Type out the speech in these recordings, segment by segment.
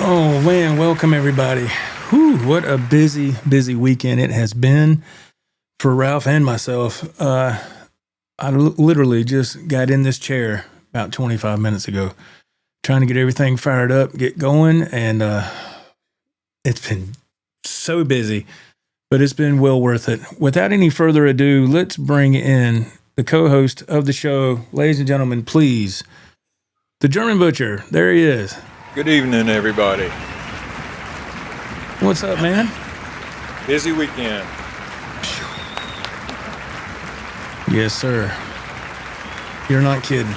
Oh man, welcome everybody. Whew, what a busy weekend it has been for Ralph and myself. I literally just got in this chair about 25 minutes ago, trying to get everything fired up, get going, and it's been so busy, but it's been well worth it. Without any further ado, let's bring in the co-host of the show. Ladies and gentlemen, please, the German Butcher. There he is. Good evening, everybody. What's up, man? Busy weekend. Yes, sir. You're not kidding.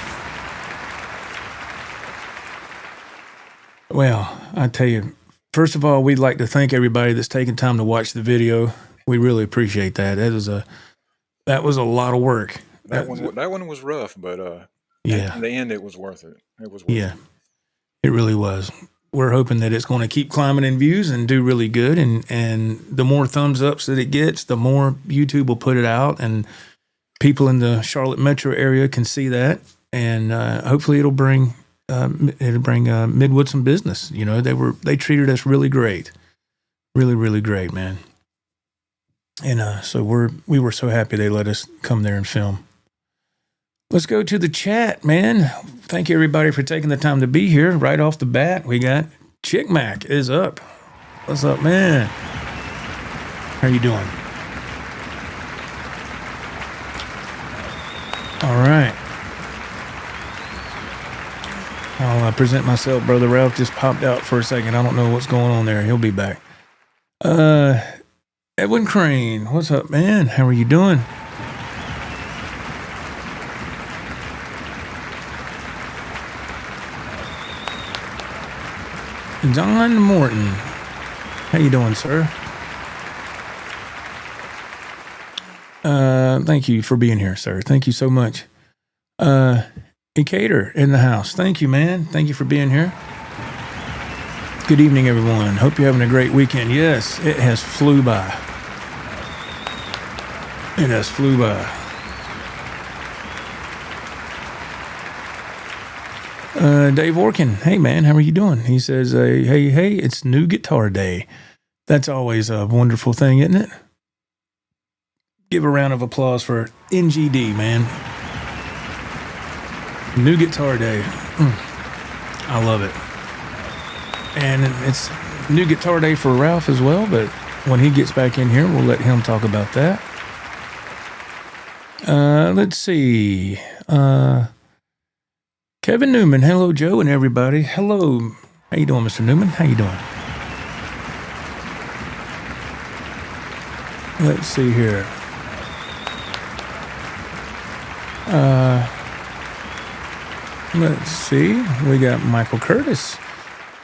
Well, I tell you, first of all, we'd like to thank everybody that's taken time to watch the video. We really appreciate that. That was a lot of work. That one was rough, but yeah, in the end, it was worth it. It was worth it. It really was. We're hoping that it's going to keep climbing in views and do really good. And the more thumbs ups that it gets, the more YouTube will put it out, and people in the Charlotte metro area can see that. And hopefully it'll bring Midwood some business. You know, they treated us really great, really great, man. And so we were so happy they let us come there and film. Let's go to the chat, man. Thank you, everybody, for taking the time to be here. Right off the bat, we got Chick Mac is up. What's up, man? How you doing? All right. I'll present myself. Brother Ralph just popped out for a second. I don't know what's going on there. He'll be back. Edwin Crane, what's up, man? How are you doing? Don Morton, how you doing, sir? Thank you for being here, sir. Thank you so much. Ecator in the house. Thank you, man. Thank you for being here. Good evening, everyone. Hope you're having a great weekend. Yes, it has flew by. It has flew by. Dave Orkin, hey man, how are you doing? He says, hey, it's new guitar day. That's always a wonderful thing, isn't it? Give a round of applause for NGD, man. New guitar day. I love it. And it's new guitar day for Ralph as well, but when he gets back in here, we'll let him talk about that. Let's see. Kevin Newman, hello, Joe, and everybody. Hello. How you doing, Mr. Newman? How you doing? Let's see here. Let's see. We got Michael Curtis.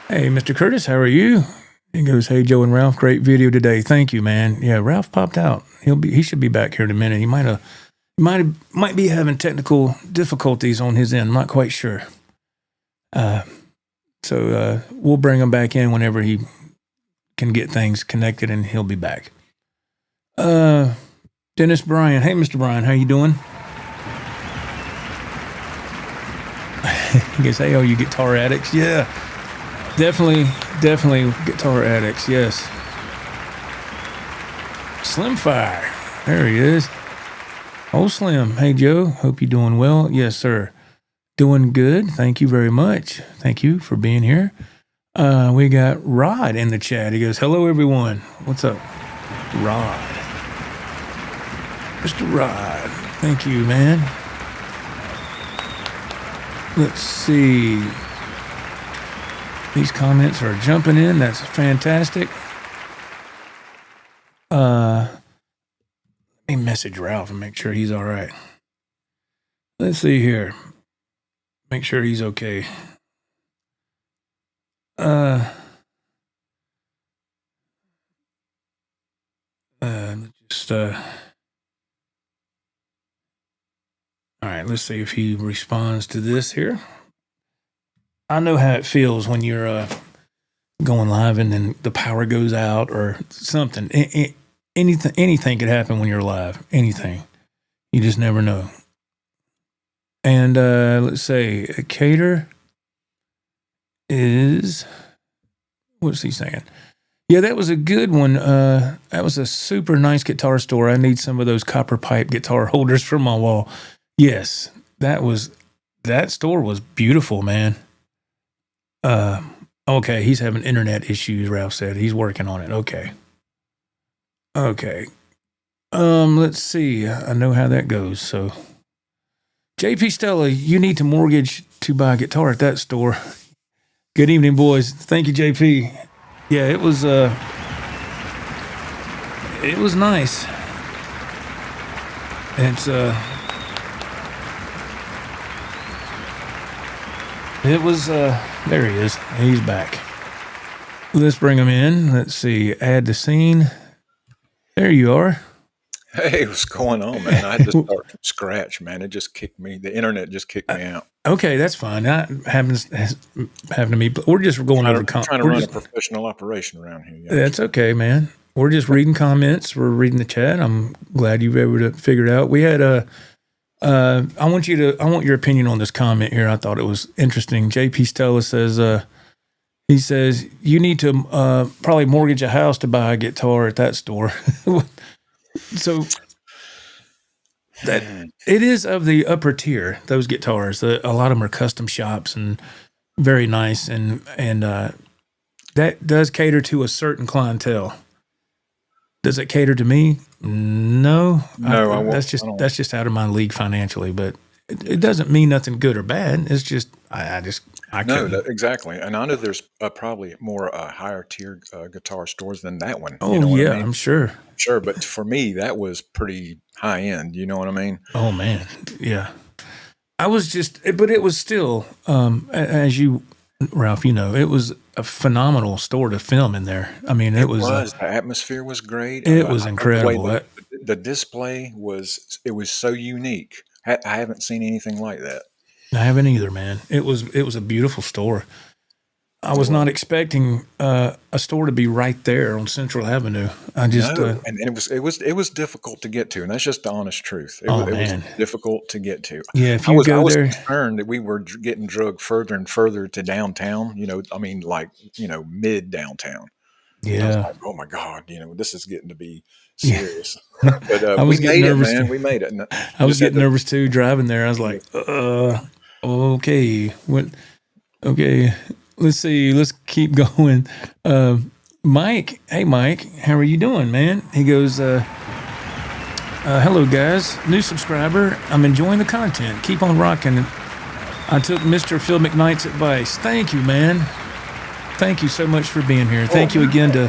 Hey, Mr. Curtis, how are you? He goes, hey, Joe and Ralph, great video today. Thank you, man. Yeah, Ralph popped out. He should be back here in a minute. He might be having technical difficulties on his end. I'm not quite sure. So we'll bring him back in whenever he can get things connected, and he'll be back. Dennis Bryan. Hey, Mr. Bryan, how you doing? He goes, hey, you guitar addicts? Yeah, definitely guitar addicts, yes. Slim Fire. There he is. Oh, Slim. Hey, Joe. Hope you're doing well. Yes, sir. Doing good. Thank you very much. Thank you for being here. We got Rod in the chat. He goes, hello, everyone. What's up? Rod. Mr. Rod. Thank you, man. Let's see. These comments are jumping in. That's fantastic. Let me message Ralph and make sure he's all right. Let's see here. Make sure he's okay. All right, let's see if he responds to this here. I know how it feels when you're going live and then the power goes out or something. Anything could happen when you're live. Anything. You just never know. And let's say Cater is What's he saying? Yeah, that was a good one. That was a super nice guitar store. I need some of those copper pipe guitar holders for my wall. Yes, that store was beautiful, man. Okay, he's having internet issues, Ralph said. He's working on it. Okay. Let's see. I know how that goes. So, JP Stella, you need to mortgage to buy a guitar at that store. Good evening, boys. Thank you, JP. Yeah, it was nice. It's there he is. He's back. Let's bring him in. Let's see. Add the scene. There you are. Hey, what's going on, man? I had to start from scratch, man. It just kicked me. The internet just kicked me out. Okay, that's fine. That happens to me. We're just going over. Trying to run a professional operation around here. Yeah. That's okay, man. We're just reading comments. We're reading the chat. I'm glad you were able to figure it out. We had I want your opinion on this comment here. I thought it was interesting. JP Stella says, he says, you need to probably mortgage a house to buy a guitar at that store. So that it is of the upper tier, those guitars. A lot of them are custom shops and very nice. And that does cater to a certain clientele. Does it cater to me? No. I won't. That's just out of my league financially, but it doesn't mean nothing good or bad. It's just, I couldn't. Exactly. And I know there's probably more higher tier guitar stores than that one. Oh, you know yeah, I mean? I'm sure. Sure. But for me, that was pretty high end. You know what I mean? Oh, man. Yeah. But it was still, as you, Ralph, you know, it was a phenomenal store to film in there. I mean, it was the atmosphere was great. It was incredible. The display was so unique. I haven't seen anything like that. I haven't either, man. It was a beautiful store. I was not expecting a store to be right there on Central Avenue. And it was difficult to get to, and that's just the honest truth. It was difficult to get to. Yeah, I was concerned that we were getting drugged further and further to downtown. You know, I mean, mid downtown. Yeah. I was like, oh my God, this is getting to be serious. But we made it, man. We made it. I was getting nervous too driving there. I was like, okay, okay. Let's see. Let's keep going. Mike, hey Mike, how are you doing, man? He goes, hello guys, new subscriber. I'm enjoying the content. Keep on rocking. I took Mr. Phil McKnight's advice. Thank you, man. Thank you so much for being here. Thank you again to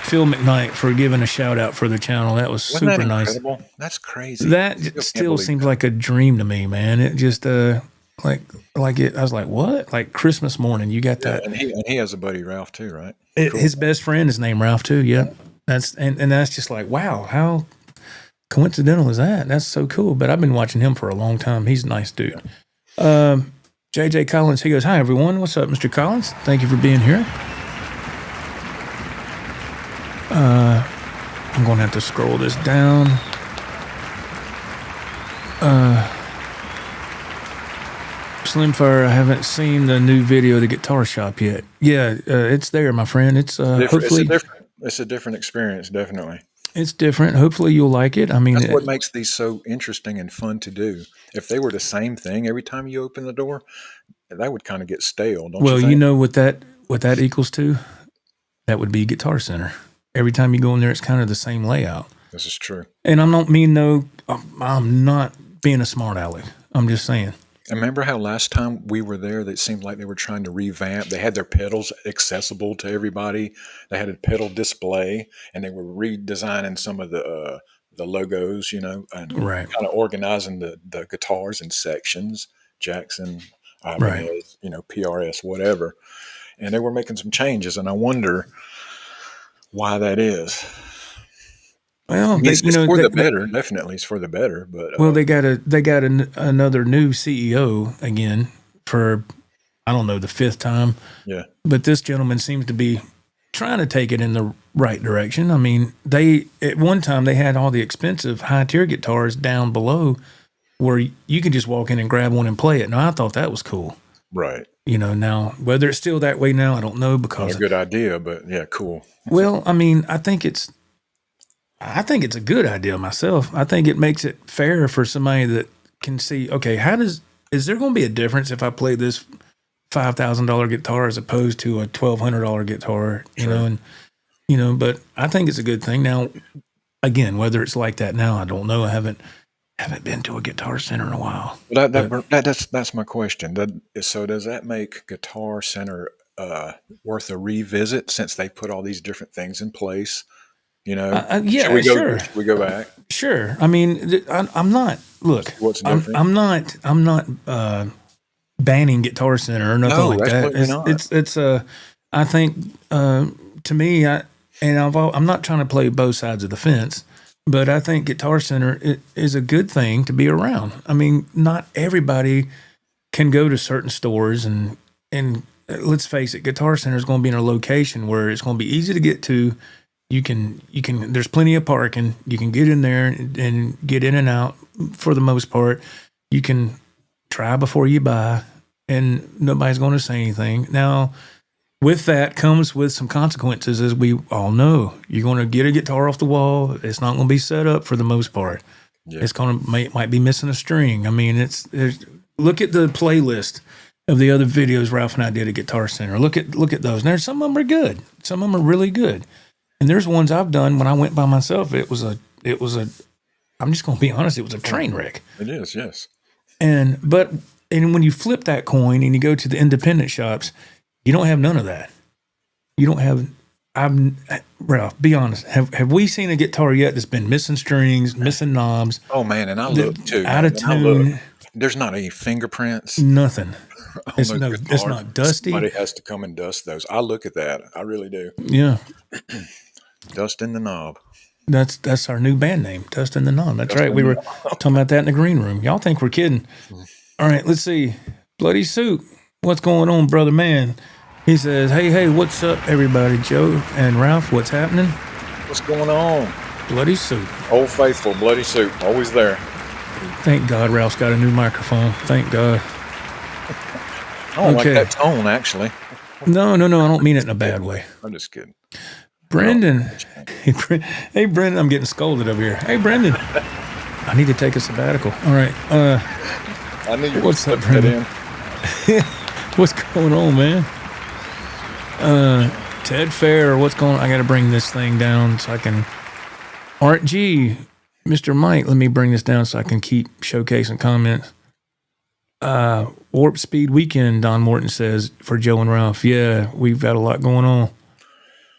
Phil McKnight for giving a shout out for the channel. That was super nice. That's crazy. That still seems like a dream to me, man. It just like it. I was like, what? Like Christmas morning, you got that. And he has a buddy Ralph too, right? Cool. His best friend is named Ralph too. Yeah, that's just like, wow, how coincidental is that? That's so cool. But I've been watching him for a long time. He's a nice dude. JJ Collins, he goes, hi everyone. What's up, Mr. Collins? Thank you for being here. I'm going to have to scroll this down. Slimfire, I haven't seen the new video of the Guitar Shop yet. Yeah, it's there, my friend. It's hopefully it's a different experience, definitely. It's different. Hopefully you'll like it. I mean, that's what makes these so interesting and fun to do. If they were the same thing every time you open the door, that would kind of get stale, don't you think? Well, you know what that equals to? That would be Guitar Center. Every time you go in there, it's kind of the same layout. This is true. And I'm not being a smart aleck. I'm just saying. And remember how last time we were there, it seemed like they were trying to revamp. They had their pedals accessible to everybody. They had a pedal display, and they were redesigning some of the logos, and kind of organizing the guitars in sections, Jackson, PRS, whatever. And they were making some changes, and I wonder why that is. Well, it's for the better. Definitely, it's for the better. But they got another new CEO again for I don't know the fifth time. Yeah. But this gentleman seems to be trying to take it in the right direction. I mean, at one time they had all the expensive high tier guitars down below where you could just walk in and grab one and play it. Now I thought that was cool. Right. Now whether it's still that way now, I don't know Not because, a good idea, but yeah, cool. well, I mean, I think it's a good idea myself. I think it makes it fair for somebody that can see, okay, is there going to be a difference if I play this $5,000 guitar as opposed to a $1,200 guitar, True. but I think it's a good thing. Now, again, whether it's like that now, I don't know. I haven't been to a Guitar Center in a while. That's my question. So does that make Guitar Center worth a revisit since they put all these different things in place? Should Yeah, we go? sure. Should we go back? Sure. I mean, I'm not. Look, What's I'm different? I'm not. I'm not banning Guitar Center or nothing No, like that. absolutely not. It's I think to me, I'm not trying to play both sides of the fence, but I think Guitar Center is a good thing to be around. I mean, not everybody can go to certain stores, and let's face it, Guitar Center is going to be in a location where it's going to be easy to get to. You can there's plenty of parking. You can get in there and get in and out for the most part. You can try before you buy, and nobody's going to say anything. Now, with that comes with some consequences, as we all know. You're going to get a guitar off the wall. It's not going to be set up for the most part. Yeah. It's might be missing a string. I mean, look at the playlist of the other videos Ralph and I did at Guitar Center. Look at those. And there's some of them are good. Some of them are really good. And there's ones I've done when I went by myself. It was a. I'm just going to be honest. It was a train wreck. It is, yes. And when you flip that coin and you go to the independent shops, you don't have none of that. You don't have. Ralph, be honest. Have we seen a guitar yet that's been missing strings, missing knobs? Oh man, and I look too. Out of tune. There's not any fingerprints. Nothing. It's not dusty. Somebody has to come and dust those. I look at that. I really do. Yeah. Dust in the knob. That's our new band name, Dust in the Knob. That's right. We were talking about that in the green room. Y'all think we're kidding. All right, let's see. Bloody Suit. What's going on, brother man? He says, hey, what's up, everybody? Joe and Ralph, what's happening? What's going on? Bloody Suit. Old faithful, Bloody Suit. Always there. Thank God Ralph's got a new microphone. Thank God. I don't like that tone, actually. No, I don't mean it in a bad way. I'm just kidding. Brendan. Hey, Brendan, I'm getting scolded over here. Hey, Brendan. I need to take a sabbatical. All right. I knew you were what's up, that Brendan? What's going on, man? Ted Fair, what's going on? I got to bring this thing down so I can. Art G, Mr. Mike, let me bring this down so I can keep showcasing comments. Warp Speed Weekend, Don Morton says, for Joe and Ralph. Yeah, we've got a lot going on.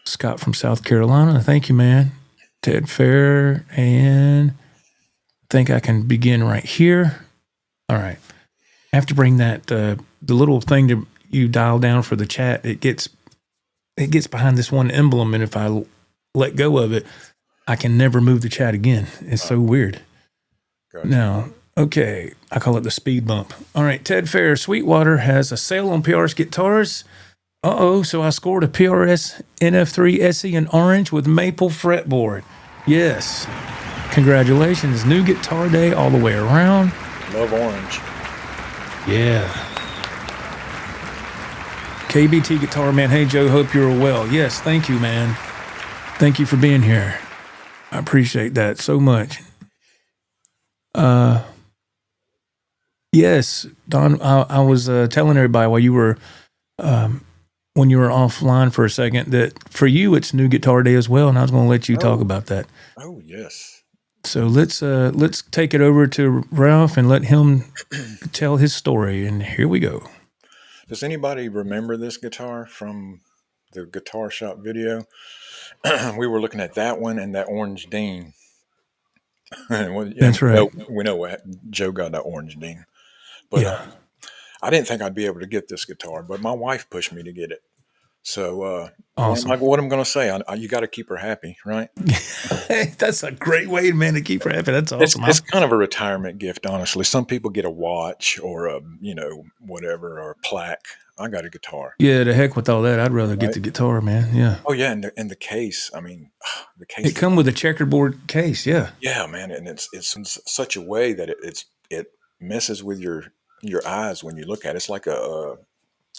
Scott from South Carolina, thank you, man. Ted Fair, and I think I can begin right here. All right. I have to bring that, the little thing that you dial down for the chat, it gets behind this one emblem, and if I let go of it, I can never move the chat again. It's so weird. Gotcha. Now, okay, I call it the speed bump. All right, Ted Fair, Sweetwater has a sale on PRS guitars. So I scored a PRS NF3 SE in orange with maple fretboard. Yes. Congratulations. New guitar day all the way around. Love orange. Yeah. KBT Guitar Man. Hey, Joe, hope you're well. Yes, thank you, man. Thank you for being here. I appreciate that so much. Yes, Don, I was telling everybody while you were when you were offline for a second that for you it's New Guitar Day as well, and I was going to let you talk about that. Oh, yes. So let's take it over to Ralph and let him tell his story, and here we go. Does anybody remember this guitar from the Guitar Shop video? We were looking at that one and that Orange Dean. That's right. We know what Joe got that Orange Dean. But I didn't think I'd be able to get this guitar, but my wife pushed me to get it. So awesome. What I'm going to say, you got to keep her happy, right? That's a great way, man, to keep her happy. That's awesome. It's kind of a retirement gift, honestly. Some people get a watch or a, whatever, or a plaque. I got a guitar. Yeah, the heck with all that. I'd rather get the guitar, man. Yeah. Oh yeah, and the case. I mean, the case. It come with a checkerboard case. Yeah. Yeah, man, and it's in such a way that it messes with your eyes when you look at it. It's like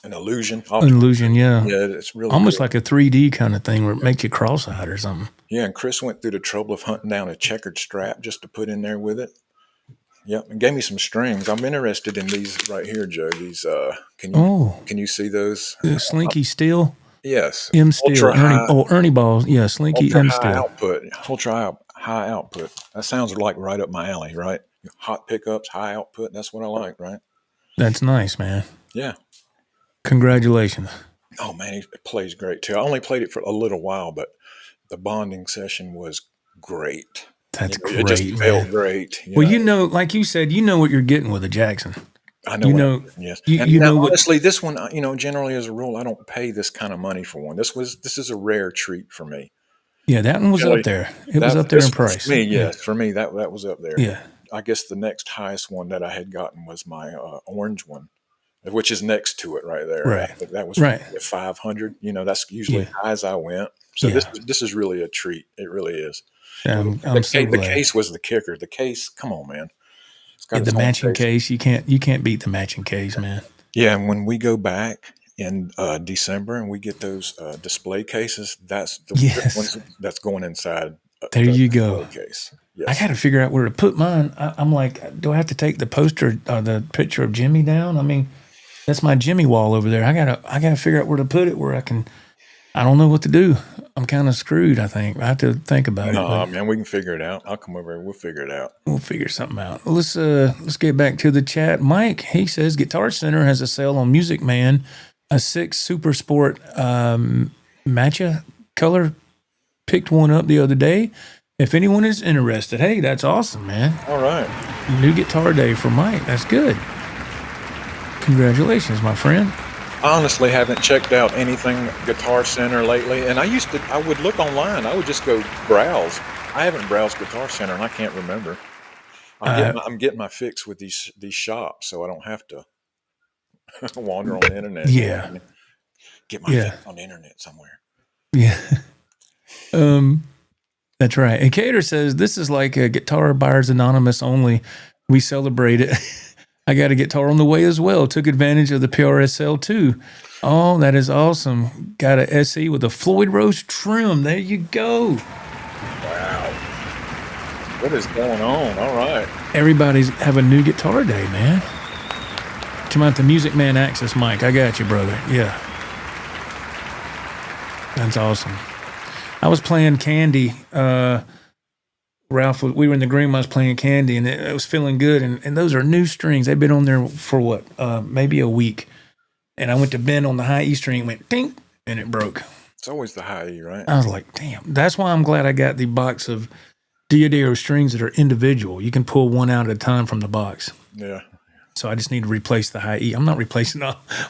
An illusion. Illusion, yeah. Yeah, it's really Almost good. like a 3D kind of thing where it makes you cross-eyed or something. Yeah, and Chris went through the trouble of hunting down a checkered strap just to put in there with it. Yep, and gave me some strings. I'm interested in these right here, Joe. These can you see those? Slinky Steel, Yes, M Steel, Ernie Balls. Yeah, Slinky ultra M high Steel. output, high output. That sounds like right up my alley, right? Hot pickups, high output. That's what I like, right? That's nice, man. Yeah. Congratulations. Oh man, he plays great too. I only played it for a little while, but the bonding session was great. That's great, it just man. felt great. Well, like you said, you know what you're getting with a Jackson. I know. Yes. You now, know honestly, this one, generally as a rule, I don't pay this kind of money for one. This is a rare treat for me. Yeah, that one was up there. It was up there in price. For me, yes. For me, that was up there. Yeah. I guess the next highest one that I had gotten was my orange one, which is next to it right there. Right. That was right. 500. That's usually high as I went. So this is really a treat. It really is. I'm so glad. The case was the kicker. The case, come on, man. The matching case. You can't beat the matching case, man. Yeah, and when we go back in December and we get those display cases, that's the ones that's going inside. There you go. Case. Yes. I got to figure out where to put mine. I'm like, do I have to take the poster or the picture of Jimmy down? I mean, that's my Jimmy wall over there. I gotta figure out where to put it where I can. I don't know what to do. I'm kind of screwed, I think. I have to think about it. No, man, we can figure it out. I'll come over and we'll figure it out. We'll figure something out. Let's get back to the chat. Mike, he says Guitar Center has a sale on Music Man, a 6 Super Sport matcha color. Picked one up the other day. If anyone is interested, hey, that's awesome, man. All right. New guitar day for Mike. That's good. Congratulations, my friend. I honestly haven't checked out anything Guitar Center lately, and I would look online. I would just go browse. I haven't browsed Guitar Center, and I can't remember. I'm getting my fix with these shops, so I don't have to wander on the internet. Yeah. Get my fix on the internet somewhere. Yeah. That's right. And Cater says this is like a Guitar Buyers Anonymous only. We celebrate it. I got a guitar on the way as well. Took advantage of the PRS sale too. Oh, that is awesome. Got a SE with a Floyd Rose trim. There you go. Wow. What is going on? All right. Everybody's have a new guitar day, man. Come out the Music Man Access mic. I got you, brother. Yeah. That's awesome. I was playing Candy. Ralph, we were in the green. I was playing Candy, and it was feeling good. And those are new strings. They've been on there for what? Maybe a week. And I went to bend on the high E string, went ding, and it broke. It's always the high E, right? I was like, damn. That's why I'm glad I got the box of Diodero strings that are individual. You can pull one out at a time from the box. Yeah. So I just need to replace the high E. I'm not replacing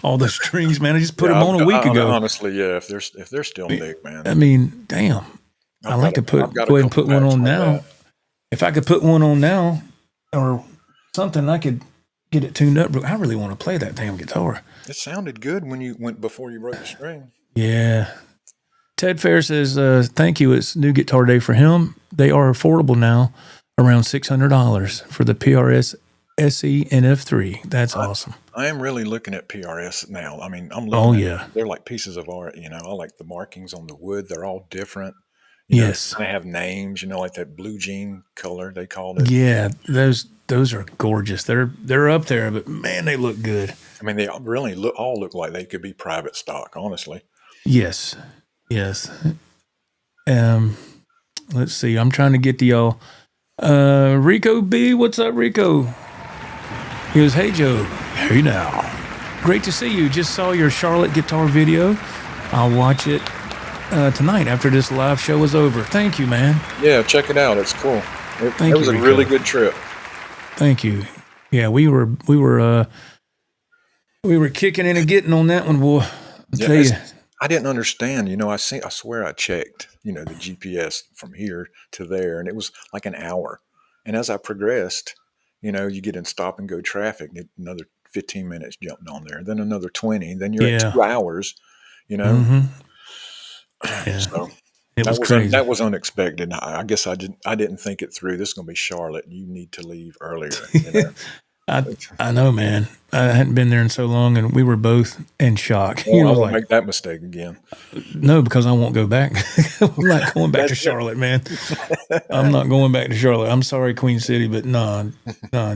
all the strings, man. I just put them on a week ago. Honestly, yeah. If they're still new, man. I mean, damn. I like to go ahead and put one on now. If I could put one on now or something, I could get it tuned up. I really want to play that damn guitar. It sounded good when you went before you broke the string. Yeah. Ted Fair says, thank you. It's new guitar day for him. They are affordable now, around $600 for the PRS SE NF3. That's awesome. I am really looking at PRS now. I mean, I'm looking at they're like pieces of art, I like the markings on the wood. They're all different. Yes. They have names, like that blue jean color they called it. Yeah, those are gorgeous. They're up there, but man, they look good. I mean, they really all look like they could be private stock, honestly. Yes. Let's see. I'm trying to get to y'all. Rico B, what's up, Rico? He goes, hey, Joe. Hey, now. Great to see you. Just saw your Charlotte guitar video. I'll watch it tonight after this live show is over. Thank you, man. Yeah, check it out. It's cool. It was a really good trip. Thank you. Yeah, we were kicking in and getting on that one, boy. I didn't understand. I swear I checked, the GPS from here to there, and it was like an hour. And as I progressed, you get in stop and go traffic. Another 15 minutes jumped on there, then another 20, then you're at 2 hours. Mm-hmm. Yeah. So it was crazy. That was unexpected. I guess I didn't think it through. This is going to be Charlotte. You need to leave earlier. I know, man. I hadn't been there in so long, and we were both in shock. Oh, I won't make that mistake again. No, because I won't go back. I'm not going back to That's it. Charlotte, man. I'm not going back to Charlotte. I'm sorry, Queen City, but no,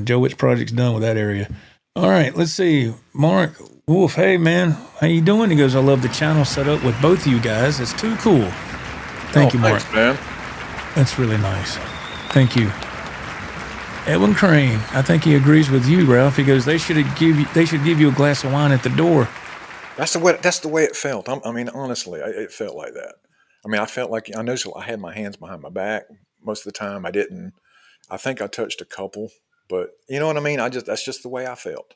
Joe Witt's project's done with that area. All right, let's see. Mark Wolf, hey, man, how you doing? He goes, I love the channel set up with both of you guys. It's too cool. Thank you, Mark. Thanks, man. That's really nice. Thank you. Edwin Crane, I think he agrees with you, Ralph. He goes, they should give you a glass of wine at the door. That's the way it felt. I mean, honestly, it felt like that. I mean, I felt like I noticed I had my hands behind my back most of the time. I didn't. I think I touched a couple, but you know what I mean. That's just the way I felt.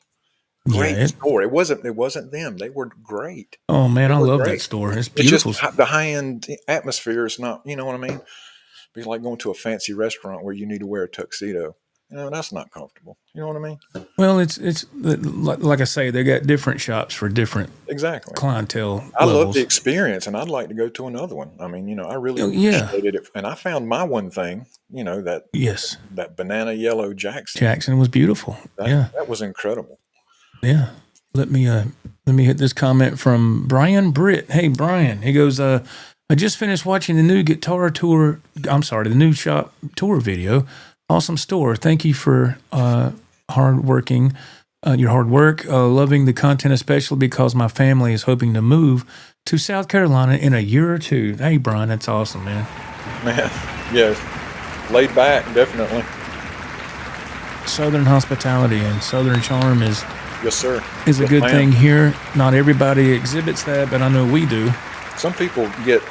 Great store. It wasn't them. They were great. Oh man, I love that store. It's beautiful. It's just the high end atmosphere is not. You know what I mean? It's like going to a fancy restaurant where you need to wear a tuxedo. You know, that's not comfortable. You know what I mean? Well, it's like I say, they got different shops for different clientele. I love the experience, and I'd like to go to another one. I mean, you know, I really appreciated it, and I found my one thing. You know that banana yellow Jackson. Jackson was beautiful. That was incredible. Yeah. Let me hit this comment from Brian Britt. Hey Brian, he goes, I just finished watching the new the new shop tour video. Awesome store. Thank you for your hard work. Loving the content, especially because my family is hoping to move to South Carolina in a year or two. Hey, Brian, that's awesome, man. Man, yes. Laid back, definitely. Southern hospitality and Southern charm is a good thing here. Not everybody exhibits that, but I know we do. Some people get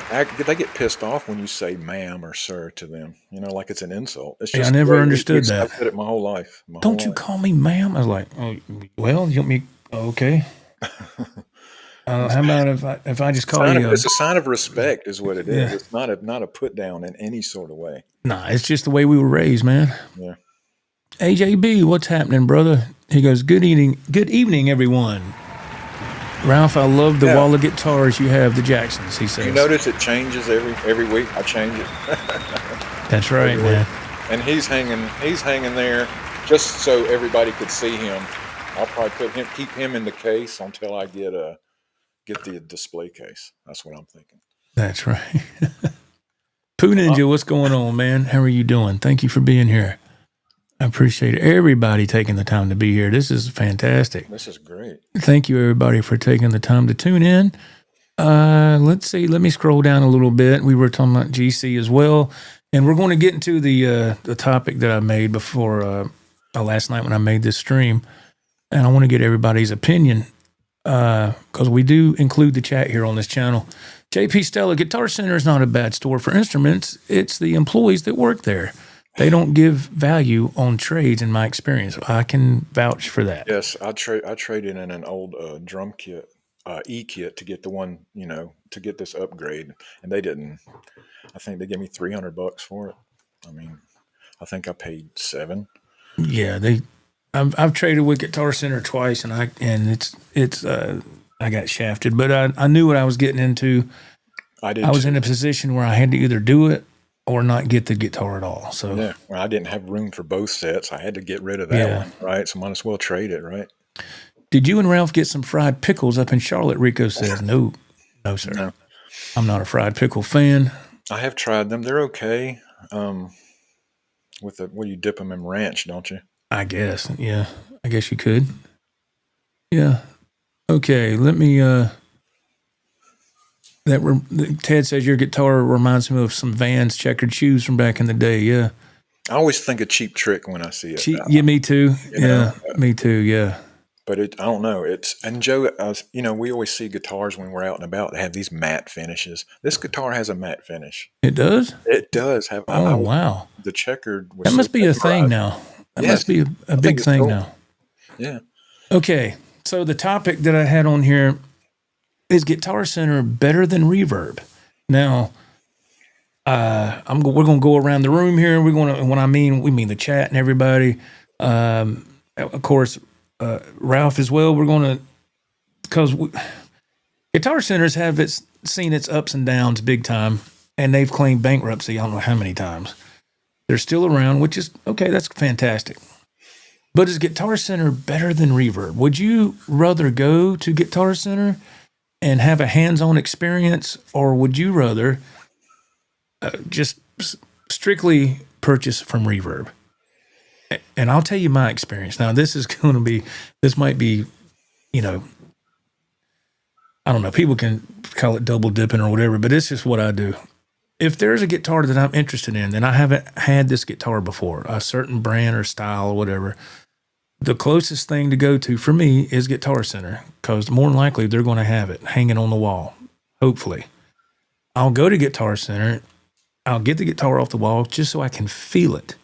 pissed off when you say ma'am or sir to them. You know, like it's an insult. It's just I never understood that. I've said it my whole life. Don't you call me ma'am? I was like, oh, well, you want me? Okay. How about if I just call you? It's a sign of respect, is what it is. It's not a put down in any sort of way. Nah, it's just the way we were raised, man. Yeah. AJB, what's happening, brother? He goes, good evening, everyone. Ralph, I love the wall of guitars you have, the Jacksons, he says. You notice it changes every week. I change it. That's right, man. And he's hanging there just so everybody could see him. I'll probably keep him in the case until I get the display case. That's what I'm thinking. That's right. Pooh Ninja, what's going on, man? How are you doing? Thank you for being here. I appreciate everybody taking the time to be here. This is fantastic. This is great. Thank you, everybody, for taking the time to tune in. Let's see. Let me scroll down a little bit. We were talking about GC as well, and we're going to get into the topic that I made before last night when I made this stream, and I want to get everybody's opinion because we do include the chat here on this channel. JP Stella, Guitar Center is not a bad store for instruments. It's the employees that work there. They don't give value on trades, in my experience. I can vouch for that. Yes, I traded in an old drum kit, E-kit, to get the one, to get this upgrade, and they didn't. I think they gave me $300 for it. I mean, I think I paid $7. Yeah, I've traded with Guitar Center twice, and I got shafted, but I knew what I was getting into. I was in a position where I had to either do it or not get the guitar at all. So yeah, well, I didn't have room for both sets. I had to get rid of that one, right? So might as well trade it, right? Did you and Ralph get some fried pickles up in Charlotte? Rico says, no, sir. No. I'm not a fried pickle fan. I have tried them. They're okay. You dip them in ranch, don't you? I guess. Yeah. I guess you could. Yeah. Okay. Let me, Ted says your guitar reminds me of some Vans checkered shoes from back in the day. Yeah. I always think of Cheap Trick when I see it. Yeah, me too. Me too. Yeah. But I don't know. And Joe, we always see guitars when we're out and about that have these matte finishes. This guitar has a matte finish. It does? It does have. Wow. The checkered. That must be a thing now. That must be a big thing now. Yeah. Okay. So the topic that I had on here is Guitar Center better than Reverb? Now, we're going to go around the room here. We mean the chat and everybody. Of course, Ralph as well. We're going to, because Guitar Centers have seen its ups and downs big time, and they've claimed bankruptcy I don't know how many times. They're still around, which is okay. That's fantastic. But is Guitar Center better than Reverb? Would you rather go to Guitar Center and have a hands-on experience, or would you rather just strictly purchase from Reverb? And I'll tell you my experience. Now, this might be, you know, I don't know, people can call it double dipping or whatever, but it's just what I do. If there's a guitar that I'm interested in, and I haven't had this guitar before, a certain brand or style or whatever, the closest thing to go to for me is Guitar Center, because more than likely they're going to have it hanging on the wall, hopefully. I'll go to Guitar Center, I'll get the guitar off the wall just so I can feel it,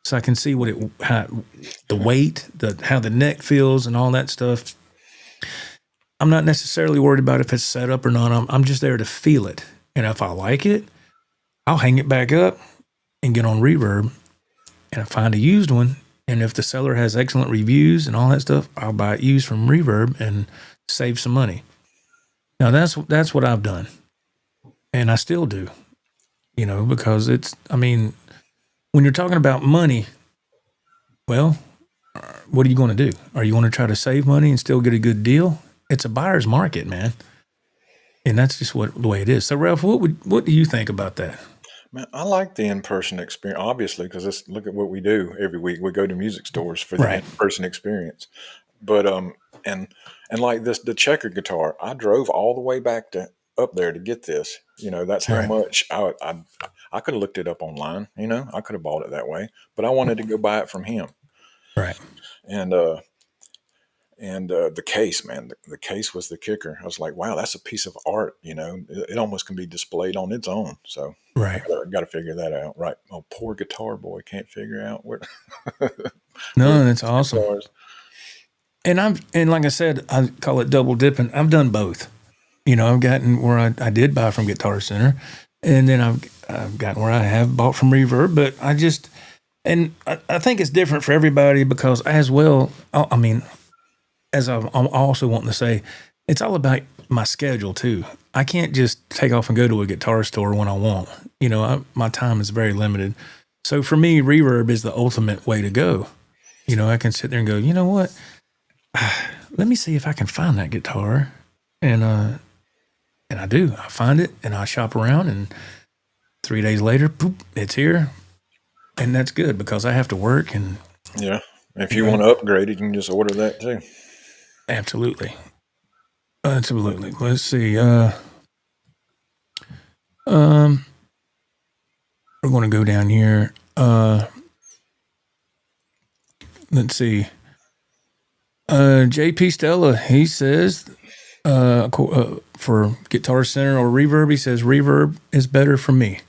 so I can see the weight, how the neck feels and all that stuff. I'm not necessarily worried about if it's set up or not. I'm just there to feel it. And if I like it, I'll hang it back up and get on Reverb and find a used one. And if the seller has excellent reviews and all that stuff, I'll buy it used from Reverb and save some money. Now, that's what I've done. And I still do, you know, because when you're talking about money, well, what are you going to do? Are you going to try to save money and still get a good deal? It's a buyer's market, man. And that's just the way it is. So, Ralph, what do you think about that? Man, I like the in-person experience, obviously, because look at what we do every week. We go to music stores for the in-person experience. But and like the Checker guitar, I drove all the way back up there to get this. You know, that's how much I could have looked it up online. You know, I could have bought it that way, but I wanted to go buy it from him. Right. And the case, man, the case was the kicker. I was like, wow, that's a piece of art. You know, it almost can be displayed on its own. So I got to figure that out. Right. Oh, poor guitar boy can't figure out where. No, that's awesome. Guitars. And like I said, I call it double dipping. I've done both. You know, I've gotten where I did buy from Guitar Center, and then I've gotten where I have bought from Reverb. But I think it's different for everybody, because as well, I mean, as I'm also wanting to say, it's all about my schedule too. I can't just take off and go to a guitar store when I want. You know, my time is very limited. So for me, Reverb is the ultimate way to go. You know, I can sit there and go, you know what? Let me see if I can find that guitar. And I do. I find it and I shop around, and 3 days later, poop, it's here. And that's good, because I have to work. And yeah, if you want to upgrade it, you can just order that too. Absolutely. Let's see. We're going to go down here. Let's see. JP Stella, he says, for Guitar Center or Reverb, he says Reverb is better for me.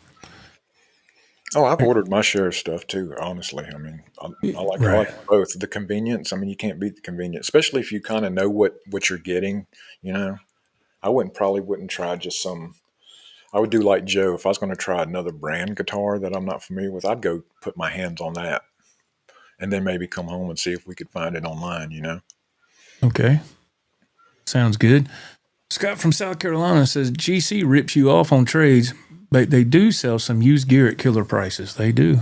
Oh, I've ordered my share of stuff too, honestly. I mean, I like both. The convenience, I mean, you can't beat the convenience, especially if you kind of know what you're getting, you know. I probably wouldn't try just I would do like Joe. If I was going to try another brand guitar that I'm not familiar with, I'd go put my hands on that and then maybe come home and see if we could find it online, you know. Okay. Sounds good. Scott from South Carolina says GC rips you off on trades, but they do sell some used gear at killer prices. They do.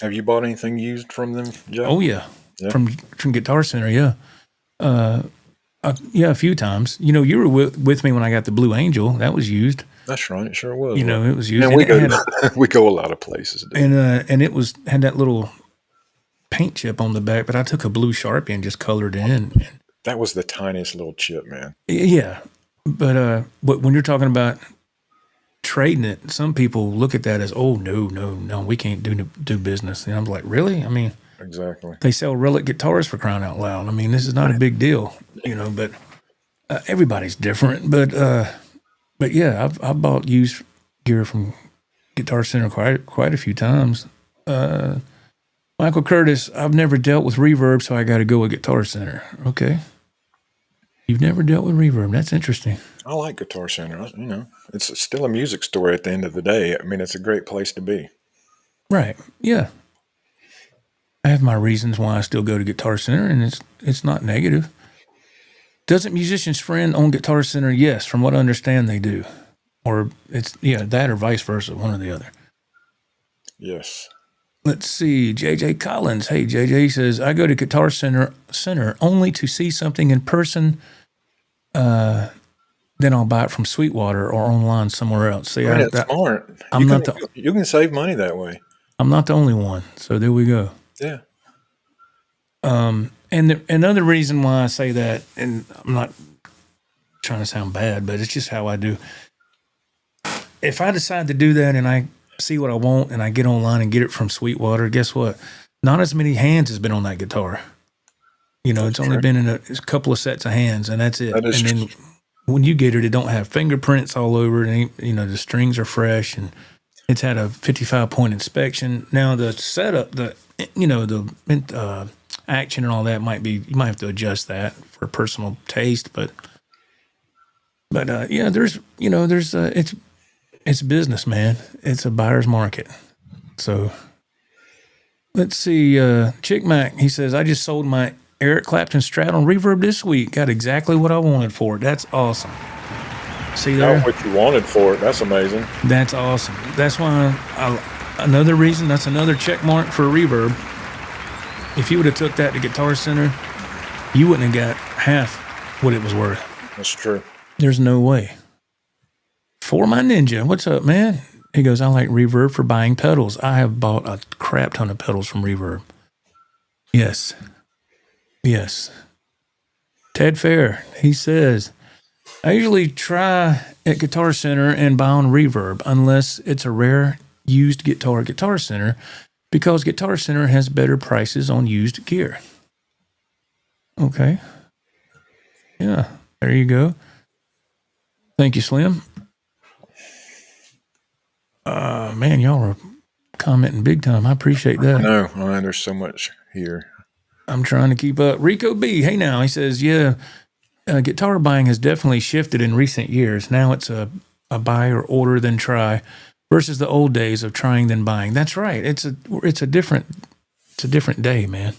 Have you bought anything used from them, Joe? Oh, yeah. From Guitar Center, yeah. Yeah, a few times. You know, you were with me when I got the Blue Angel. That was used. That's right. It sure was. You know, it was used. And we go a lot of places. And it had that little paint chip on the back, but I took a blue Sharpie and just colored it in. That was the tiniest little chip, man. Yeah. But when you're talking about trading it, some people look at that as, oh, no, we can't do business. And I'm like, really? I mean, exactly. They sell relic guitars, for crying out loud. I mean, this is not a big deal, you know, but everybody's different. But yeah, I've bought used gear from Guitar Center quite a few times. Michael Curtis, I've never dealt with Reverb, so I got to go with Guitar Center. Okay. You've never dealt with Reverb. That's interesting. I like Guitar Center. You know, it's still a music store at the end of the day. I mean, it's a great place to be. Right. Yeah. I have my reasons why I still go to Guitar Center, and it's not negative. Doesn't Musician's Friend own Guitar Center? Yes, from what I understand, they do. Or that or vice versa, one or the other. Yes. Let's see. JJ Collins. Hey, JJ says, I go to Guitar Center only to see something in person. Then I'll buy it from Sweetwater or online somewhere else. See, I mean, that's smart. I'm not the You can save money that way. I'm not the only one. So there we go. Yeah. And another reason why I say that, and I'm not trying to sound bad, but it's just how I do. If I decide to do that and I see what I want and I get online and get it from Sweetwater, guess what? Not as many hands has been on that guitar. You know, it's only been in a couple of sets of hands, and that's it. That is and then when you get it, it don't have fingerprints all over it. You know, the strings are fresh, and it's had a 55-point inspection. Now the setup, the action and all that you might have to adjust that for personal taste, but yeah, there's it's business, man. It's a buyer's market. So let's see. Chick Mac, he says, I just sold my Eric Clapton Strat on Reverb this week. Got exactly what I wanted for it. That's awesome. See there? Got what you wanted for it. That's amazing. That's awesome. That's why another reason, that's another check mark for Reverb. If you would have took that to Guitar Center, you wouldn't have got half what it was worth. That's true. There's no way. For my Ninja, what's up, man? He goes, I like Reverb for buying pedals. I have bought a crap ton of pedals from Reverb. Yes. Ted Fair, he says, I usually try at Guitar Center and buy on Reverb unless it's a rare used guitar at Guitar Center, because Guitar Center has better prices on used gear. Okay. Yeah, there you go. Thank you, Slim. Man, y'all are commenting big time. I appreciate that. No, there's so much here. I'm trying to keep up. Rico B, hey now, he says, yeah, guitar buying has definitely shifted in recent years. Now it's a buy or order then try versus the old days of trying then buying. That's right. It's a different day, man.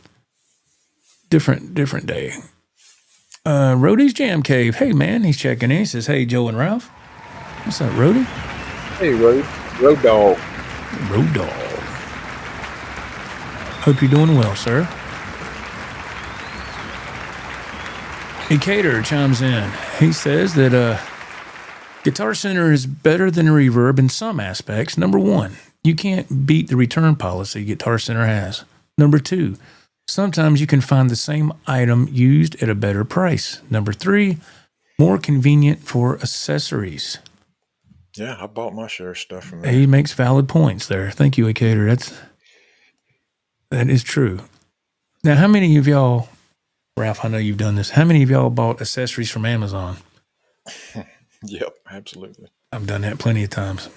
Different day. Rhodey's Jam Cave. Hey man, he's checking in. He says, hey Joe and Ralph. What's up, Rhodey? Hey Road Dog. Road Dog. Hope you're doing well, sir. Ecator chimes in. He says that Guitar Center is better than Reverb in some aspects. Number one, you can't beat the return policy Guitar Center has. Number two, sometimes you can find the same item used at a better price. Number three, more convenient for accessories. Yeah, I bought my share of stuff from there. He makes valid points there. Thank you, Ecator. That is true. Now, how many of y'all, Ralph, I know you've done this, how many of y'all bought accessories from Amazon? Yep, absolutely. I've done that plenty of times.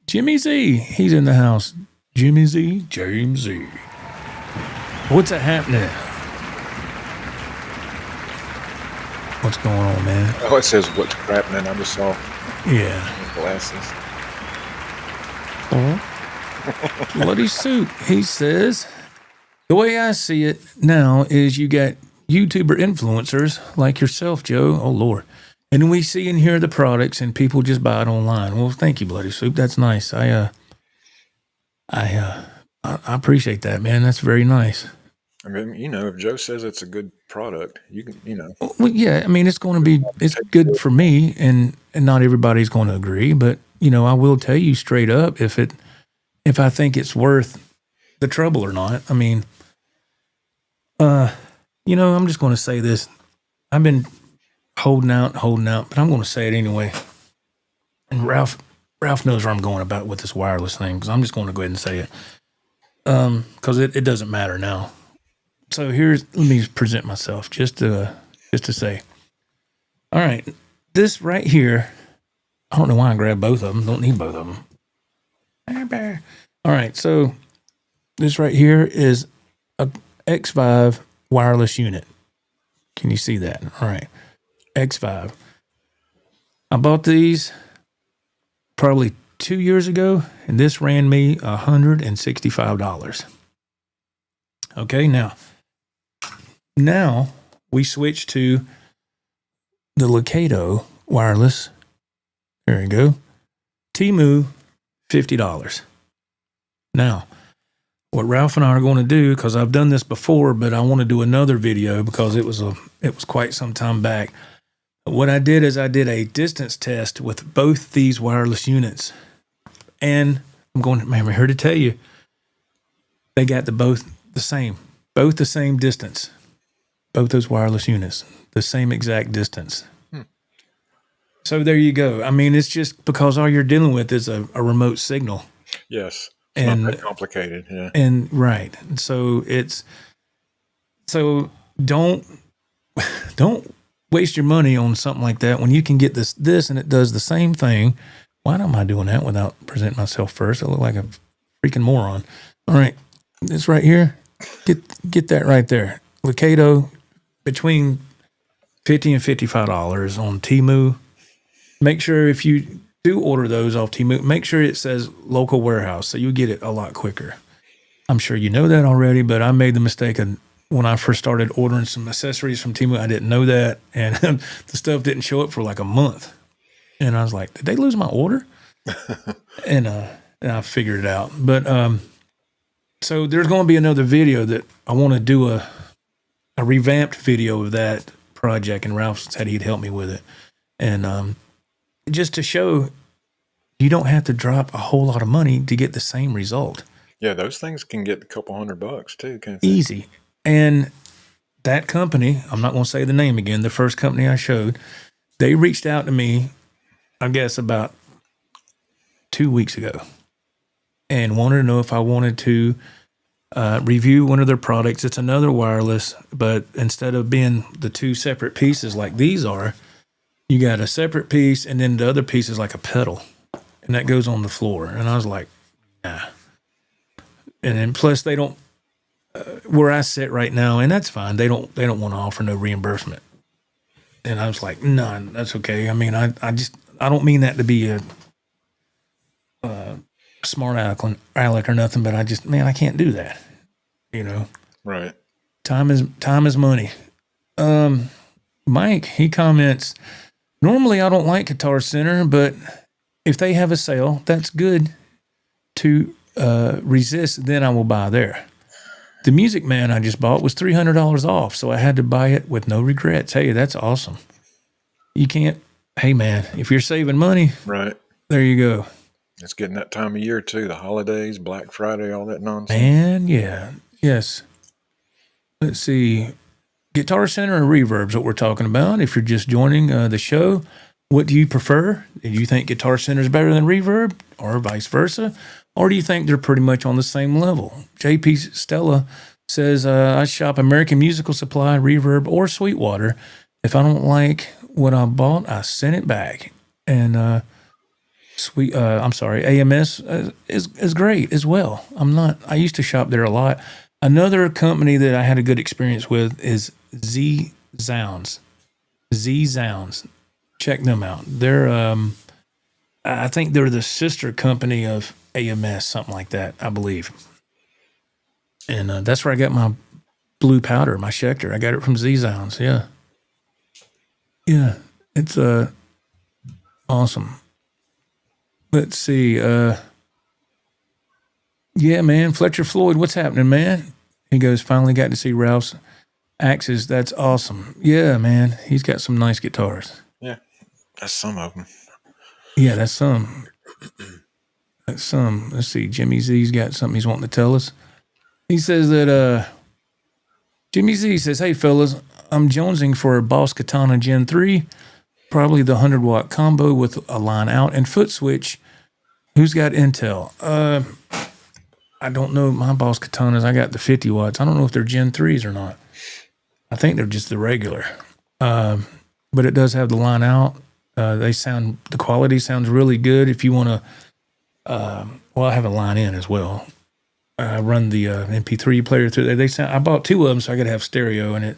Jimmy Z, he's in the house. Jimmy Z, James Z. What's happening? What's going on, man? Oh, it says what's happening. I just saw glasses. Bloody Soup, he says, the way I see it now is you got YouTuber influencers like yourself, Joe. Oh, Lord. And we see and hear the products and people just buy it online. Well, thank you, Bloody Soup. That's nice. I appreciate that, man. That's very nice. I mean, if Joe says it's a good product, you can, Well, yeah, I mean, it's good for me, and not everybody's going to agree, but, I will tell you straight up if I think it's worth the trouble or not. I mean, I'm just going to say this. I've been holding out, but I'm going to say it anyway. And Ralph knows where I'm going about with this wireless thing, because I'm just going to go ahead and say it. Because it doesn't matter now. So let me present myself just to say. All right, this right here, I don't know why I grabbed both of them. Don't need both of them. All right, so this right here is a X-Vive wireless unit. Can you see that? All right, X-Vive. I bought these probably 2 years ago, and this ran me $165. Okay, now we switch to the Lakato wireless. There you go. Temu, $50. Now, what Ralph and I are going to do, because I've done this before, but I want to do another video because it was quite some time back. What I did is I did a distance test with both these wireless units, and I'm here to tell you, they got both the same distance, both those wireless units, the same exact distance. So there you go. I mean, it's just because all you're dealing with is a remote signal. Yes. It's not that complicated. Yeah. And right. So don't waste your money on something like that when you can get this and it does the same thing. Why am I doing that without presenting myself first? I look like a freaking moron. All right. This right here. Get that right there. Lakato, between $50 and $55 on Temu. Make sure if you do order those off Temu, make sure it says local warehouse so you get it a lot quicker. I'm sure you know that already, but I made the mistake of when I first started ordering some accessories from Temu, I didn't know that, and the stuff didn't show up for like a month. And I was like, did they lose my order? and I figured it out. But so there's going to be another video that I want to do a revamped video of that project, and Ralph said he'd help me with it. And just to show you don't have to drop a whole lot of money to get the same result. Yeah, those things can get a couple $100 too. Easy. And that company, I'm not going to say the name again, the first company I showed, they reached out to me, I guess about 2 weeks ago, and wanted to know if I wanted to review one of their products. It's another wireless, but instead of being the two separate pieces like these are, you got a separate piece, and then the other piece is like a pedal, and that goes on the floor. And I was like, nah. And then plus they don't, where I sit right now, and that's fine. They don't want to offer no reimbursement. And I was like, no, that's okay. I mean, I don't mean that to be a smart aleck or nothing, but I can't do that. You know, right? Time is money. Mike, he comments, normally I don't like Guitar Center, but if they have a sale, that's good to resist, then I will buy there. The Music Man I just bought was $300 off, so I had to buy it with no regrets. Hey, that's awesome. You can't, hey man, if you're saving money, right, there you go. It's getting that time of year too, the holidays, Black Friday, all that nonsense. And yeah, yes. Let's see. Guitar Center or Reverb's what we're talking about. If you're just joining the show, what do you prefer? Do you think Guitar Center is better than Reverb, or vice versa? Or do you think they're pretty much on the same level? JP Stella says, I shop American Musical Supply, Reverb, or Sweetwater. If I don't like what I bought, I send it back. And AMS is great as well. I used to shop there a lot. Another company that I had a good experience with is Z-Sounds. Z-Sounds. Check them out. They're, I think they're the sister company of AMS, something like that, I believe. And that's where I got my blue powder, my Schecter. I got it from Z-Sounds, yeah. Yeah, it's awesome. Let's see. Yeah, man, Fletcher Floyd, what's happening, man? He goes, finally got to see Ralph's axes. That's awesome. Yeah, man, he's got some nice guitars. Yeah, that's some of them. Yeah, that's some. That's some. Let's see. Jimmy Z's got something he's wanting to tell us. He says that Jimmy Z says, hey, fellas, I'm jonesing for a Boss Katana Gen 3, probably the 100-watt combo with a line out and foot switch. Who's got Intel? I don't know my Boss Katanas. I got the 50 watts. I don't know if they're Gen 3s or not. I think they're just the regular. But it does have the line out. The quality sounds really good. If you want to, I have a line in as well. I run the MP3 player through there. I bought two of them, so I got to have stereo in it.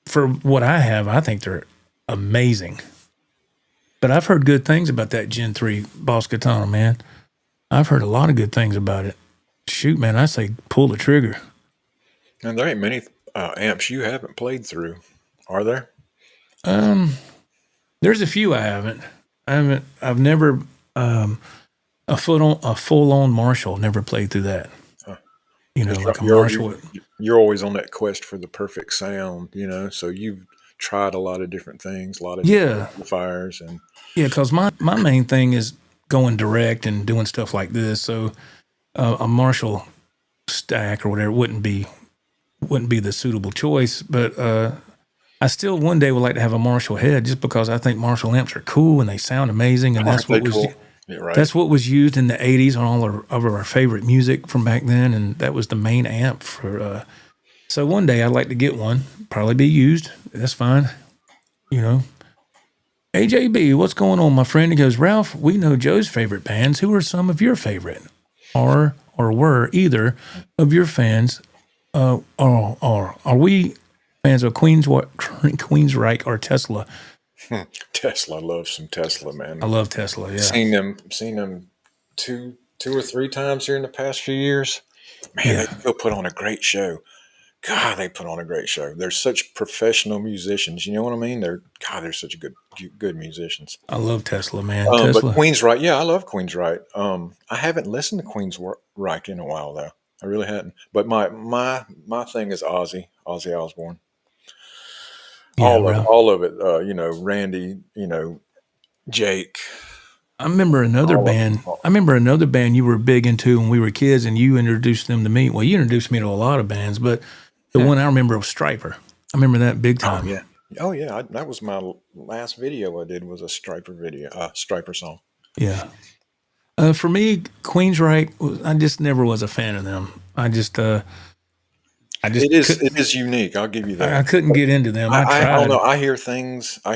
For what I have, I think they're amazing. But I've heard good things about that Gen 3 Boss Katana, man. I've heard a lot of good things about it. Shoot, man, I say pull the trigger. And there ain't many amps you haven't played through, are there? There's a few I haven't. I've never a full on Marshall. Never played through that. Huh. You know, 'Cause like a Marshall. you're always on that quest for the perfect sound, you know. So you've tried a lot of different things, a lot of different Yeah, amplifiers, and yeah. Because my main thing is going direct and doing stuff like this. So a Marshall stack or whatever wouldn't be the suitable choice. But I still one day would like to have a Marshall head, just because I think Marshall amps are cool and they sound amazing, and aren't they cool? Yeah, right. that's what was used in the '80s on all of our favorite music from back then, and that was the main amp for. So one day I'd like to get one, probably be used. That's fine, you know. AJB, what's going on, my friend? He goes, Ralph, we know Joe's favorite bands. Who are some of your favorite? Or were either of your fans, or are we fans of Queensryche or Tesla? Tesla, I love some Tesla, man. I love Tesla, yeah. Seen them two or three times here in the past few years. Man, Yeah. they still put on a great show. God, they put on a great show. They're such professional musicians. You know what I mean? They're such good musicians. I love Tesla, man. But Tesla. Queensryche, yeah, I love Queensryche. I haven't listened to Queensryche in a while though. I really hadn't. But my thing is Ozzy Osbourne. Yeah, All of it. You know, Randy. You know, Jake. I remember another band you were big into when we were kids, and you introduced them to me. Well, you introduced me to a lot of bands, but the one I remember was Striper. I remember that big time. Oh yeah. That was my last video I did, was a Striper video, Striper song. Yeah. For me, Queensryche, I just never was a fan of them. It is unique. I'll give you that. I couldn't get into them. I tried. I don't know. I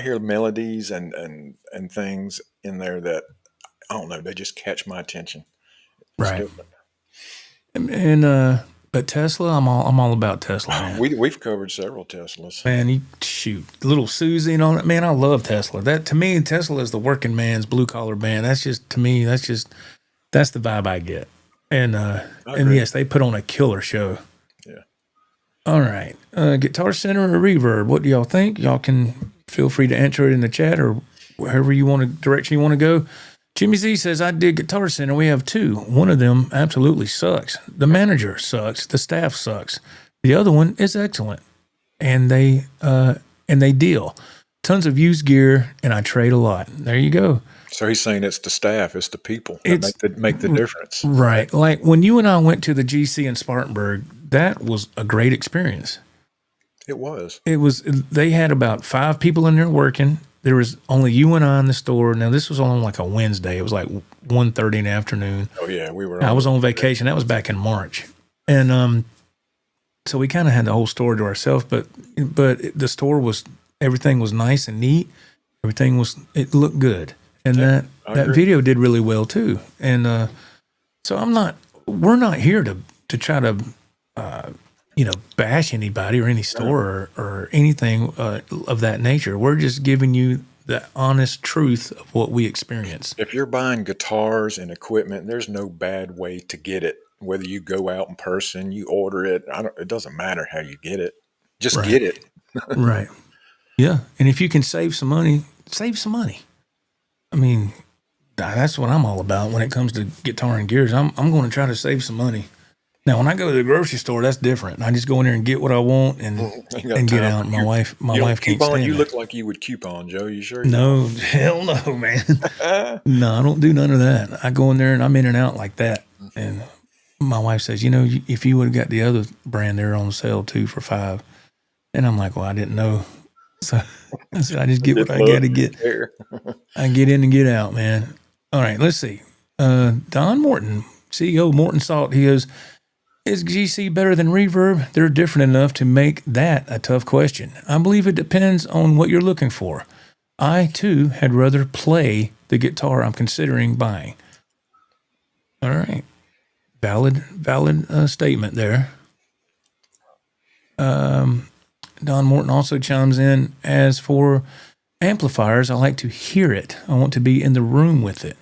hear melodies and things in there that I don't know. They just catch my attention. It's Right. different. And but Tesla, I'm all about Tesla, man. We've covered several Teslas. Man, you shoot Little Susie and all that. Man, I love Tesla. That to me, Tesla is the working man's blue collar band. That's just to me. That's the vibe I get. And yes, they put on a killer show. Yeah. All right, Guitar Center or Reverb? What do y'all think? Y'all can feel free to answer it in the chat or wherever direction you want to go. Jimmy Z says, I dig Guitar Center. We have two. One of them absolutely sucks. The manager sucks. The staff sucks. The other one is excellent. And they deal. Tons of used gear, and I trade a lot. There you go. So he's saying it's the staff, it's the people that make the difference. Right. Like when you and I went to the GC in Spartanburg, that was a great experience. It was. They had about 5 people in there working. There was only you and I in the store. Now, this was on like a Wednesday. It was like 1:30 in the afternoon. Oh, yeah. I was on vacation. That was back in March. And so we kind of had the whole store to ourselves. But the store everything was nice and neat. It looked good. And that video did really well, too. And so we're not here to try to, bash anybody or any store or anything of that nature. We're just giving you the honest truth of what we experience. If you're buying guitars and equipment, there's no bad way to get it. Whether you go out in person, you order it, it doesn't matter how you get it. Just get it. Right. Yeah. And if you can save some money, save some money. I mean, that's what I'm all about when it comes to guitar and gears. I'm going to try to save some money. Now, when I go to the grocery store, that's different. I just go in there and get what I want and get out. My wife can't stand it. You look like you would coupon, Joe. You sure? No, hell no, man. No, I don't do none of that. I go in there and I'm in and out like that. And my wife says, if you would have got the other brand, they're on sale too for $5. And I'm like, well, I didn't know. So I said, I just get what I got to get. I get in and get out, man. All right, let's see. Don Morton, CEO Morton Salt, he goes, is GC better than Reverb? They're different enough to make that a tough question. I believe it depends on what you're looking for. I, too, had rather play the guitar I'm considering buying. All right. Valid statement there. Don Morton also chimes in, as for amplifiers, I like to hear it. I want to be in the room with it.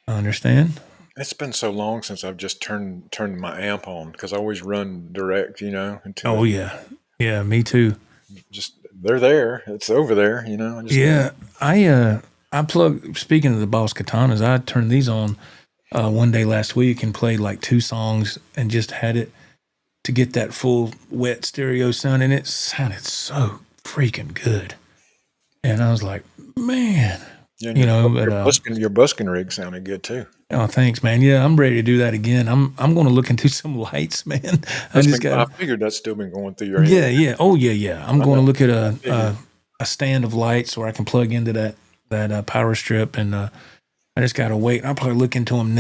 I understand. It's been so long since I've just turned my amp on because I always run direct, Oh, yeah. Yeah, me too. Just they're there. It's over there, I Speaking of the Boss Katanas, I turned these on one day last week and played like 2 songs and just had it to get that full wet stereo sound, and it sounded so freaking good. And I was like, man, Yeah, and your busking rig sounded good too. Oh, thanks, man. Yeah, I'm ready to do that again. I'm going to look into some lights, man. I figured that's still been going through your head. Yeah, yeah. Oh, yeah. I'm going to look at a stand of lights where I can plug into that power strip, and I just got to wait. I'll probably look into them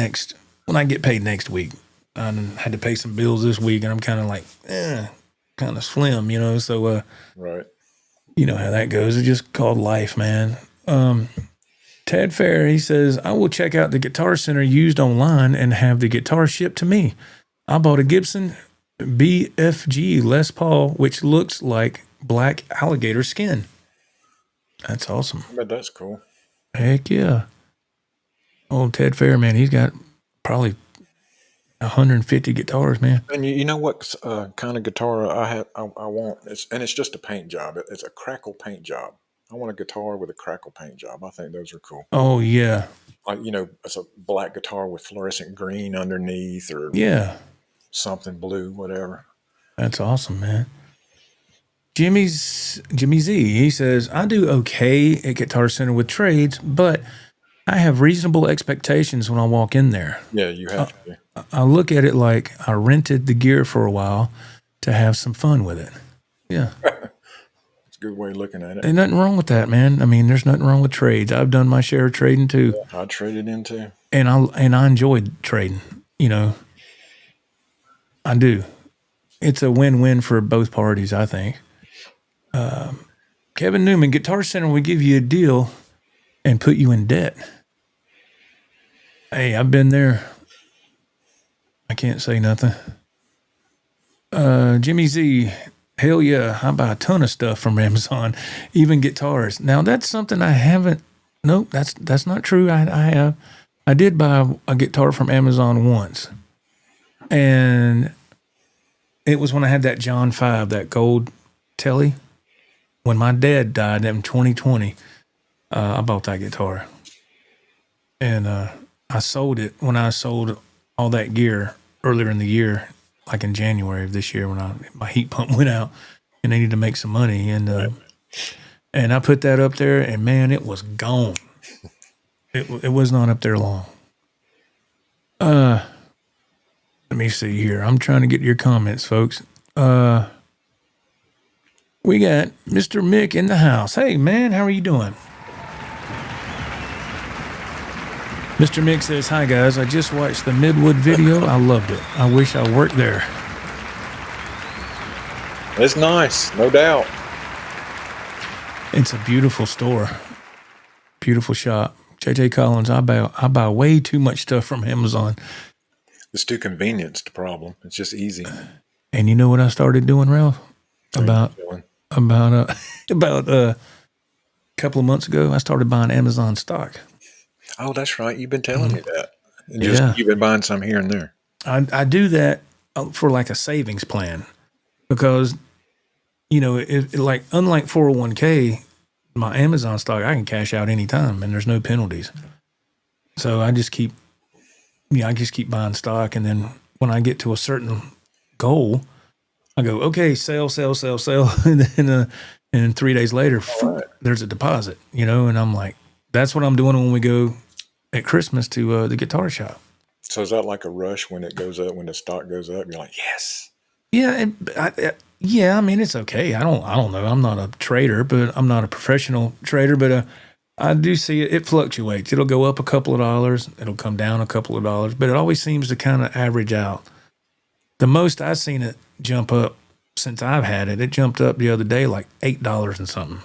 when I get paid next week. I had to pay some bills this week, and I'm kind of like, kind of slim, So, right. You know how that goes. It's just called life, man. Ted Fair, he says, I will check out the Guitar Center used online and have the guitar shipped to me. I bought a Gibson BFG Les Paul, which looks like black alligator skin. That's awesome. I bet that's cool. Heck yeah. Old Ted Fair, man, he's got probably 150 guitars, man. And you know what kind of guitar I want? It's just a paint job. It's a crackle paint job. I want a guitar with a crackle paint job. I think those are cool. Oh, yeah. Like, it's a black guitar with fluorescent green underneath or something blue, whatever. That's awesome, man. Jimmy Z, he says, I do okay at Guitar Center with trades, but I have reasonable expectations when I walk in there. Yeah, you have to. I look at it like I rented the gear for a while to have some fun with it. Yeah. It's a good way of looking at it. Ain't nothing wrong with that, man. I mean, there's nothing wrong with trades. I've done my share of trading too. Yeah, I traded in too. And I enjoyed trading, I do. It's a win-win for both parties, I think. Kevin Newman, Guitar Center will give you a deal and put you in debt. Hey, I've been there. I can't say nothing. Jimmy Z, hell yeah, I buy a ton of stuff from Amazon, even guitars. Now that's something I haven't. Nope, that's not true. I did buy a guitar from Amazon once, and it was when I had that John 5, that gold telly. When my dad died in 2020, I bought that guitar, and I sold it when I sold all that gear earlier in the year, like in January of this year when my heat pump went out and I needed to make some money. And I put that up there, and man, it was gone. It was not up there long. Let me see here. I'm trying to get your comments, folks. We got Mr. Mick in the house. Hey, man, how are you doing? Mr. Mick says, hi, guys. I just watched the Midwood video. I loved it. I wish I worked there. It's nice, no doubt. It's a beautiful store. Beautiful shop. JJ Collins, I buy way too much stuff from Amazon. It's too convenient, the problem. It's just easy. And you know what I started doing, Ralph? About a couple of months ago, I started buying Amazon stock. Oh, that's right. You've been telling me that. And you've been buying some here and there. I do that for like a savings plan because, unlike 401k, my Amazon stock, I can cash out anytime and there's no penalties. So I just keep buying stock. And then when I get to a certain goal, I go, okay, sell. And then 3 days later, there's a deposit, and I'm like, that's what I'm doing when we go at Christmas to the guitar shop. So is that like a rush when it goes up, when the stock goes up? You're like, yes. Yeah, I mean, it's okay. I don't know. I'm not a trader, but I'm not a professional trader. But I do see it fluctuates. It'll go up a couple of dollars. It'll come down a couple of dollars. But it always seems to kind of average out. The most I've seen it jump up since I've had it, it jumped up the other day like $8 and something.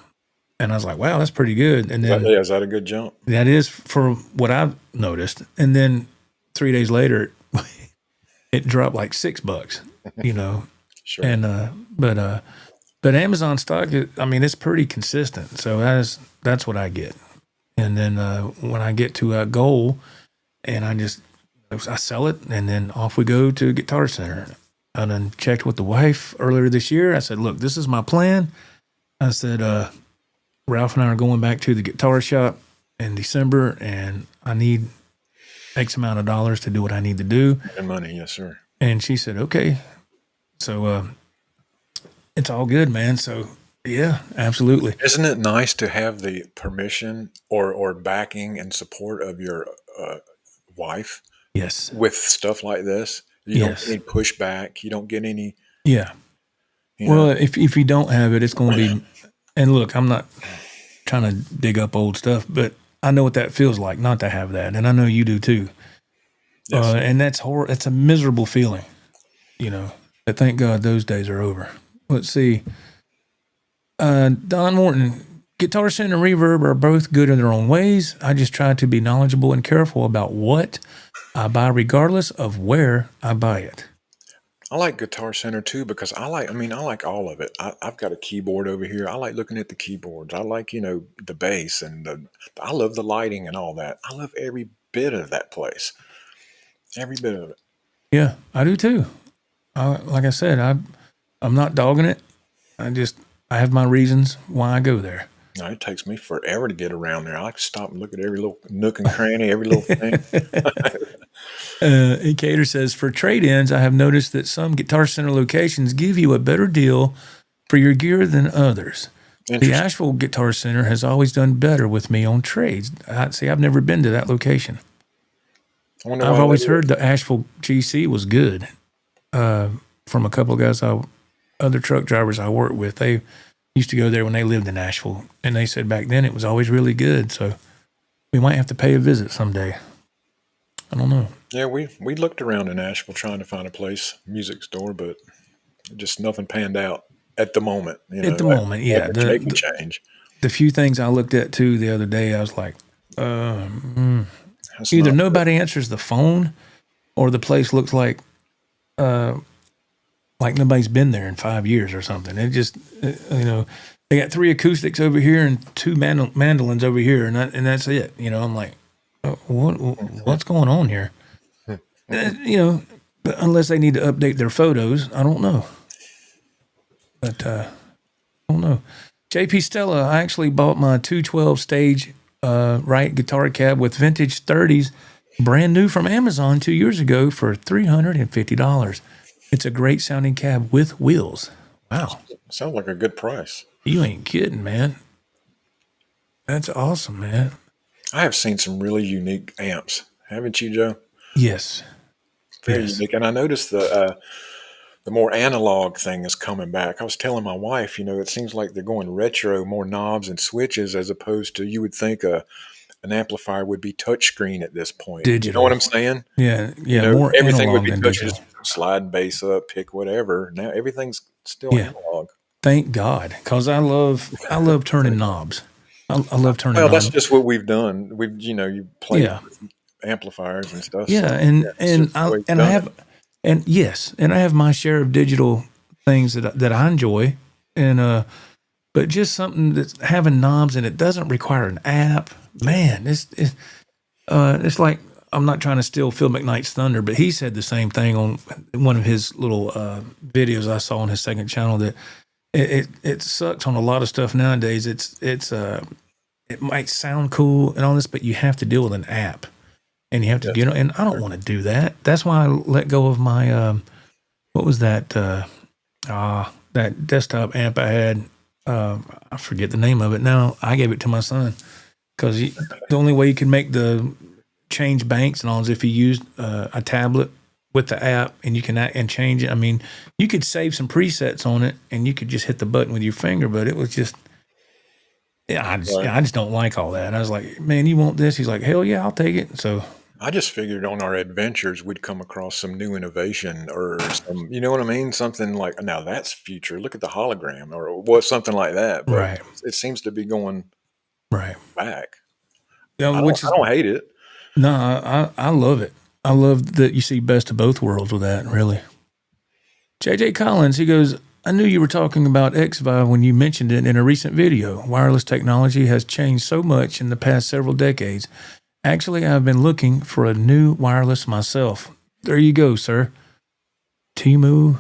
And I was like, wow, that's pretty good. And then is that a good jump? That is for what I've noticed. And then 3 days later, it dropped like $6, Sure. And but Amazon stock, it's pretty consistent. So that's what I get. And then when I get to a goal, and I sell it, and then off we go to Guitar Center. I done checked with the wife earlier this year. I said, look, this is my plan. I said, Ralph and I are going back to the guitar shop, in December, and I need X amount of dollars to do what I need to do. And money, yes, sir. And she said, okay. So it's all good, man. So yeah, absolutely. Isn't it nice to have the permission or backing and support of your wife Yes. with stuff like this? You don't get Yes. any pushback. You don't get any, Yeah. you Well, know. if you don't have it, it's going to be, and look, I'm not trying to dig up old stuff, but I know what that feels like not to have that. And I know you do too. Yes. And that's horrible. It's a miserable feeling, but thank God those days are over. Let's see. Don Morton, Guitar Center and Reverb are both good in their own ways. I just try to be knowledgeable and careful about what I buy, regardless of where I buy it. I like Guitar Center too because I like all of it. I've got a keyboard over here. I like looking at the keyboards. I like, the bass and I love the lighting and all that. I love every bit of that place. Every bit of it. Yeah, I do too. Like I said, I'm not dogging it. I have my reasons why I go there. No, it takes me forever to get around there. I like to stop and look at every little nook and cranny, every little thing. Cater says, for trade-ins, I have noticed that some Guitar Center locations give you a better deal for your gear than others. The Asheville Guitar Center has always done better with me on trades. I've never been to that location. I've always heard the Asheville GC was good from a couple of guys, other truck drivers I worked with. They used to go there when they lived in Asheville, and they said back then it was always really good. So we might have to pay a visit someday. I don't know. Yeah, we looked around in Asheville trying to find a music store, but just nothing panned out at the moment. At the moment, yeah. They can change. The few things I looked at too the other day, I was like, either nobody answers the phone, or the place looks like nobody's been there in 5 years or something. It just, they got 3 acoustics over here and 2 mandolins over here, and that's it. I'm like, what's going on here? But unless they need to update their photos, I don't know. But I don't know. JP Stella, I actually bought my 212 stage right guitar cab with vintage 30s, brand new from Amazon 2 years ago for $350. It's a great sounding cab with wheels. Wow. Sounds like a good price. You ain't kidding, man. That's awesome, man. I have seen some really unique amps, haven't you, Joe? Yes. Very unique. And I noticed the more analog thing is coming back. I was telling my wife, it seems like they're going retro, more knobs and switches, as opposed to, you would think an amplifier would be touchscreen at this point. Digital. You know what I'm saying? Yeah. More everything would be touch. Just slide bass up, pick whatever. Now everything's still analog. Thank God, because I love turning knobs. I love turning knobs. Well, that's just what we've done. You play with amplifiers and stuff. Yeah, so I have my share of digital things that I enjoy, and but just something that's having knobs and it doesn't require an app. Man, it's like, I'm not trying to steal Phil McKnight's thunder, but he said the same thing on one of his little videos I saw on his second channel, that it sucks on a lot of stuff nowadays. It might sound cool and all this, but you have to deal with an app, and you have to and I don't want to do that. That's why I let go of my what was that that desktop amp I had. I forget the name of it now. I gave it to my son because the only way you can make the change banks and all is if you used a tablet with the app, and you can change it. I mean, you could save some presets on it, and you could just hit the button with your finger. But it was just, I just don't like all that. I was like, man, you want this? He's like, hell yeah, I'll take it. So I just figured on our adventures we'd come across some new innovation or some, you know what I mean? Something like, now that's future. Look at the hologram or something like that. But right, it seems to be going back. Yeah, I don't hate it. No, I love it. I love that you see best of both worlds with that, really. JJ Collins, he goes, I knew you were talking about X-Vive when you mentioned it in a recent video. Wireless technology has changed so much in the past several decades. Actually, I've been looking for a new wireless myself. There you go, sir. Timu.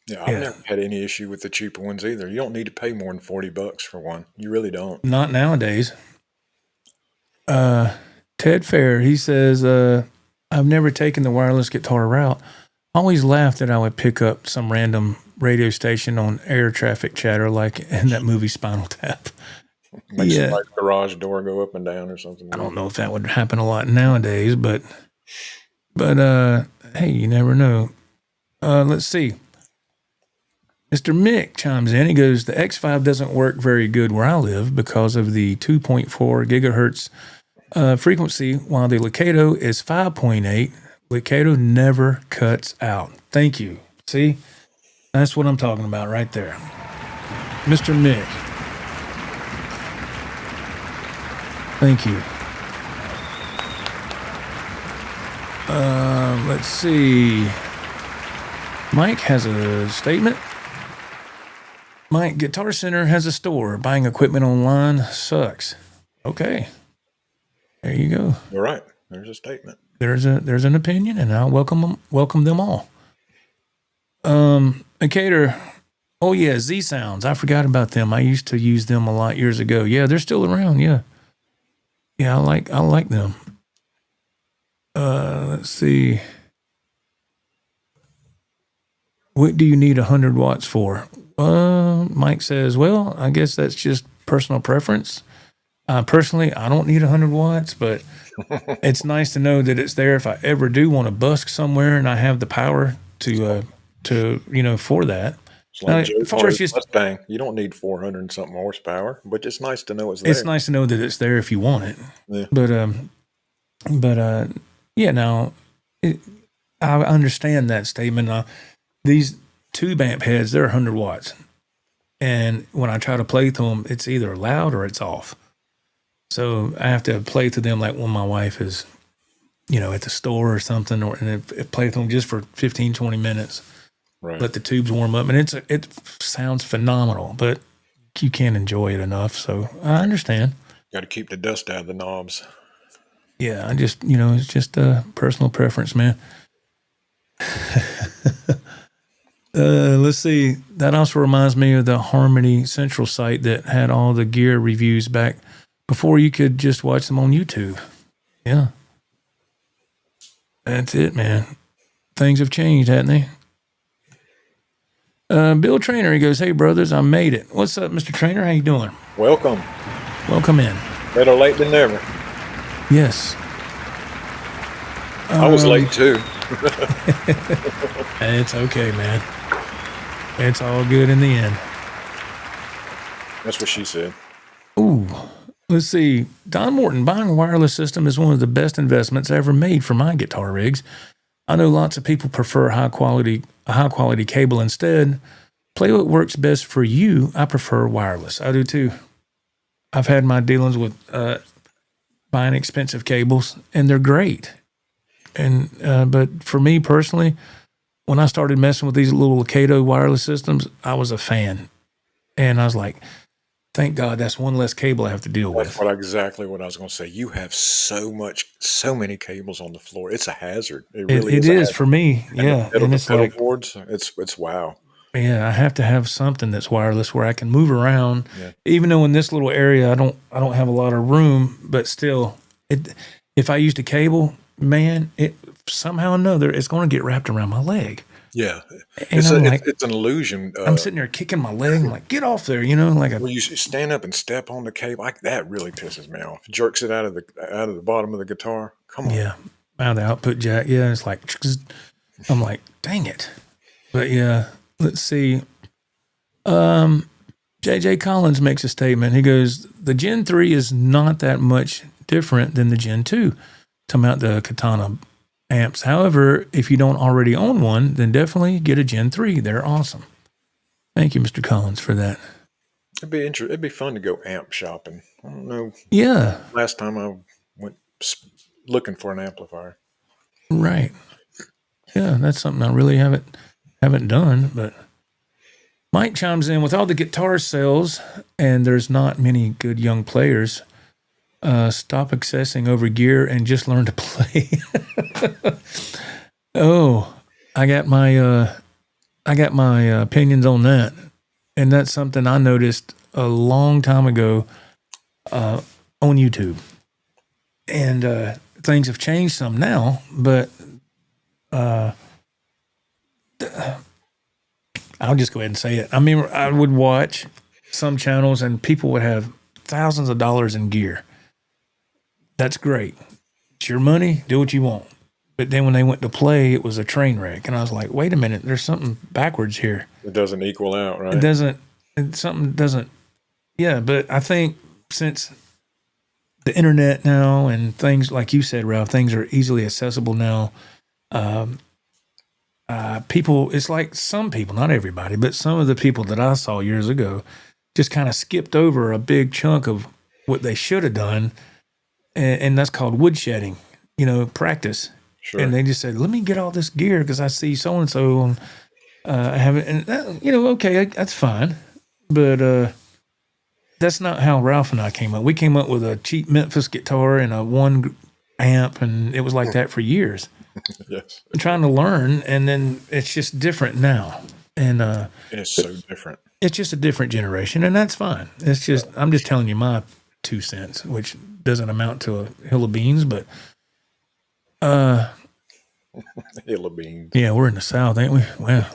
Yeah, I've never had any issue with the cheaper ones either. You don't need to pay more than $40 for one. You really don't. Not nowadays. Ted Fair, he says, I've never taken the wireless guitar route. Always laughed that I would pick up some random radio station on air traffic chatter like in that movie Spinal Tap. Make somebody's garage door go up and down or something. I don't know if that would happen a lot nowadays, but hey, you never know. Let's see. Mr. Mick chimes in. He goes, the X-Vive doesn't work very good where I live because of the 2.4 gigahertz frequency, while the Lakato is 5.8. Lakato never cuts out. Thank you. See? That's what I'm talking about right there. Mr. Mick. Thank you. Let's see. Mike has a statement. Mike, Guitar Center has a store. Buying equipment online sucks. Okay. There you go. You're right. There's a statement. There's an opinion, and I'll welcome them all. Acator. Oh yeah, Z Sounds. I forgot about them. I used to use them a lot years ago. Yeah, they're still around. Yeah. Yeah, I like them. Let's see. What do you need 100 watts for? Mike says, well, I guess that's just personal preference. Personally, I don't need 100 watts, but it's nice to know that it's there if I ever do want to busk somewhere and I have the power to for that. It's like Joe's Mustang. You don't need 400 and something horsepower, but it's nice to know it's there. It's nice to know that it's there if you want it. Yeah. But yeah, now I understand that statement. These tube amp heads, they're 100 watts. And when I try to play to them, it's either loud or it's off. So I have to play to them like when my wife is, at the store or something, and play to them just for 15, 20 minutes. Right. Let the tubes warm up. And it sounds phenomenal, but you can't enjoy it enough. So I understand. Got to keep the dust out of the knobs. Yeah, I just, it's just a personal preference, man. Let's see. That also reminds me of the Harmony Central site that had all the gear reviews back before you could just watch them on YouTube. Yeah. That's it, man. Things have changed, haven't they? Bill Trainer, he goes, hey, brothers, I made it. What's up, Mr. Trainer? How you doing? Welcome. Welcome in. Better late than never. Yes. I was late, too. It's okay, man. It's all good in the end. That's what she said. Ooh. Let's see. Don Morton, buying a wireless system is one of the best investments I ever made for my guitar rigs. I know lots of people prefer a high quality cable instead. Play what works best for you. I prefer wireless. I do too. I've had my dealings with buying expensive cables, and they're great. And but for me personally, when I started messing with these little Lakato wireless systems, I was a fan, and I was like, thank God that's one less cable I have to deal with. That's exactly what I was going to say. You have so many cables on the floor. It's a hazard. It really is for me. Yeah. And it's like boards. It's wow. Yeah, I have to have something that's wireless where I can move around. Yeah. Even though in this little area I don't have a lot of room, but still, if I used a cable, man, it somehow or another it's going to get wrapped around my leg. Yeah, it's an illusion. I'm sitting there kicking my leg. I'm like, get off there, when you stand up and step on the cable, that really pisses me off. Jerks it out of the bottom of the guitar. Come on. Yeah, out of the output jack. Yeah, it's like, I'm like, dang it. But yeah, let's see. JJ Collins makes a statement. He goes, the Gen 3 is not that much different than the Gen 2. Talking about the Katana amps. However, if you don't already own one, then definitely get a Gen 3. They're awesome. Thank you, Mr. Collins, for that. It'd be fun to go amp shopping. I don't know. Yeah. Last time I went looking for an amplifier. Right. Yeah, that's something I really haven't done. But Mike chimes in, with all the guitar sales, and there's not many good young players. Stop obsessing over gear and just learn to play. Oh, I got my I got my opinions on that, and that's something I noticed a long time ago on YouTube. And things have changed some now, but I'll just go ahead and say it. I mean, I would watch some channels, and people would have thousands of dollars in gear. That's great. It's your money. Do what you want. But then when they went to play, it was a train wreck. And I was like, wait a minute, there's something backwards here. It doesn't equal out, right? It doesn't, something doesn't. Yeah, but I think since the internet now and things, like you said, Ralph, things are easily accessible now. People, it's like some people, not everybody, but some of the people that I saw years ago just kind of skipped over a big chunk of what they should have done. And that's called woodshedding, practice. Sure. And they just said, let me get all this gear because I see so-and-so have it. And, okay, that's fine. But that's not how Ralph and I came up. We came up with a cheap Memphis guitar and a one amp, and it was like that for years. Yes. I'm trying to learn, and then it's just different now. And it's so different. It's just a different generation, and that's fine. It's just, I'm just telling you my 2 cents, which doesn't amount to a hill of beans, but hill of beans. Yeah, we're in the South, ain't we? Well,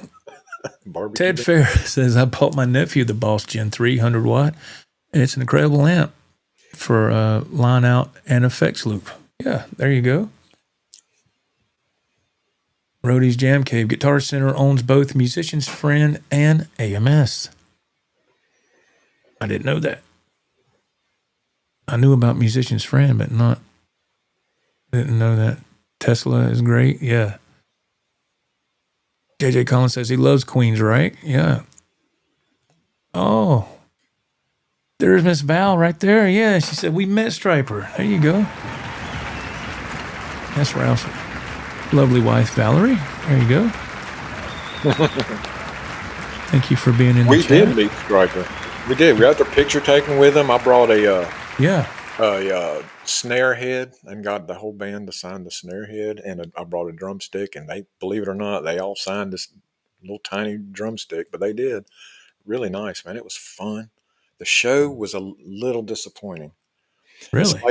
Ted Fair says, I bought my nephew the Boss Gen 3 100 watt. It's an incredible amp for line out and effects loop. Yeah, there you go. Rody's Jam Cave. Guitar Center owns both Musician's Friend and AMS. I didn't know that. I knew about Musician's Friend, but didn't know that. Tesla is great. Yeah. JJ Collins says he loves Queens, right? Yeah. Oh, there's Miss Val right there. Yeah, she said we met Striper. There you go. That's Ralph's lovely wife, Valerie. There you go. Thank you for being in the chat. We did meet Striper. We did. We got the picture taken with him. I brought a snare head and got the whole band to sign the snare head, and I brought a drumstick, and they, believe it or not, they all signed this little tiny drumstick, but they did. Really nice, man. It was fun. The show was a little disappointing. Really?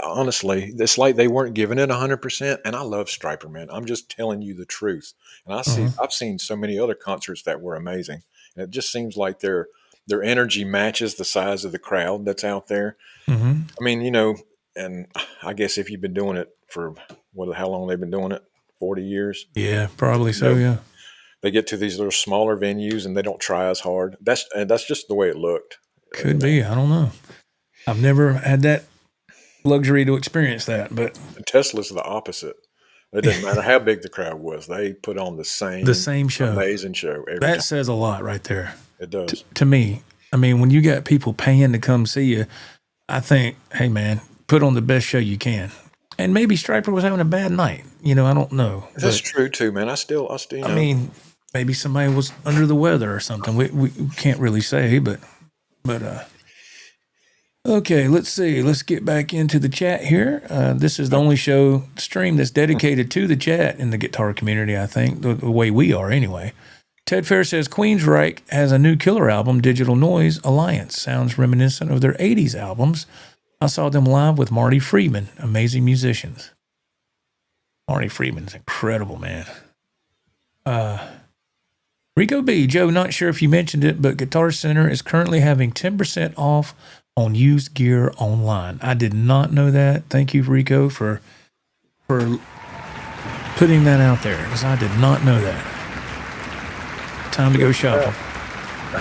Honestly, it's like they weren't giving it 100%, and I love Striper, man. I'm just telling you the truth. And I've seen so many other concerts that were amazing, and it just seems like their energy matches the size of the crowd that's out there. Mm-hmm. I mean, and I guess if you've been doing it for how long they've been doing it, 40 years. Yeah, probably so. Yeah. They get to these little smaller venues and they don't try as hard. That's just the way it looked. Could be. I don't know. I've never had that luxury to experience that, but Tesla's the opposite. It didn't matter how big the crowd was. They put on the same show, amazing show. Every time. Says a lot right there. It does to me. I mean, when you got people paying to come see you, I think, hey man, put on the best show you can. And maybe Striper was having a bad night. I don't know. That's true too, man. I still. I mean, maybe somebody was under the weather or something. We can't really say, but. Okay, let's see. Let's get back into the chat here. This is the only stream that's dedicated to the chat in the guitar community, I think, the way we are anyway. Ted Fair says, Queensryche has a new killer album, Digital Noise Alliance. Sounds reminiscent of their 80s albums. I saw them live with Marty Friedman, amazing musicians. Marty Friedman's incredible, man. Rico B. Joe, not sure if you mentioned it, but Guitar Center is currently having 10% off on used gear online. I did not know that. Thank you, Rico, for putting that out there, because I did not know that. Time to go shopping.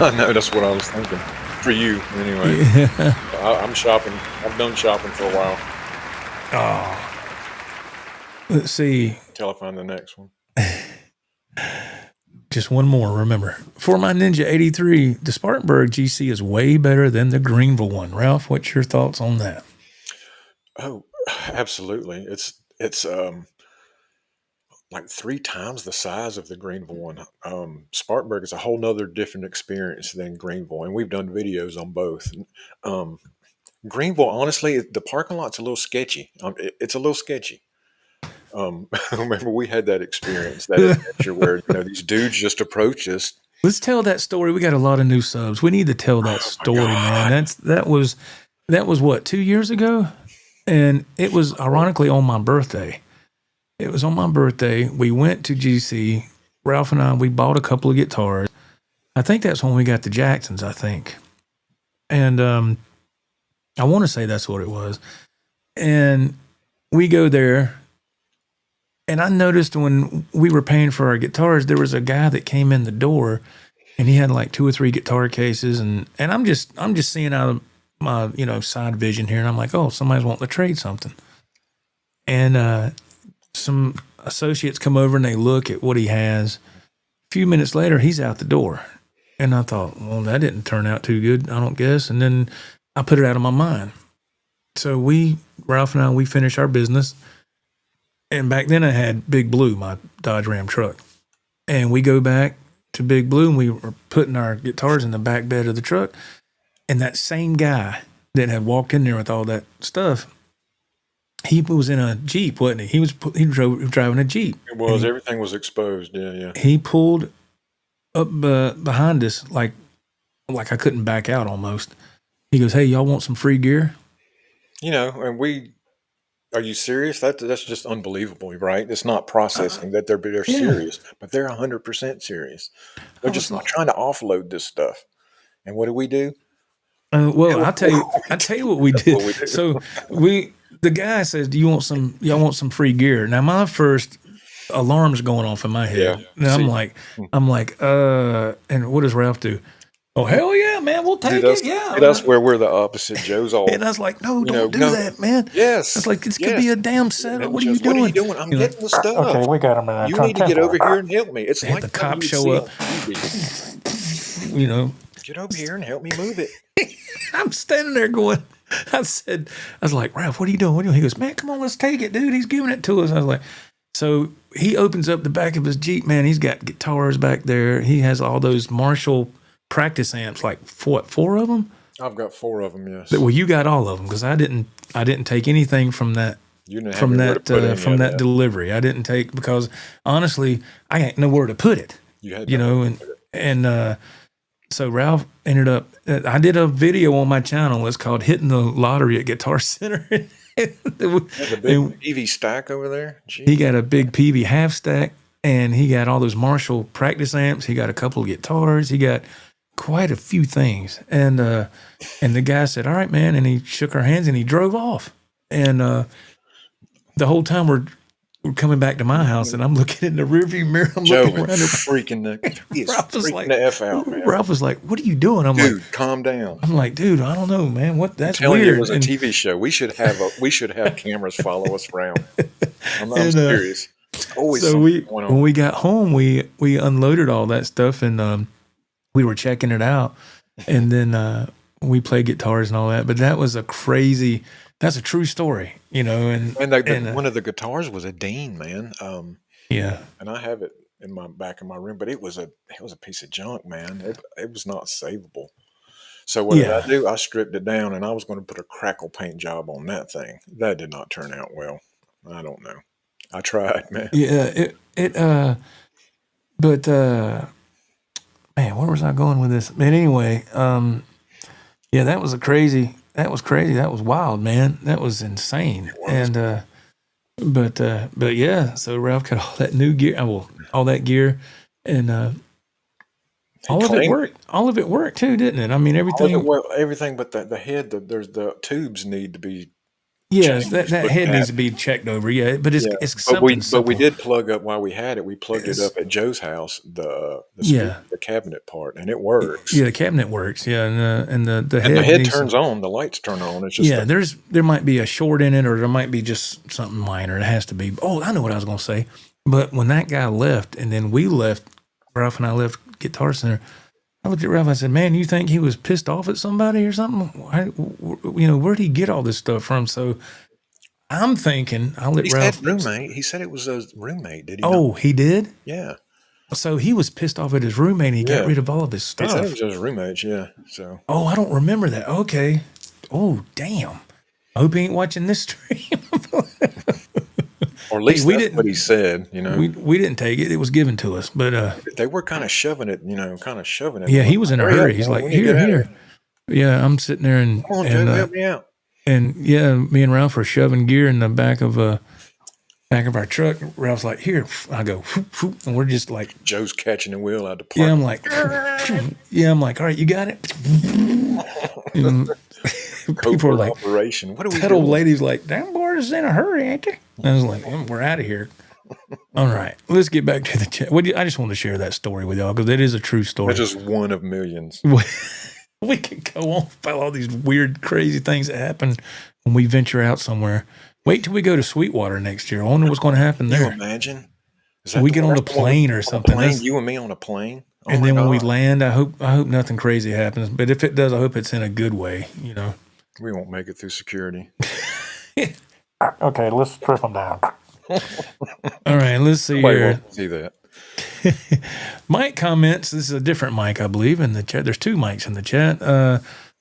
I know, that's what I was thinking. For you, anyway. Yeah. I'm shopping. I've done shopping for a while. Oh. Let's see. Until I find the next one. Just one more, remember. For my Ninja 83, the Spartanburg GC is way better than the Greenville one. Ralph, what's your thoughts on that? Oh, absolutely. It's like 3 times the size of the Greenville one. Spartanburg is a whole nother different experience than Greenville, and we've done videos on both. Greenville, honestly, the parking lot's a little sketchy. It's a little sketchy. remember we had that experience, that adventure where these dudes just approached us. Let's tell that story. We got a lot of new subs. We need to tell that story, man. That was what, 2 years ago, and it was ironically on my birthday. It was on my birthday. We went to GC. Ralph and I, we bought a couple of guitars. I think that's when we got the Jacksons, I think. And I want to say that's what it was. And we go there, and I noticed when we were paying for our guitars, there was a guy that came in the door, and he had like 2 or 3 guitar cases, and I'm just seeing out of my side vision here, and I'm like, oh, somebody's wanting to trade something. And some associates come over and they look at what he has. A few minutes later, he's out the door. And I thought, well, that didn't turn out too good, I don't guess. And then I put it out of my mind. So Ralph and I, we finished our business. And back then I had Big Blue, my Dodge Ram truck. And we go back to Big Blue, and we were putting our guitars in the back bed of the truck. And that same guy that had walked in there with all that stuff, he was in a Jeep, wasn't he? He was driving a Jeep. It was. Everything was exposed. Yeah. He pulled up behind us like I couldn't back out almost. He goes, hey, y'all want some free gear? And are you serious? That's just unbelievable, right? It's not processing that they're serious, but they're 100% serious. They're just trying to offload this stuff. And what do? Well, I'll tell you what we did. So the guy says, y'all want some free gear? Now my first alarm's going off in my head. Yeah. And I'm like, and what does Ralph do? Oh, hell yeah, man, we'll take it. Yeah. That's where we're the opposite. Joe's all. And I was like, no, don't do that, man. Yes. I was like, this could be a damn setup. What are you doing? I'm getting the stuff. Okay, we got him in our You need to get over here and help me. It's like the cops show up. Get over here and help me move it. I'm standing there going, I was like, Ralph, what are you doing? He goes, man, come on, let's take it, dude. He's giving it to us. I was like, so he opens up the back of his Jeep, man. He's got guitars back there. He has all those Marshall practice amps, like 4 of them? I've got 4 of them, yes. Well, you got all of them, because I didn't take anything from that delivery. I didn't take, because honestly, I ain't nowhere to put it. So Ralph ended up, I did a video on my channel. It's called Hitting the Lottery at Guitar Center. The big EV stack over there. Jeez. He got a big PV half stack, and he got all those Marshall practice amps. He got a couple of guitars. He got quite a few things. And the guy said, all right, man. And he shook our hands and he drove off. And the whole time we're coming back to my house, and I'm looking in the rearview mirror. I'm Joe looking around. Freaking the F out, man. Ralph was like, what are you doing? I'm dude, like, calm down. I'm like, dude, I don't know, man. That's weird. You it was a TV show. We should have cameras follow us around. I'm serious. Always so when we got home, we unloaded all that stuff, and we were checking it out, and then we played guitars and all that. But that was that's a true story, And one of the guitars was a Dean, man. Yeah, and I have it in my back of my room, but it was a piece of junk, man. It was not savable. So what did I do? I stripped it down, and I was going to put a crackle paint job on that thing. That did not turn out well. I don't know. I tried, man. Yeah, man, where was I going with this? Man, anyway, yeah, that was crazy. That was wild, man. That was insane. And but yeah, so Ralph got all that new gear, all that gear, and all of it worked. All of it worked too, didn't it? I mean, everything but the head. There's the tubes need to be. Yeah, that head needs to be checked over. Yeah, but it's something simple. But we did plug up while we had it. We plugged it up at Joe's house. The cabinet part, and it works. Yeah, the cabinet works. Yeah, and the head turns on. The lights turn on. It's just there might be a short in it, or there might be just something minor. It has to be. Oh, I know what I was going to say. But when that guy left, and then we left, Ralph and I left Guitar Center. I looked at Ralph. I said, "Man, you think he was pissed off at somebody or something? Where'd he get all this stuff from?" So I'm thinking, I'll let Ralph. Roommate. He said it was a roommate. Did he? Oh, he did. Yeah. So he was pissed off at his roommate. And he got rid of all of his stuff. He said it was his roommates. Yeah. So. Oh, I don't remember that. Okay. Oh, damn. I hope he ain't watching this stream. Or at least we that's what he didn't. said, We didn't take it. It was given to us. But They were kind of shoving it, kind of shoving it. yeah, Like, he was in a hurry up, hurry. He's man. like, We need to get here, out of here. here. Yeah, I'm sitting there and Come on, Joe, help me out. and yeah, me and Ralph were shoving gear in the back of our truck. Ralph's like, here. I go, whoop, whoop, and we're just like, Joe's catching the wheel out the park. yeah, I'm like, yeah, I'm like, all right, you got it. And people are like, operation. What are we that doing? old lady's like, damn boys is in a hurry, ain't they? I was like, we're out of here. All right, let's get back to the chat. I just wanted to share that story with y'all because it is a true story. That's just one of millions. We could go on about all these weird, crazy things that happen when we venture out somewhere. Wait till we go to Sweetwater next year. I wonder what's going to happen Can you there. imagine? We get on a plane or something. You and me on a plane? Oh, and then when we God. land, I hope nothing crazy happens. But if it does, I hope it's in a good way, We won't make it through security. Okay, let's strip them down. All right, let's see Nobody here. wants to see that. Mike comments, this is a different Mike, I believe, in the chat. There's two Mikes in the chat.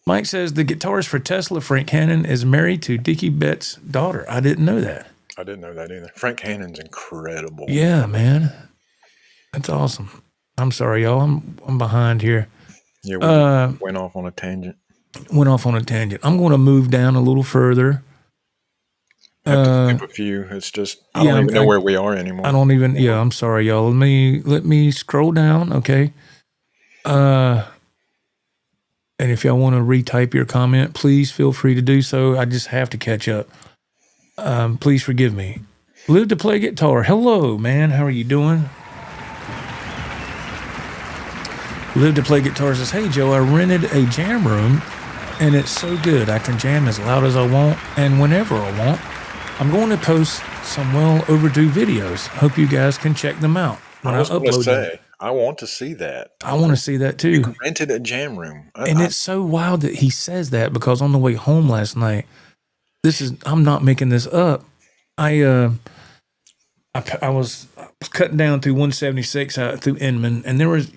Mike says the guitarist for Tesla, Frank Hannon, is married to Dickie Betts' daughter. I didn't know that. I didn't know that either. Frank Hannon's incredible. Yeah, man. That's awesome. I'm sorry, y'all. I'm behind here. Yeah, we went off on a tangent. I'm going to move down a little further. I have to skip a few. It's just I don't even know where we are anymore. I don't even. Yeah, I'm sorry, y'all. Let me scroll down. Okay. And if y'all want to retype your comment, please feel free to do so. I just have to catch up. Please forgive me. Live to play guitar. Hello, man. How are you doing? Live to play guitar says, hey, Joe, I rented a jam room, and it's so good. I can jam as loud as I want and whenever I want. I'm going to post some well overdue videos. Hope you guys can check them out when I upload them. I want to see that. I want to see that too. You rented a jam room. It's so wild that he says that because on the way home last night, I'm not making this up. I was cutting down through 176 out through Inman, and there was,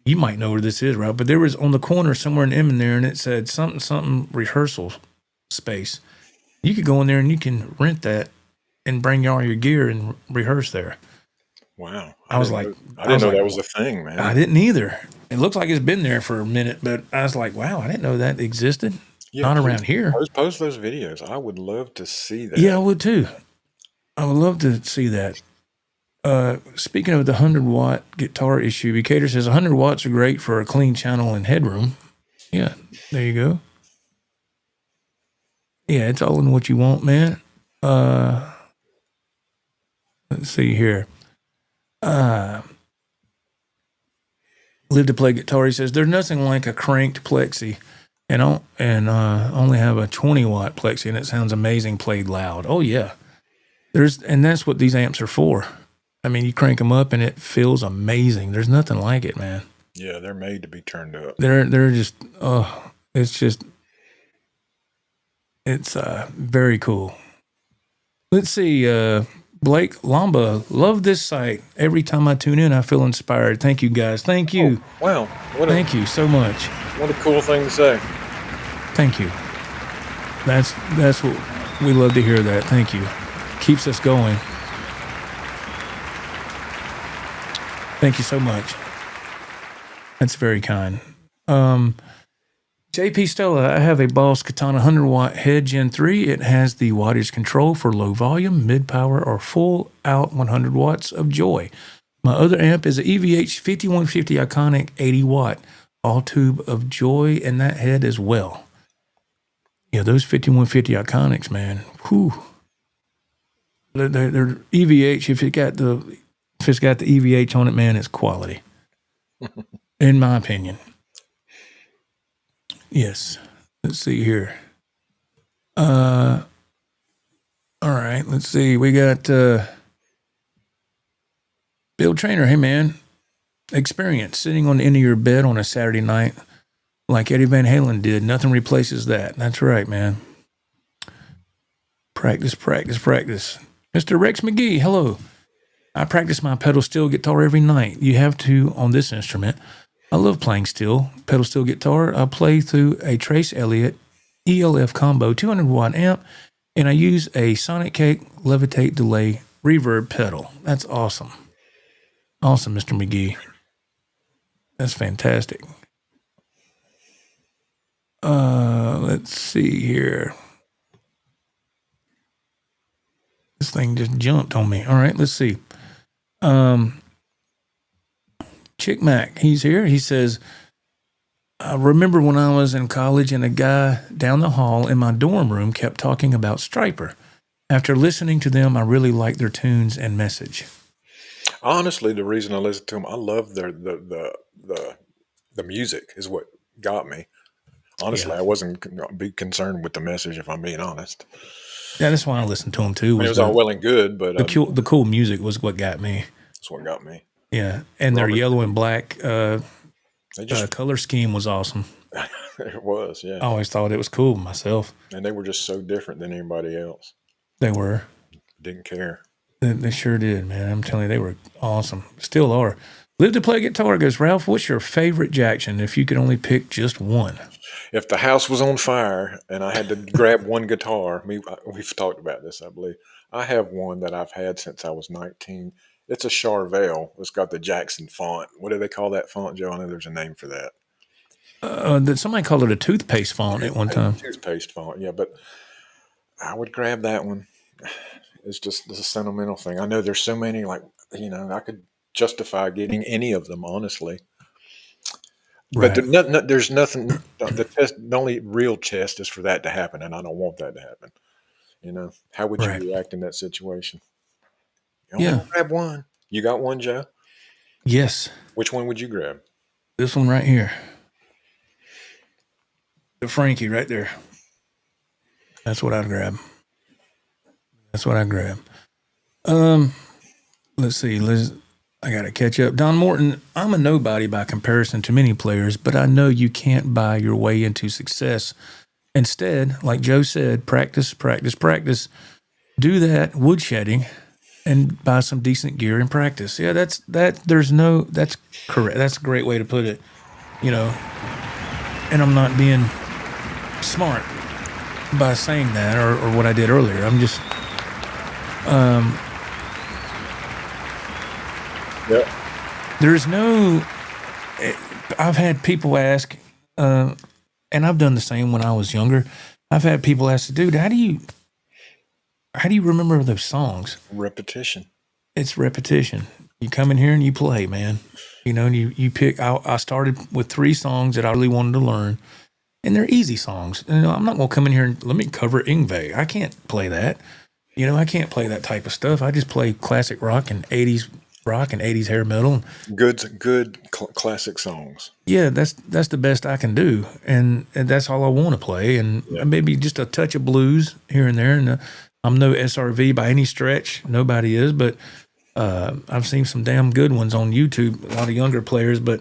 you might know where this is, right? But there was on the corner somewhere in Inman there, and it said something rehearsal space. You could go in there and you can rent that and bring all your gear and rehearse there. Wow. I was like, I didn't know that was a thing, man. I didn't either. It looks like it's been there for a minute, but I was like, wow, I didn't know that existed. Yeah, not around here. Post those videos. I would love to see that. Yeah, I would too. I would love to see that. Speaking of the 100-watt guitar issue, Decatur says 100 watts are great for a clean channel and headroom. Yeah, there you go. Yeah, it's all in what you want, man. Let's see here. Live to play guitar. He says there's nothing like a cranked plexi, and only have a 20-watt plexi, and it sounds amazing played loud. Oh yeah, and that's what these amps are for. I mean, you crank them up and it feels amazing. There's nothing like it, man. Yeah, they're made to be turned up. They're just it's very cool. Let's see, Blake Lamba, love this site. Every time I tune in, I feel inspired. Thank you, guys. Thank you. Oh, wow. Thank you so much. What a cool thing to say. Thank you. That's what we love to hear. That. Thank you. Keeps us going. Thank you so much. That's very kind. JP Stella, I have a Boss Katana 100-watt head Gen 3. It has the wattage control for low volume, mid power, or full out 100 watts of joy. My other amp is an EVH 5150 Iconic 80-watt all tube of joy in that head as well. Yeah, those 5150 Iconics, man. Whew. They're EVH. If it's got the EVH on it, man, it's quality. In my opinion. Yes. Let's see here. All right. Let's see. We got Bill Trainer. Hey, man. Experience sitting on the end of your bed on a Saturday night like Eddie Van Halen did. Nothing replaces that. That's right, man. Practice, practice, practice. Mr. Rex McGee, hello. I practice my pedal steel guitar every night. You have to on this instrument. I love playing pedal steel guitar. I play through a Trace Elliott ELF combo 200-watt amp And I use a Sonic Cake Levitate Delay reverb pedal. That's awesome. Awesome, Mr. McGee. That's fantastic. Let's see here. This thing just jumped on me. All right, let's see. Chick Mac, he's here. He says, I remember when I was in college and a guy down the hall in my dorm room kept talking about Stryper. After listening to them, I really liked their tunes and message. Honestly, the reason I listen to them, I love the music is what got me. Honestly, I wasn't be concerned with the message, if I'm being honest. Yeah, that's why I listened to them too. I mean, it was all well and good, but the cool music was what got me. That's what got me. Yeah, and their yellow and black color scheme was awesome. It was, yeah. I always thought it was cool myself. And they were just so different than anybody else. They were. Didn't care. They sure did, man. I'm telling you, they were awesome. Still are. Live to Play Guitar goes, Ralph, what's your favorite Jackson if you could only pick just one? If the house was on fire and I had to grab one guitar, we've talked about this, I believe. I have one that I've had since I was 19. It's a Charvel. It's got the Jackson font. What do they call that font, Joe? I know there's a name for that. Somebody called it a toothpaste font at one time. Toothpaste font, yeah. But I would grab that one. It's just a sentimental thing. I know there's so many, I could justify getting any of them, honestly. But right. There's nothing. The only real test is for that to happen, and I don't want that to happen. How would you react in that situation? Grab one. You got one, Joe? Yes. Which one would you grab? This one right here. The Frankie right there. That's what I'd grab. Let's see. I got to catch up. Don Morton, I'm a nobody by comparison to many players, but I know you can't buy your way into success. Instead, like Joe said, practice. Do that woodshedding and buy some decent gear and practice. Yeah, that's correct. That's a great way to put it, and I'm not being smart by saying that or what I did earlier. I'm just, there's no, I've had people ask, and I've done the same when I was younger. I've had people ask, dude, how do you remember those songs? Repetition. It's repetition. You come in here and you play, man. And you pick. I started with 3 songs that I really wanted to learn, and they're easy songs. I'm not going to come in here and let me cover Yngwie. I can't play that. I can't play that type of stuff. I just play classic rock and 80s rock and 80s hair metal. Good classic songs. Yeah, that's the best I can do, and that's all I want to play, and maybe just a touch of blues here and there. And I'm no SRV by any stretch. Nobody is, but I've seen some damn good ones on YouTube, a lot of younger players, but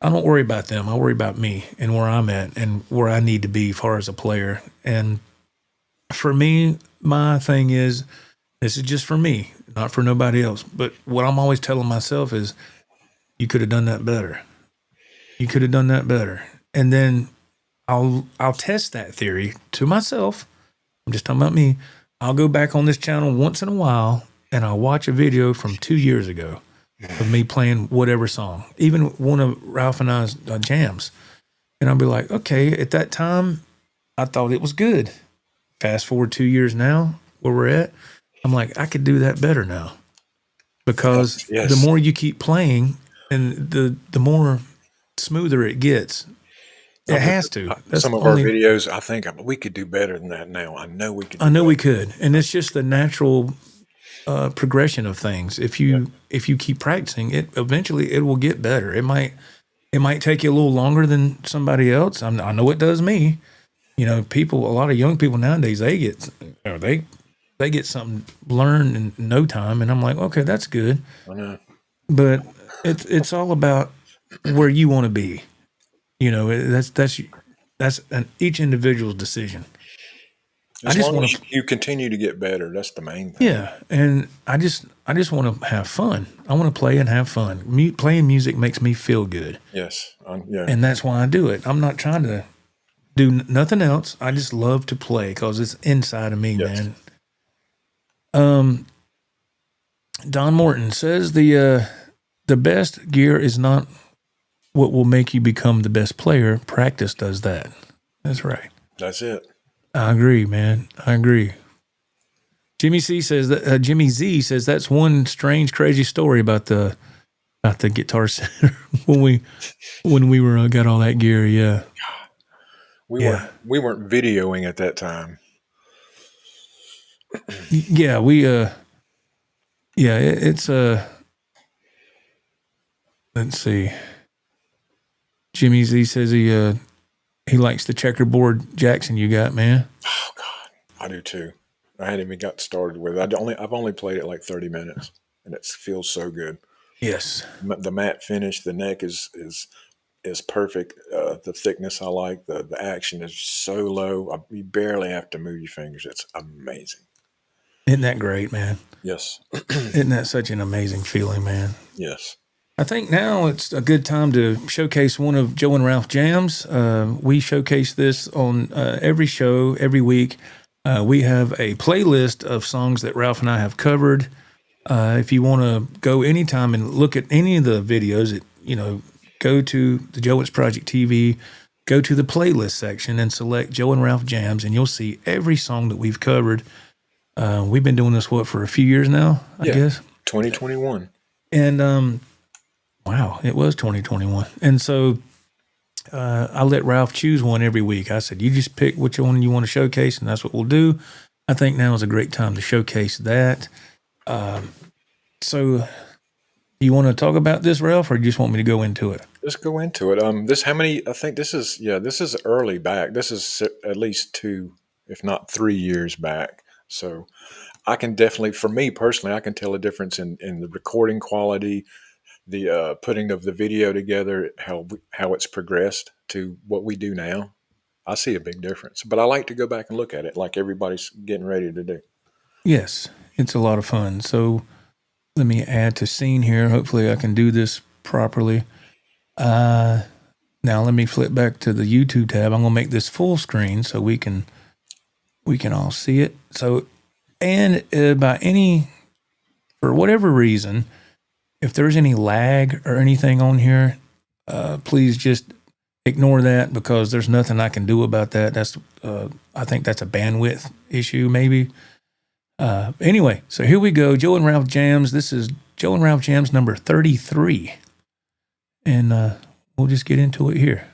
I don't worry about them. I worry about me and where I'm at and where I need to be as far as a player. And for me, my thing is, this is just for me, not for nobody else. But what I'm always telling myself is, you could have done that better. You could have done that better. And then I'll test that theory to myself. I'm just talking about me. I'll go back on this channel once in a while and I'll watch a video from 2 years ago of me playing whatever song, even one of Ralph and I's jams. And I'll be like, okay, at that time, I thought it was good. Fast forward 2 years now, where we're at, I'm like, I could do that better now. Because the more you keep playing and the more smoother it gets. It has to. That's some of our videos, I think we could do better than that now. I know we could. We could. And it's just the natural progression of things. If you keep practicing, eventually it will get better. It might take you a little longer than somebody else. I know it does me. A lot of young people nowadays, they get something learned in no time, and I'm like, okay, that's good. I know. But it's all about where you want to be. That's each individual's decision. As long as you continue to get better, that's the main thing. Yeah, and I just want to have fun. I want to play and have fun. Playing music makes me feel good. Yes, and that's why I do it. I'm not trying to do nothing else. I just love to play because it's inside of me, Yes. man. Don Morton says the best gear is not what will make you become the best player. Practice does that. That's right. That's it. I agree, man. I agree. Jimmy Z says that's one strange, crazy story about the Guitar Center when we were got all that gear. Yeah, We weren't videoing at that time. Yeah, it's let's see. Jimmy Z says he likes the checkerboard Jackson you got, man. Oh God, I do too. I hadn't even got started with it. I've only played it like 30 minutes, and it feels so good. Yes, The matte finish, the neck is perfect. The thickness I like. The action is so low. You barely have to move your fingers. It's amazing. isn't that great, man? Yes. Isn't that such an amazing feeling, man? Yes. I think now it's a good time to showcase one of Joe and Ralph jams. We showcase this on every show, every week. We have a playlist of songs that Ralph and I have covered. If you want to go anytime and look at any of the videos, go to the Joe Wentz Project TV, go to the playlist section and select Joe and Ralph jams, and you'll see every song that we've covered. We've been doing this, for a few years now, I guess? 2021. And, wow, it was 2021. And so I let Ralph choose one every week. I said, you just pick which one you want to showcase, and that's what we'll do. I think now is a great time to showcase that. So you want to talk about this, Ralph, or you just want me to go into it? Let's go into it. I think this is early back. This is at least 2, if not 3 years back. So I can definitely, for me personally, I can tell a difference in the recording quality, the putting of the video together, how it's progressed to what we do now. I see a big difference, but I like to go back and look at it like everybody's getting ready to do. Yes, it's a lot of fun. So let me add to scene here. Hopefully I can do this properly. Now let me flip back to the YouTube tab. I'm going to make this full screen so we can all see it. So, and for whatever reason, if there's any lag or anything on here, please just ignore that because there's nothing I can do about that. I think that's a bandwidth issue maybe. Anyway, so here we go. Joe and Ralph Jams. This is Joe and Ralph Jams number 33. And we'll just get into it here.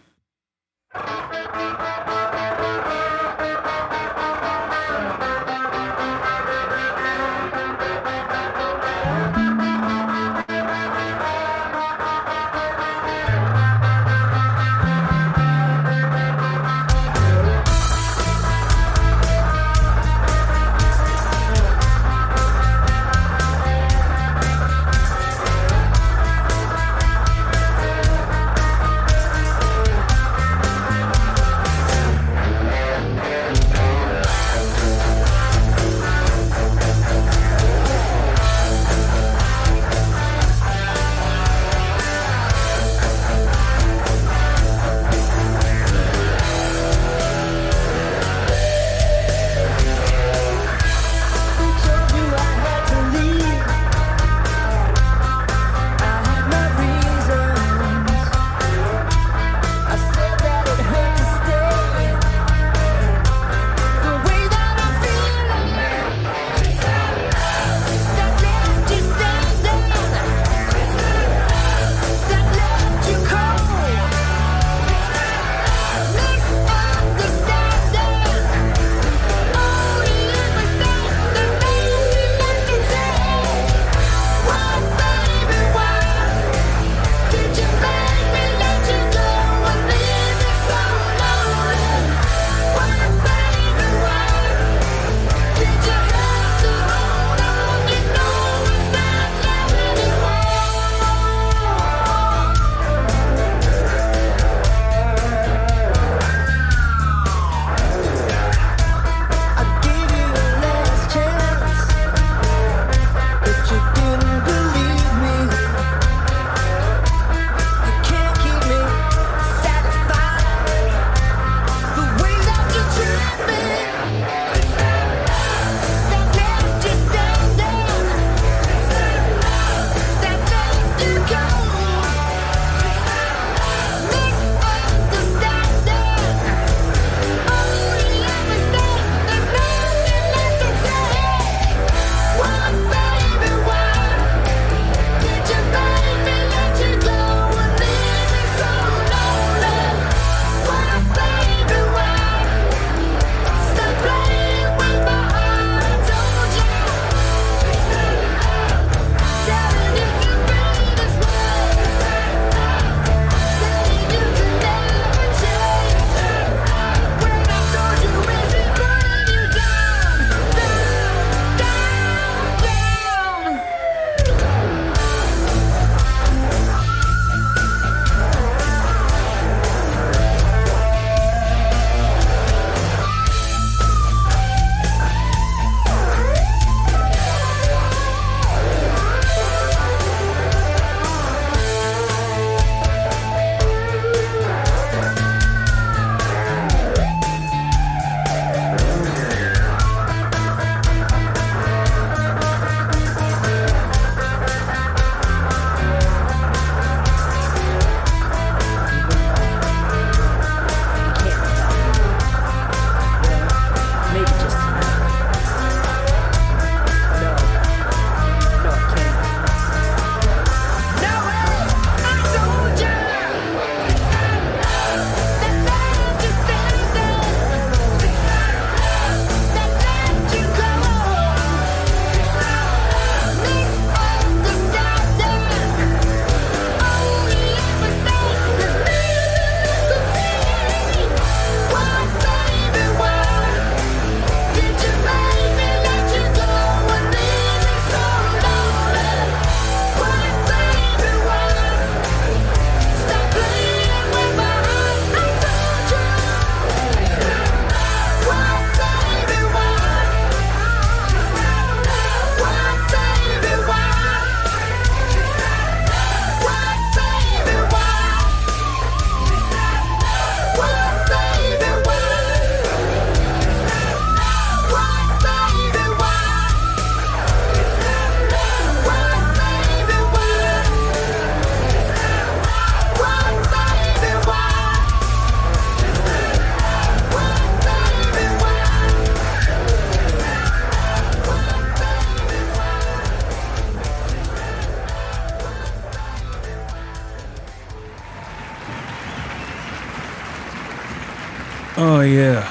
Oh yeah,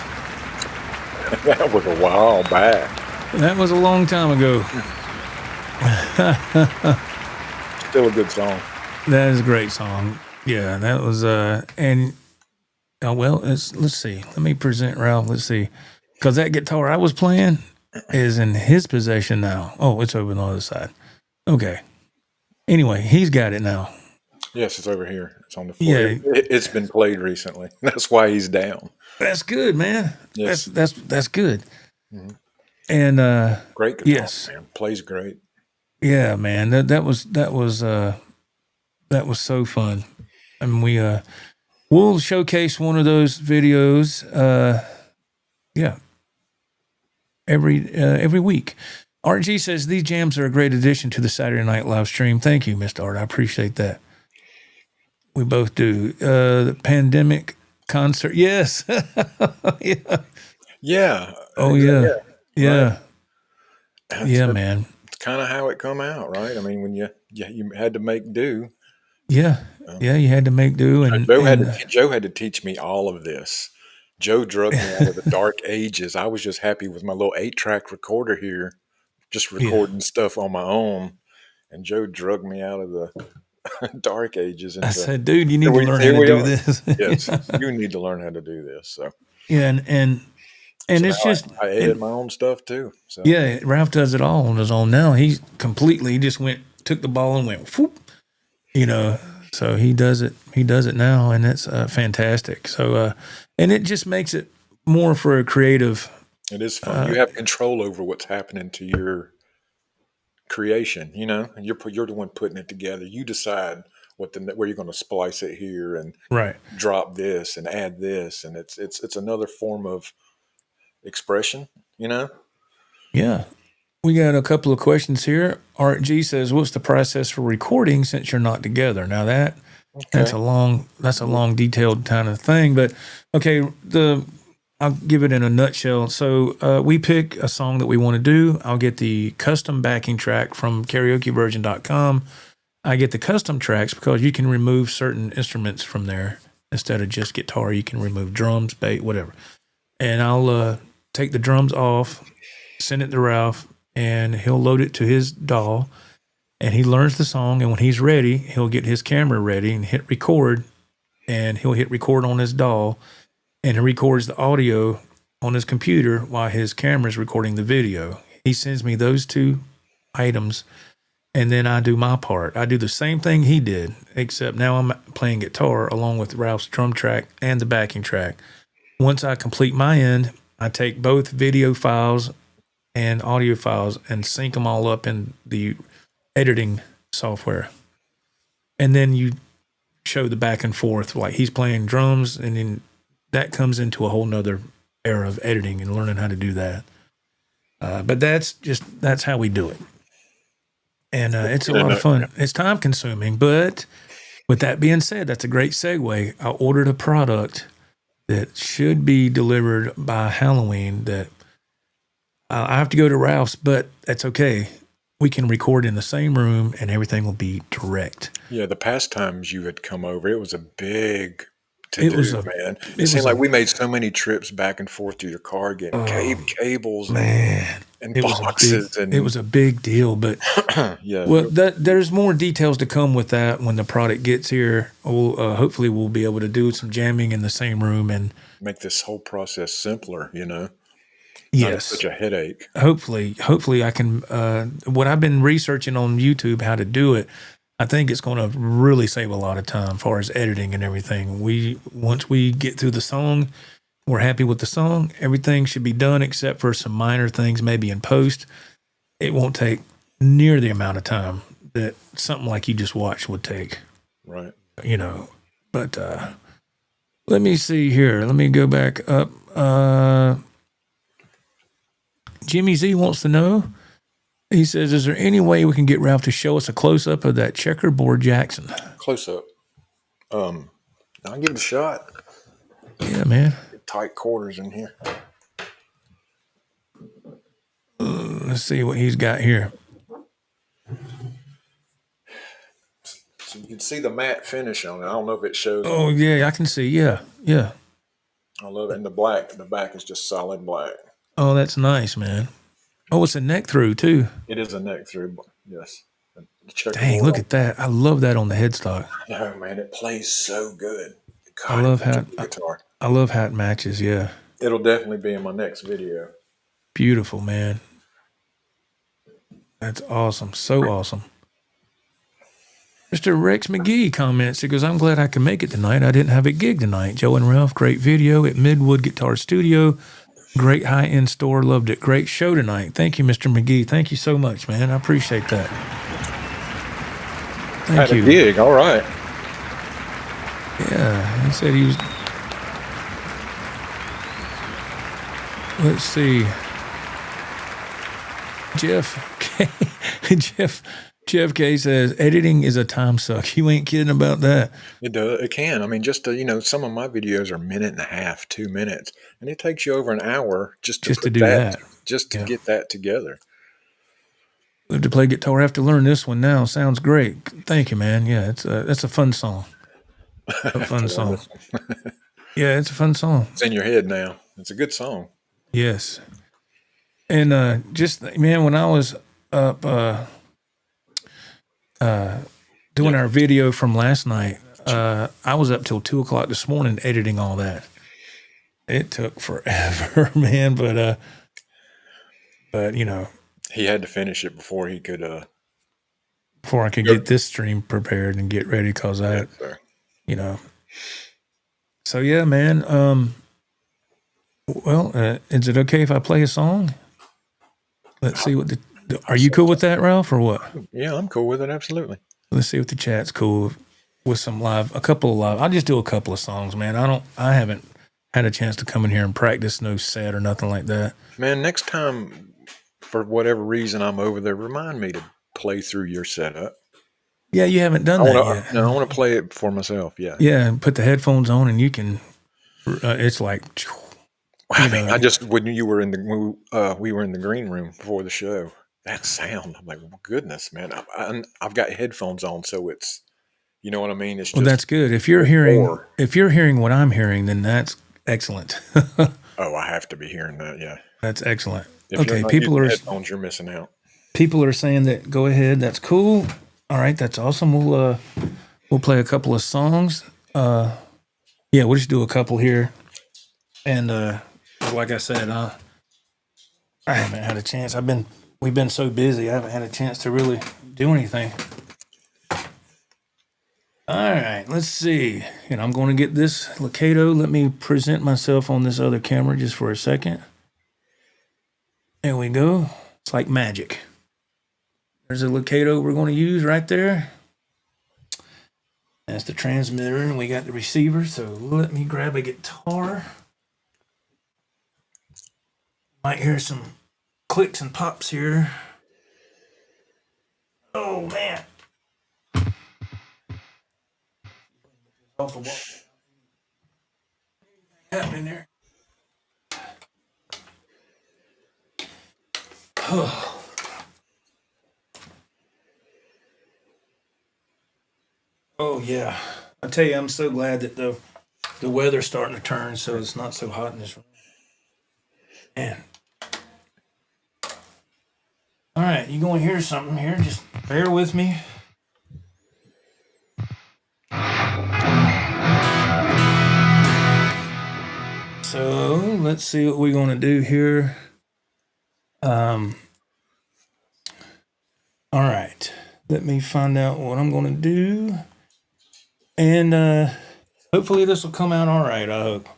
That was a while back. that was a long time ago. Still a good song. That is a great song. Yeah, that was and well, let's see. Let me present Ralph. Let's see, because that guitar I was playing is in his possession now. Oh, it's over on the other side. Okay. Anyway, he's got it now. Yes, it's over here. It's on the floor. Yeah, It's been played recently. That's why he's down. that's good, man. Yes. That's good. Mhm. And Great guitar, yes, man. Plays great. yeah, man. That was so fun. I mean, we'll showcase one of those videos. Yeah, every week. RG says these jams are a great addition to the Saturday Night Live stream. Thank you, Mr. Art. I appreciate that. We both do. The pandemic concert. Yes. Yeah. Yeah. Oh Exactly. yeah. Yeah. That's, Yeah, man. it's kind of how it come out, right? I mean, when you had to make do. Yeah. Yeah. You had to make do, Joe had to teach me all of this. Joe drug me out of the dark ages. I was just happy with my little 8-track recorder here, just yeah. recording stuff on my own. And Joe drug me out of the dark ages I into. said, dude, you need to learn how Here to we do are. this. Yes, you need to learn how to do this. So, Yeah, and so it's now just I edit my own stuff too. So yeah, Ralph does it all on his own now. He just took the ball and went whoop, so he does it now, and it's fantastic. So and it just makes it more for a creative. it is fun. You have control over what's happening to your creation. And you're the one putting it together. You decide where you're going to splice it here and Right. drop this and add this, and it's another form of expression. Yeah. We got a couple of questions here. Art G says, "What's the process for recording since you're not together?" Now that's Okay. a long detailed kind of thing, but okay, I'll give it in a nutshell. So we pick a song that we want to do. I'll get the custom backing track from karaokeversion.com. I get the custom tracks because you can remove certain instruments from there instead of just guitar. You can remove drums, bass, whatever. And I'll take the drums off, send it to Ralph, and he'll load it to his DAW. And he learns the song. And when he's ready, he'll get his camera ready and hit record. And he'll hit record on his DAW. And he records the audio on his computer while his camera is recording the video. He sends me those two items, and then I do my part. I do the same thing he did, except now I'm playing guitar along with Ralph's drum track and the backing track. Once I complete my end, I take both video files and audio files and sync them all up in the editing software. And then you show the back and forth, like he's playing drums, and then that comes into a whole nother era of editing and learning how to do that. But that's how we do it. And it's a lot of fun. It's time consuming, but with that being said, that's a great segue. I ordered a product that should be delivered by Halloween that I have to go to Ralph's, but that's okay. We can record in the same room and everything will be direct. Yeah, the past times you had come over, it was a big to do, man. It seemed was like we made so many trips back and forth to your car, getting cables Man, and it boxes. it was a big deal, but yeah, well, there's more details to come with that when the product gets here. Hopefully we'll be able to do some jamming in the same room and make this whole process simpler, Not yes, such a headache. Hopefully I can. What I've been researching on YouTube how to do it, I think it's going to really save a lot of time as far as editing and everything. Once we get through the song, we're happy with the song. Everything should be done except for some minor things, maybe in post. It won't take near the amount of time that something like you just watched would take. Right. But let me see here. Let me go back up. Jimmy Z wants to know. He says, "Is there any way we can get Ralph to show us a close up of that Checkerboard Jackson?" Close up. I'll give it a shot. Yeah, man. Tight quarters in here. Let's see what he's got here. So you can see the matte finish on it. I don't know if it shows. Oh yeah, I can see. Yeah. I love it. And the back is just solid black. Oh, that's nice, man. Oh, it's a neck through too. It is a neck through, yes. Dang, look at that. I love that on the headstock. Oh man, it plays so good. God, I love how guitar. I love how it matches, yeah. It'll definitely be in my next video. Beautiful, man. That's awesome. So awesome. Mr. Rex McGee comments, he goes, I'm glad I can make it tonight. I didn't have a gig tonight. Joe and Ralph, great video at Midwood Guitar Studio. Great high-end store. Loved it. Great show tonight. Thank you, Mr. McGee. Thank you so much, man. I appreciate that. Thank you. Had a gig. All right. Yeah. He said he was... Let's see. Jeff K says, editing is a time suck. You ain't kidding about that. It does. It can. I mean, just to, some of my videos are a minute and a half, 2 minutes, and it takes you over an hour just to do that. Just to get that together. Love to play guitar. I have to learn this one now. Sounds great. Thank you, man. Yeah, that's a fun song. A fun song. Yeah, it's a fun song. It's in your head now. It's a good song. Yes. And just, man, when I was up doing our video from last night, I was up till 2 o'clock this morning editing all that. It took forever, man, but he had to finish it before he could before I could get this stream prepared and get ready, because so yeah, man. Is it okay if I play a song? Let's see what are you cool with that, Ralph, or what? Yeah, I'm cool with it. Absolutely. Let's see if the chat's cool with a couple of live. I'll just do a couple of songs, man. I haven't had a chance to come in here and practice no set or nothing like that. Man, next time, for whatever reason I'm over there, remind me to play through your setup. Yeah, you haven't done that yet. No, I want to play it for myself. Yeah. Yeah, and put the headphones on, and you can. It's like. I just when we were in the green room before the show, that sound, I'm like, well, goodness, man. I've got headphones on, so it's, you know what I mean. It's just, that's good. If you're hearing what I'm hearing, then that's excellent. Oh, I have to be hearing that. Yeah, that's excellent. If okay, headphones, you're missing out. People are saying that. Go ahead. That's cool. All right, that's awesome. We'll play a couple of songs. We'll just do a couple here, and like I said, I haven't had a chance. We've been so busy. I haven't had a chance to really do anything. All right, let's see. And I'm going to get this Lakato. Let me present myself on this other camera just for a second. There we go. It's like magic. There's a Lakato we're going to use right there. That's the transmitter, and we got the receiver. So let me grab a guitar. Might hear some clicks and pops here. Oh, man. Off the wall. Happening there. Oh yeah. I tell you, I'm so glad that the weather's starting to turn, so it's not so hot in this room. Man. All right, you're going to hear something here. Just bear with me. So let's see what we're going to do here. All right. Let me find out what I'm going to do. And hopefully this will come out all right, I hope.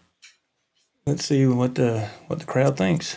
Let's see what the crowd thinks.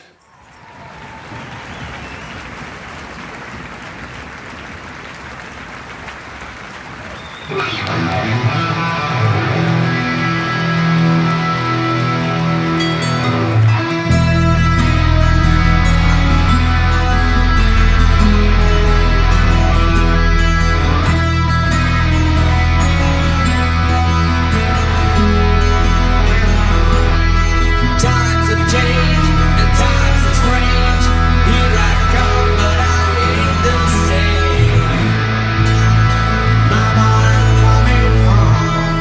Mama, I'm coming home.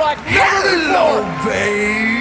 like never before, baby.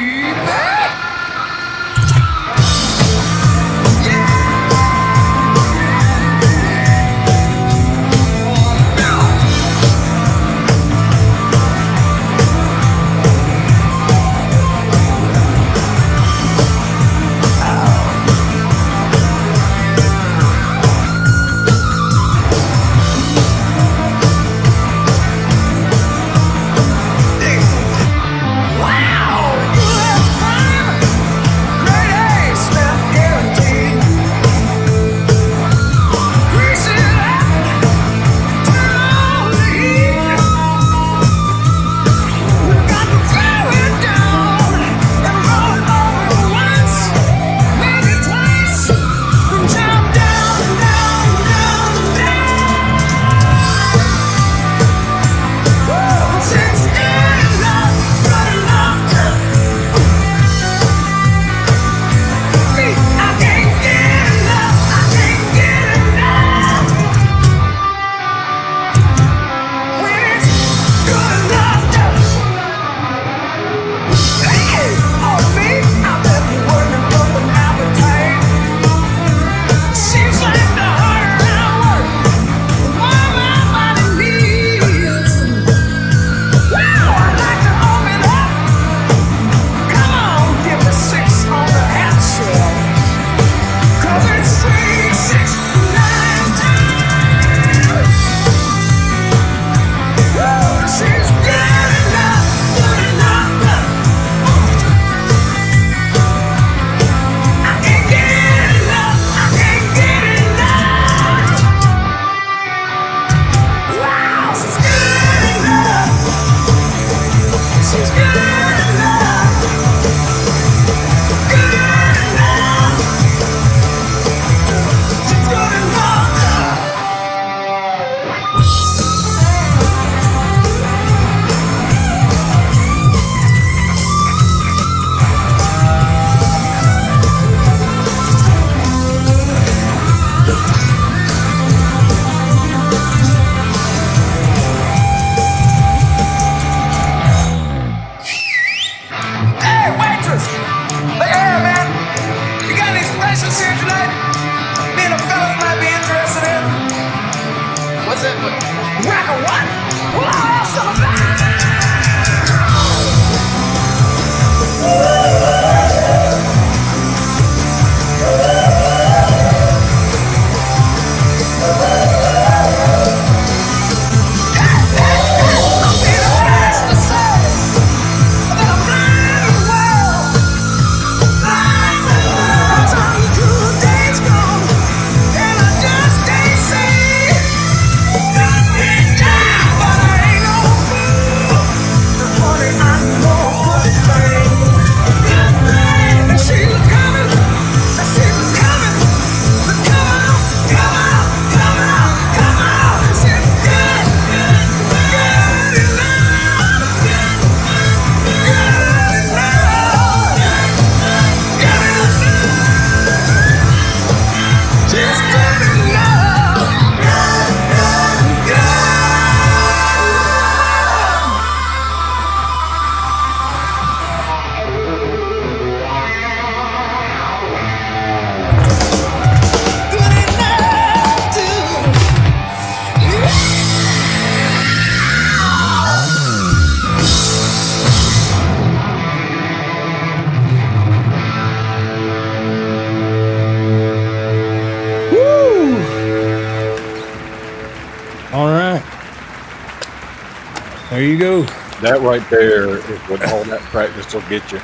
There you go. That right there is what all that practice will get you.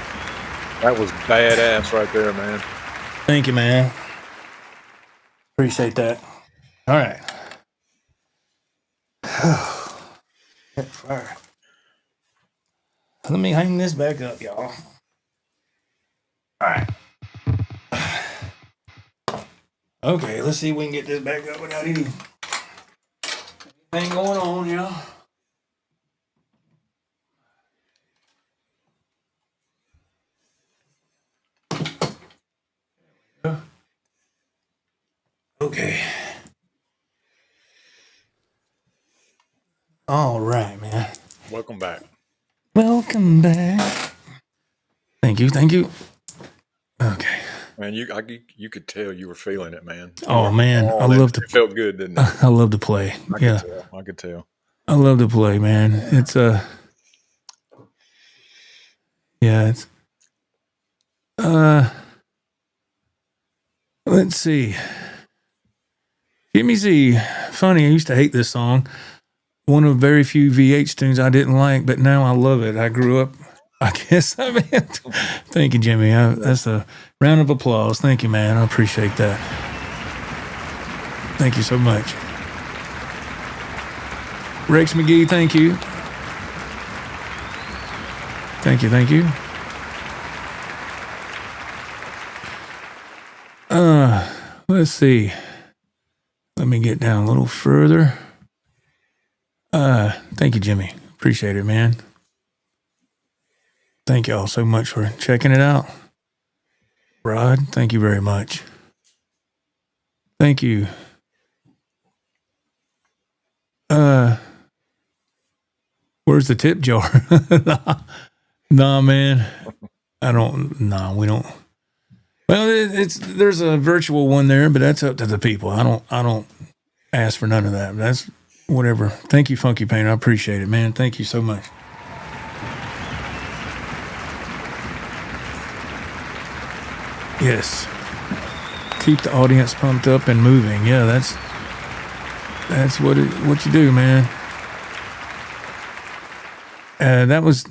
That was badass right there, man. Thank you, man. Appreciate that. All right. Fire. Let me hang this back up, y'all. All right. Okay, let's see if we can get this back up without anything going on, y'all. Okay. All right, man. Welcome back. Welcome back. Thank you. Okay. Man, you could tell you were feeling it, man. Oh man, I love to. It felt good, didn't it? I love to play. I could tell. I love to play, man. It's it's let's see. Jimmy Z, funny, I used to hate this song. One of very few VH tunes I didn't like, but now I love it. I grew up, I guess. I mean, thank you, Jimmy. That's a round of applause. Thank you, man. I appreciate that. Thank you so much. Rex McGee, thank you. Thank you. Let's see. Let me get down a little further. Thank you, Jimmy. Appreciate it, man. Thank y'all so much for checking it out. Rod, thank you very much. Thank you. Where's the tip jar? Nah, man. We don't. Well, there's a virtual one there, but that's up to the people. I don't ask for none of that. That's whatever. Thank you, Funky Paint. I appreciate it, man. Thank you so much. Yes. Keep the audience pumped up and moving. Yeah, that's what you do, man. That was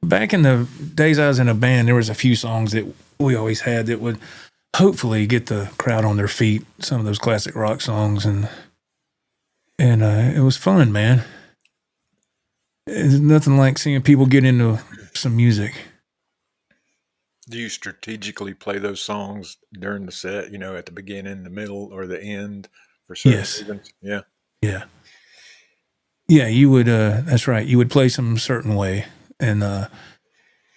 back in the days I was in a band. There was a few songs that we always had that would hopefully get the crowd on their feet. Some of those classic rock songs, and it was fun, man. It's nothing like seeing people get into some music. Do you strategically play those songs during the set? At the beginning, the middle, or the end for certain reasons? Yeah. Yeah, you would. That's right. You would play some certain way, and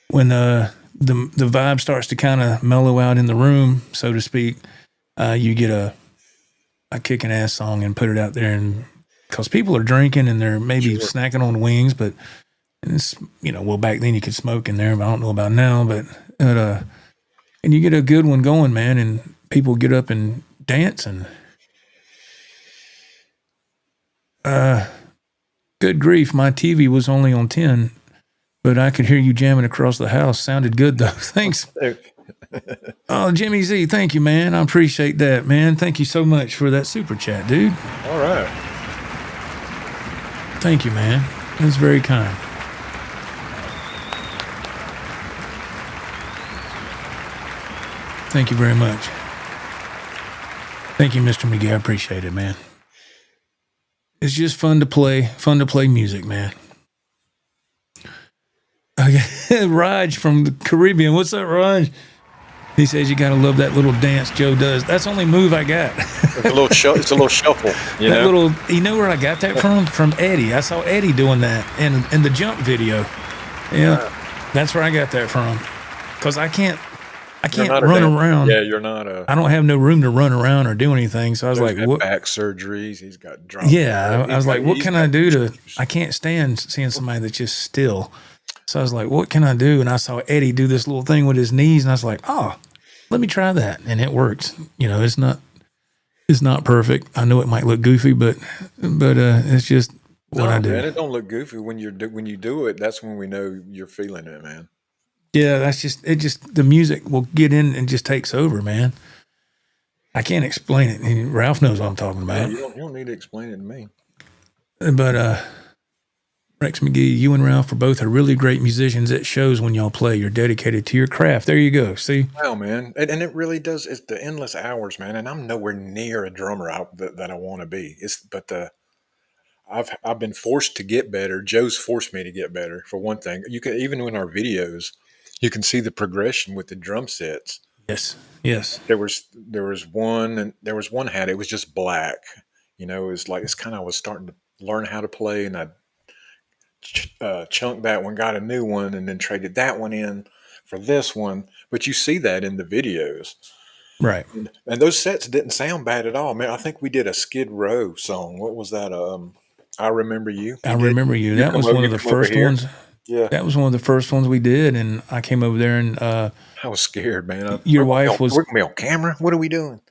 when the vibe starts to kind of mellow out in the room, so to speak, you get a kicking ass song and put it out there, and because people are drinking and they're maybe snacking on wings, but it's back then you could smoke in there, but I don't know about now, but and you get a good one going, man, and people get up and dance and. Good grief, my TV was only on 10, but I could hear you jamming across the house. Sounded good, though. Thanks. Oh, Jimmy Z, thank you, man. I appreciate that, man. Thank you so much for that super chat, dude. All right. Thank you, man. That's very kind. Thank you very much. Thank you, Mr. McGee. I appreciate it, man. It's just fun to play music, man. Okay. Raj from the Caribbean. What's up, Raj? He says you gotta love that little dance Joe does. That's the only move I got. It's a little shuffle. You know where I got that from? From Eddie. I saw Eddie doing that in the jump video. Yeah. That's where I got that from. Because I can't run around. Yeah, you're not a. I don't have no room to run around or do anything. So I was like, "What?" Back surgeries. He's got drama. Yeah, I was like, "What can I do to?" I can't stand seeing somebody that's just still. So I was like, "What can I do?" And I saw Eddie do this little thing with his knees, and I was like, "Oh, let me try that," and it worked. It's not perfect. I know it might look goofy, but it's just what I do. Man, it don't look goofy when you do it. That's when we know you're feeling it, man. Yeah, that's just the music will get in and just takes over, man. I can't explain it. And Ralph knows what I'm talking about. Yeah, you don't need to explain it to me. But Rex McGee, you and Ralph are both are really great musicians. It shows when y'all play. You're dedicated to your craft. There you go. See? Wow, man. And it really does. It's the endless hours, man. And I'm nowhere near a drummer that I want to be. I've been forced to get better. Joe's forced me to get better, for one thing. You can, even in our videos, you can see the progression with the drum sets. Yes. There was one, and there was one hat. It was just black. It was like I was starting to learn how to play, and I chunked that one, got a new one, and then traded that one in for this one. But you see that in the videos, right? And those sets didn't sound bad at all, man. I think we did a Skid Row song. What was that? I remember you. I You did. remember you. You That come was over. one You of the come over first here. ones. Yeah. That was one of the first ones we did, and I came over there, and I was scared, man. your wife was We're gonna be on camera. What are we doing?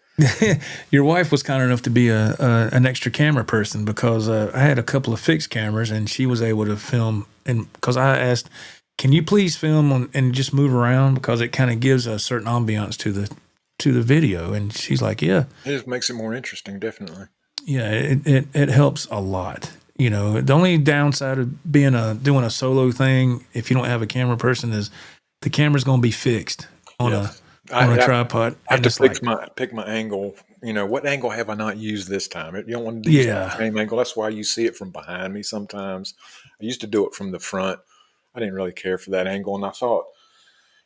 your wife was kind enough to be an extra camera person because I had a couple of fixed cameras, and she was able to film. And because I asked, can you please film and just move around because it kind of gives a certain ambiance to the video, and she's like, yeah. It just makes it more interesting, definitely. Yeah, it helps a lot. You know, the only downside of being doing a solo thing, if you don't have a camera person, is the camera's going to be fixed on Yes. a I tripod, have and to it's like, pick my angle. You know, what angle have I not used this time? You don't want to use the yeah, same angle. That's why you see it from behind me sometimes. I used to do it from the front. I didn't really care for that angle, and I thought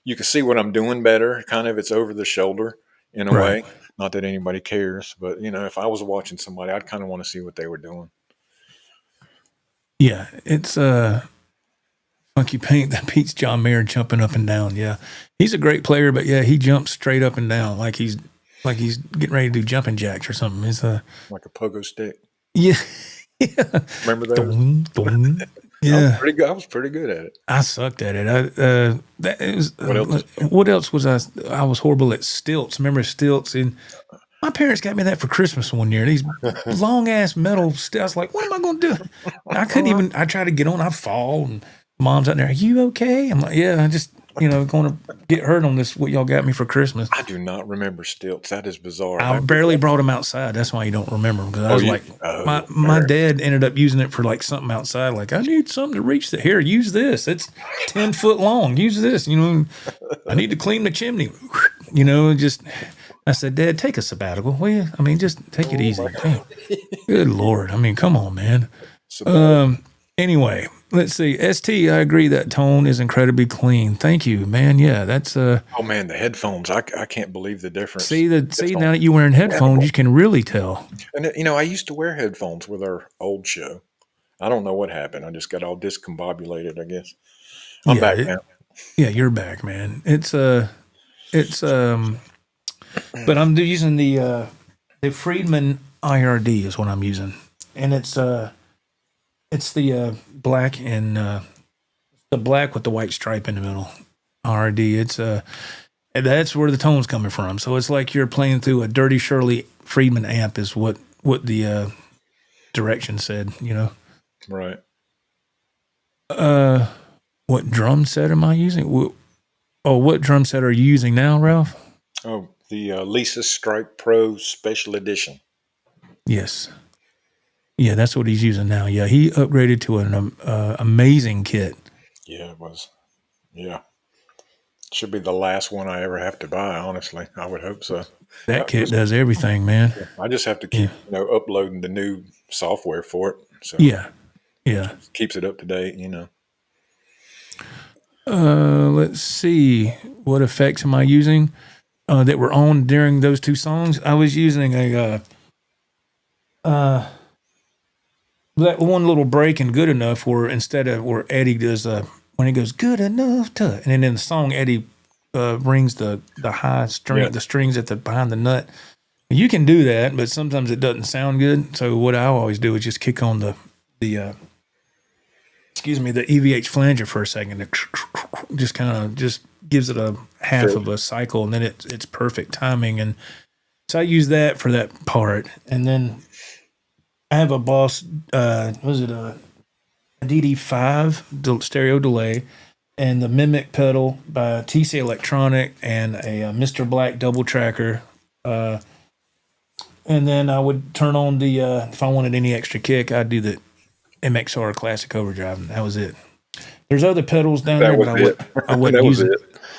you can see what I'm doing better. Kind of, it's over the shoulder in a right, way. Not that anybody cares, but you know, if I was watching somebody, I'd kind of want to see what they were doing. yeah, it's funky paint that beats John Mayer jumping up and down. Yeah, he's a great player, but yeah, he jumps straight up and down like he's getting ready to do jumping jacks or something. It's Like a pogo stick. yeah, yeah, Remember those? dong, dong. Yeah. I was pretty good at it. I sucked at it. That it was, What else? what else was I? I was horrible at stilts. Remember stilts? And my parents got me that for Christmas one year. These long ass metal stilts. I was like, what am I going to do? I couldn't even. I tried to get on. I fall, and mom's out there. Are you okay? I'm like, yeah. I just going to get hurt on this. What y'all got me for Christmas? I do not remember stilts. That is bizarre. I barely brought them outside. That's why you don't remember them. Because I was like, my dad ended up using it for like something outside. Like, I need something to reach the here. Use this. It's 10 foot long. Use this. You know, I need to clean the chimney. You know, just I said, Dad, take a sabbatical. Will you? I mean, just take it easy. Damn. Good Lord. I mean, come on, man. Anyway, let's see. ST, I agree that tone is incredibly clean. Thank you, man. Yeah, that's Oh man, the headphones! I can't believe the difference. See now that you're wearing headphones, you can really tell. And you know, I used to wear headphones with our old show. I don't know what happened. I just got all discombobulated, I guess. I'm back now. Yeah, you're back, man. But I'm using the Friedman IRD is what I'm using, and it's the black and the black with the white stripe in the middle. IRD. It's and that's where the tone's coming from. So it's like you're playing through a Dirty Shirley Friedman amp is what the direction said. You know, Right. What drum set am I using? What drum set are you using now, Ralph? Oh, the Lisa Strike Pro Special Edition. Yes. Yeah, that's what he's using now. Yeah, he upgraded to an amazing kit. Yeah, it was. Yeah. Should be the last one I ever have to buy, honestly. I would hope so. That kit does everything, man. I just have to keep, uploading the new software for it. So Yeah. keeps it up to date, you know. Let's see. What effects am I using that were on during those two songs? I was using that one little break in Good Enough where instead of where Eddie does when he goes good enough to, and then in the song Eddie brings the high string, the strings at the behind the nut. You can do that, but sometimes it doesn't sound good. So what I always do is just kick on the EVH flanger for a second. It just kind of just gives it a half of a cycle, and then it's perfect timing. And so I use that for that part. And then I have a Boss, was it a DD5 stereo delay, and the Mimic pedal by TC Electronic, and a Mr. Black double tracker. And then I would turn on the if I wanted any extra kick, I'd do the MXR Classic Overdrive, and that was it. There's other pedals down there, but I wasn't using.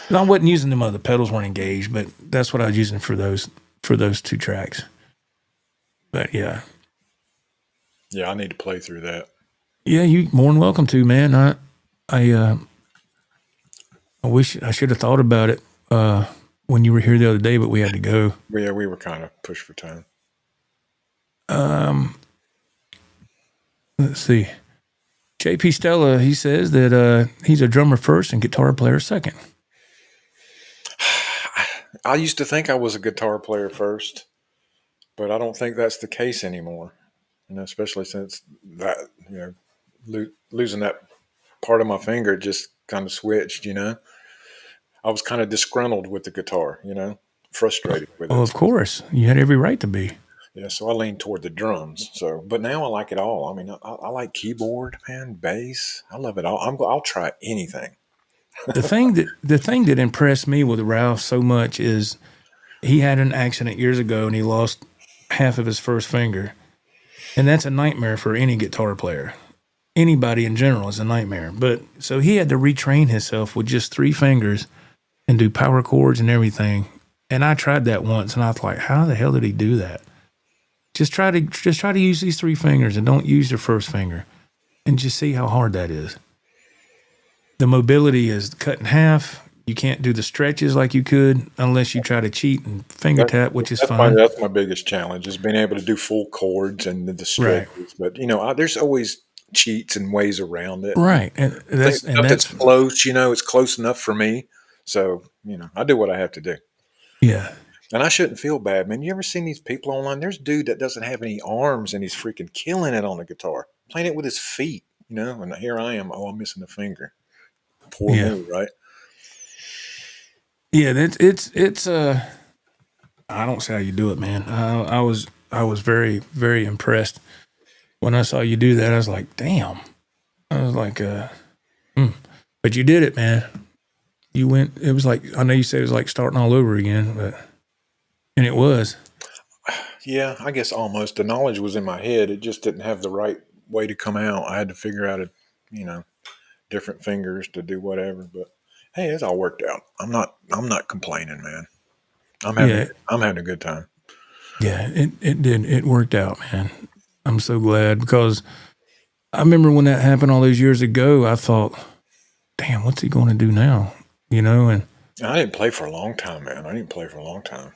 I wasn't using them. Other pedals weren't engaged, but that's what I was using for those two tracks. But yeah, I need to play through that. Yeah, you more than welcome to, man. I wish I should have thought about it when you were here the other day, but we had to go. Yeah, we were kind of pushed for time. Let's see. JP Stella, he says that he's a drummer first and guitar player second. I used to think I was a guitar player first, but I don't think that's the case anymore. especially since that, losing that part of my finger just kind of switched. I was kind of disgruntled with the guitar, frustrated with Oh, it. of course. You had every right to be. Yeah, so I leaned toward the drums. So, but now I like it all. I mean, I like keyboard, man, bass. I love it all. I'll try anything. The thing that impressed me with Ralph so much is he had an accident years ago and he lost half of his first finger. And that's a nightmare for any guitar player. Anybody in general is a nightmare. But so he had to retrain himself with just 3 fingers and do power chords and everything. And I tried that once and I was like, how the hell did he do that? Just try to use these 3 fingers and don't use your first finger and just see how hard that is. The mobility is cut in half. You can't do the stretches like you could unless you try to cheat and finger tap, which is fine. That's my biggest challenge is being able to do full chords and the stretches. Right. But there's always cheats and ways around it. Right. And that's close. It's close enough for me. So I do what I have to do. yeah. And I shouldn't feel bad, man. You ever seen these people online? There's a dude that doesn't have any arms and he's freaking killing it on the guitar, playing it with his feet, and here I am. Oh, I'm missing a finger. Poor me, right? Yeah, it's I don't see how you do it, man. I was very, very impressed when I saw you do that. I was like, damn. I was like, but you did it, man. You went. It was like, I know you said it was like starting all over again, and it was. Yeah, I guess almost. The knowledge was in my head. It just didn't have the right way to come out. I had to figure out different fingers to do whatever. But hey, it's all worked out. I'm not complaining, man. I'm having a good time. Yeah, it did. It worked out, man. I'm so glad because I remember when that happened all those years ago, I thought, damn, what's he going to do now? And I didn't play for a long time, man. I didn't play for a long time.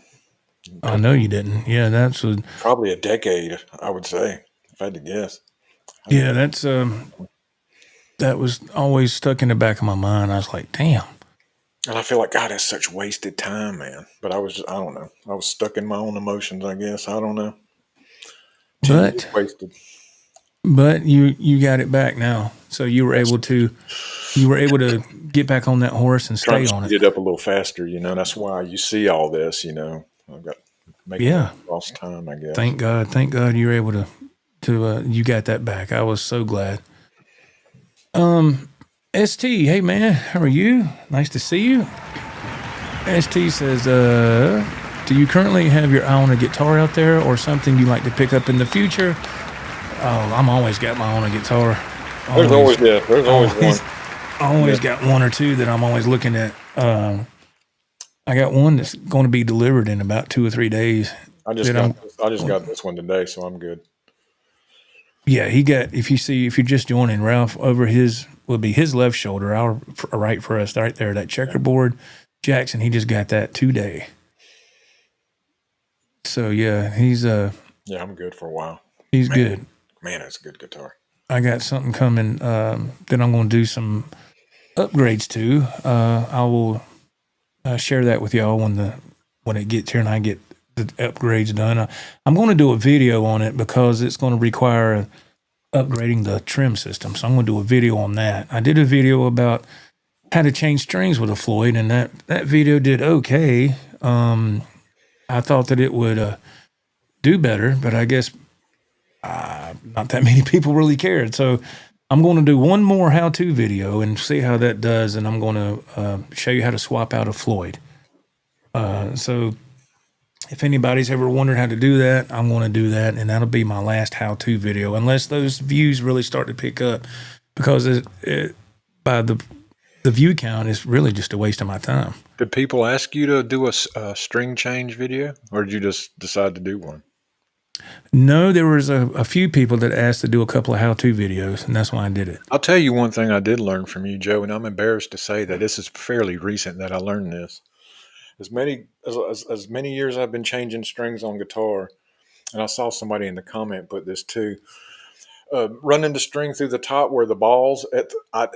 I know you didn't. Yeah, that's probably a decade, I would say, if I had to guess. Yeah, that's that was always stuck in the back of my mind. I was like, damn. And I feel like, God, that's such wasted time, man. But I don't know. I was stuck in my own emotions, I guess. I don't know. Wasted. But you got it back now. So you were able to get back on that horse and stay on it. Get up a little faster, That's why you see all this, I've got lost time, I guess. Thank God you were able to you got that back. I was so glad. ST, hey man, how are you? Nice to see you. ST says, do you currently have your eye on a guitar out there or something you like to pick up in the future? Oh, I'm always got my own guitar. There's always one. I always got one or two that I'm always looking at. I got one that's going to be delivered in about 2 or 3 days. I just got this one today, so I'm good. Yeah, if you're just joining, Ralph over will be his left shoulder. I'll right for us right there. That checkerboard, Jackson. He just got that today. So yeah, he's yeah, I'm good for a while. He's good. Man, it's a good guitar. I got something coming that I'm going to do some upgrades to. I will share that with y'all when it gets here and I get the upgrades done. I'm going to do a video on it because it's going to require upgrading the trim system. So I'm going to do a video on that. I did a video about how to change strings with a Floyd, and that video did okay. I thought that it would do better, but I guess not that many people really cared. So I'm going to do one more how-to video and see how that does, and I'm going to show you how to swap out a Floyd. So if anybody's ever wondered how to do that, I'm going to do that, and that'll be my last how-to video, unless those views really start to pick up, because by the view count, it's really just a waste of my time. Did people ask you to do a string change video, or did you just decide to do one? No, there was a few people that asked to do a couple of how-to videos, and that's why I did it. I'll tell you one thing I did learn from you, Joe, and I'm embarrassed to say that this is fairly recent that I learned this. As many years I've been changing strings on guitar, and I saw somebody in the comment put this too, running the string through the top where the balls I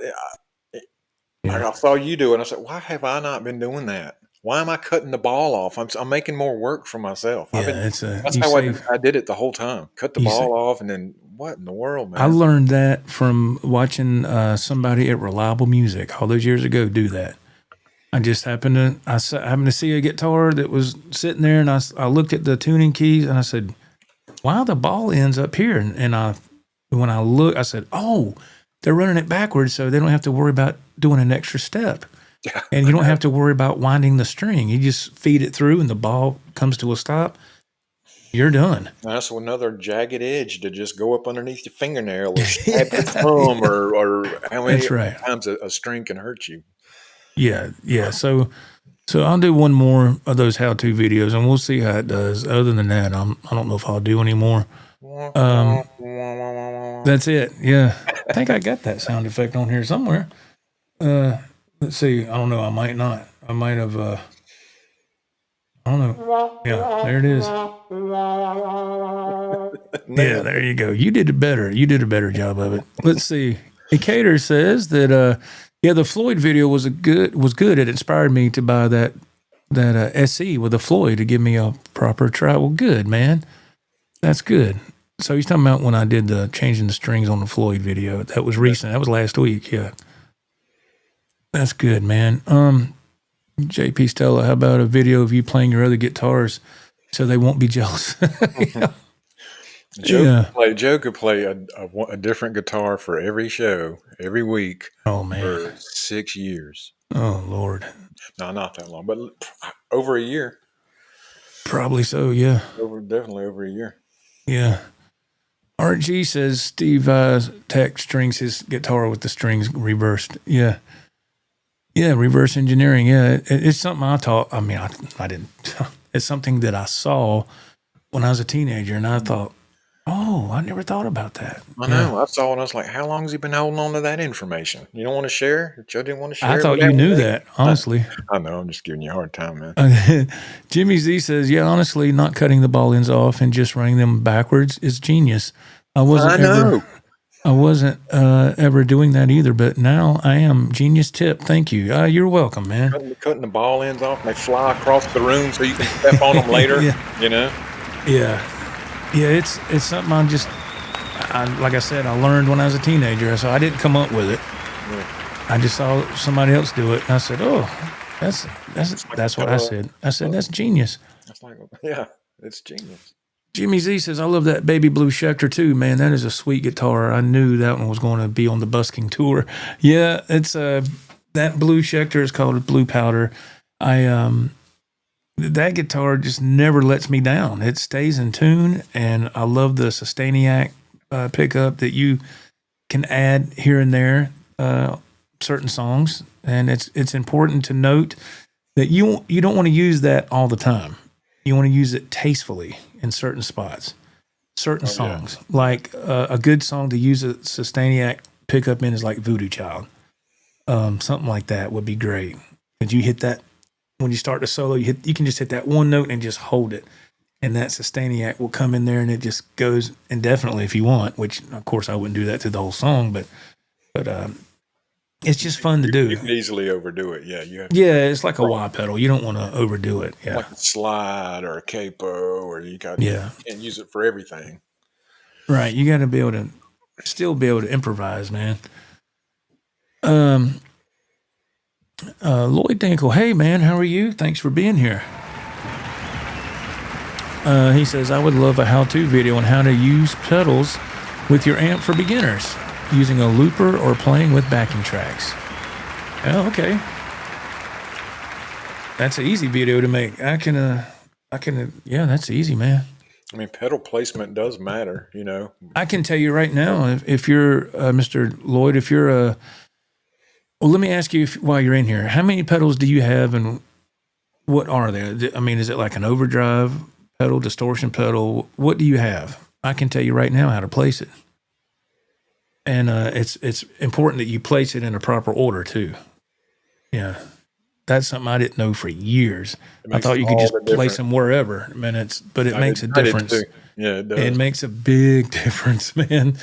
saw you do it, and I said, why have I not been doing that? why am I cutting the ball off? I'm making more work for myself. Yeah, That's how I did it the whole time. Cut the ball off, and then what in the world, man? I learned that from watching somebody at Reliable Music all those years ago do that. I just happened to see a guitar that was sitting there, and I looked at the tuning keys, and I said, "Wow, the ball ends up here." And when I looked, I said, "Oh, they're running it backwards, so they don't have to worry about doing an extra step." Yeah. And you don't have to worry about winding the string. You just feed it through, and the ball comes to a stop. You're done. That's another jagged edge to just go up underneath your fingernail or stab your thumb, or how many times a string can hurt you. Yeah. So I'll do one more of those how-to videos, and we'll see how it does. Other than that, I don't know if I'll do any more. That's it. Yeah, I think I got that sound effect on here somewhere. Let's see. I don't know. I might not. I might have. I don't know. Yeah, there it is. Yeah, there you go. You did it better. You did a better job of it. Let's see. Decatur says that the Floyd video was good. It inspired me to buy that SE with a Floyd to give me a proper try. Well, good, man. That's good. So he's talking about when I did the changing the strings on the Floyd video. That was recent. That was last week. Yeah. That's good, man. JP Stella, how about a video of you playing your other guitars so they won't be jealous? Joe could play a different guitar for every show, every week. Oh, man. For 6 years. Oh, Lord. No, not that long, but over a year. Probably so, yeah. Definitely over a year. Yeah. RG says Steve Tech strings his guitar with the strings reversed. Yeah. Yeah, reverse engineering. Yeah, it's something I taught. I mean, I didn't. It's something that I saw when I was a teenager, and I thought, oh, I never thought about that. I know. I saw it, and I was like, how long has he been holding on to that information? You don't want to share? Joe didn't want to share? I thought you knew that, honestly. I know. I'm just giving you a hard time, man. Jimmy Z says, yeah, honestly, not cutting the ball ends off and just running them backwards is genius. I wasn't ever doing that either, but now I am. Genius tip. Thank you. You're welcome, man. Cutting the ball ends off, and they fly across the room so you can step on them later. Yeah. You know? Yeah. Yeah, it's something like I said, I learned when I was a teenager, so I didn't come up with it. Yeah. I just saw somebody else do it, and I said, oh, that's what I said. I said, that's genius. It's genius. Jimmy Z says, I love that baby blue Schecter too, man. That is a sweet guitar. I knew that one was going to be on the busking tour. Yeah, it's that blue Schecter is called a blue powder. That guitar just never lets me down. It stays in tune, and I love the Sustainiac pickup that you can add here and there, certain songs. And it's important to note that you don't want to use that all the time. You want to use it tastefully in certain spots, certain songs. Yeah. Like a good song to use a Sustainiac pickup in is like Voodoo Child. Something like that would be great. Could you hit that when you start the solo? You can just hit that one note and just hold it, and that Sustainiac will come in there and it just goes indefinitely if you want. Which of course I wouldn't do that to the whole song, but it's just fun to do. You can easily overdo it. It's like a wah pedal. You don't want to overdo it. Yeah, like a slide or a capo, or you can't use it for everything. Right, you got to be able to still be able to improvise, man. Lloyd Dinkle, hey man, how are you? Thanks for being here. He says, I would love a how-to video on how to use pedals with your amp for beginners, using a looper or playing with backing tracks. Oh, okay. That's an easy video to make. That's easy, man. I mean, pedal placement does matter, you know. I can tell you right now, if you're Mr. Lloyd, if you're well, let me ask you while you're in here, how many pedals do you have and what are they? I mean, is it like an overdrive pedal, distortion pedal? What do you have? I can tell you right now how to place it. And it's important that you place it in a proper order too. Yeah. That's something I didn't know for years. I thought you could just place them wherever. I mean, it makes a difference. Yeah, it does. It makes a big difference, man.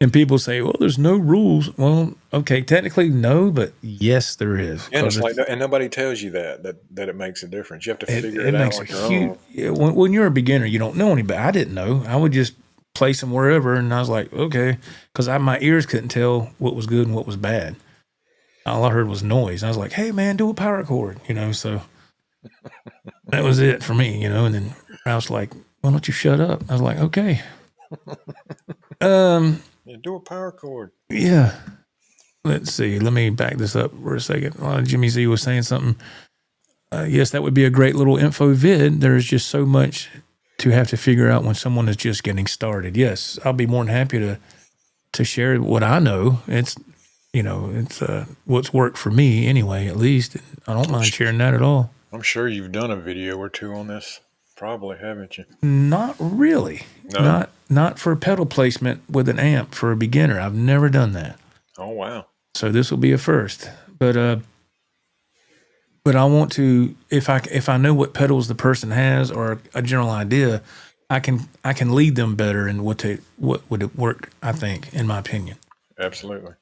And people say, well, there's no rules. Well, okay, technically no, but yes, there is. And it's like, and nobody tells you that it makes a difference. You have to figure it out makes on a your huge. own. Yeah, when you're a beginner, you don't know any better. I didn't know. I would just place them wherever, and I was like, okay, because my ears couldn't tell what was good and what was bad. All I heard was noise. I was like, hey man, do a power chord, so that was it for me, and then I was like, why don't you shut up? I was like, okay. Yeah, do a power chord. Yeah. Let's see. Let me back this up for a second. Jimmy Z was saying something. Yes, that would be a great little info vid. There's just so much to have to figure out when someone is just getting started. Yes, I'll be more than happy to share what I know. It's what's worked for me anyway, at least. I don't mind sharing that at all. I'm sure you've done a video or two on this. Probably, haven't you? Not really. No? Not for pedal placement with an amp for a beginner. I've never done that. Oh, wow. So this will be a first. But I want to, if I know what pedals the person has or a general idea, I can lead them better in what would work, I think, in my opinion. Absolutely.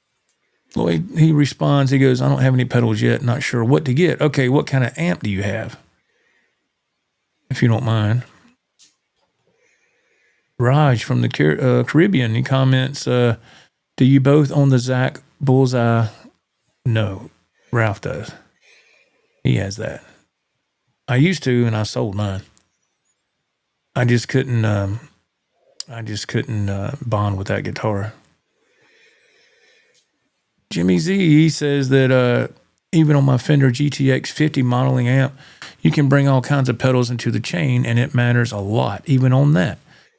Lloyd, he responds, he goes, I don't have any pedals yet, not sure what to get. Okay, what kind of amp do you have? If you don't mind. Raj from the Caribbean, he comments, do you both own the Zach Bullseye? No, Ralph does. He has that. I used to, and I sold mine. I just couldn't bond with that guitar. Jimmy Z, he says that even on my Fender GTX 50 modeling amp, you can bring all kinds of pedals into the chain, and it matters a lot, even on that.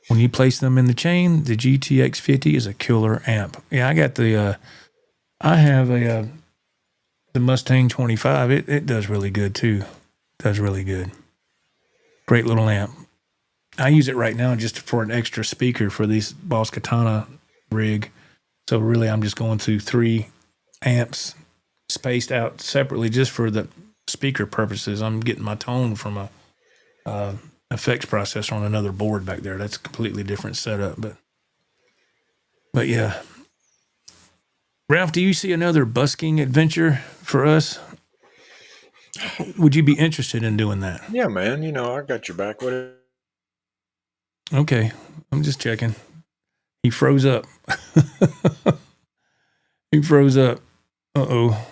When you place them in the chain, the GTX 50 is a killer amp. Yeah, I got the Mustang 25. It does really good too. Does really good. Great little amp. I use it right now just for an extra speaker for this Boss Katana rig. So really, I'm just going through 3 amps spaced out separately just for the speaker purposes. I'm getting my tone from a effects processor on another board back there. That's a completely different setup, but yeah. Ralph, do you see another busking adventure for us? Would you be interested in doing that? Yeah, man. I got your back. What? Okay, I'm just checking. He froze up. He froze up. Uh-oh.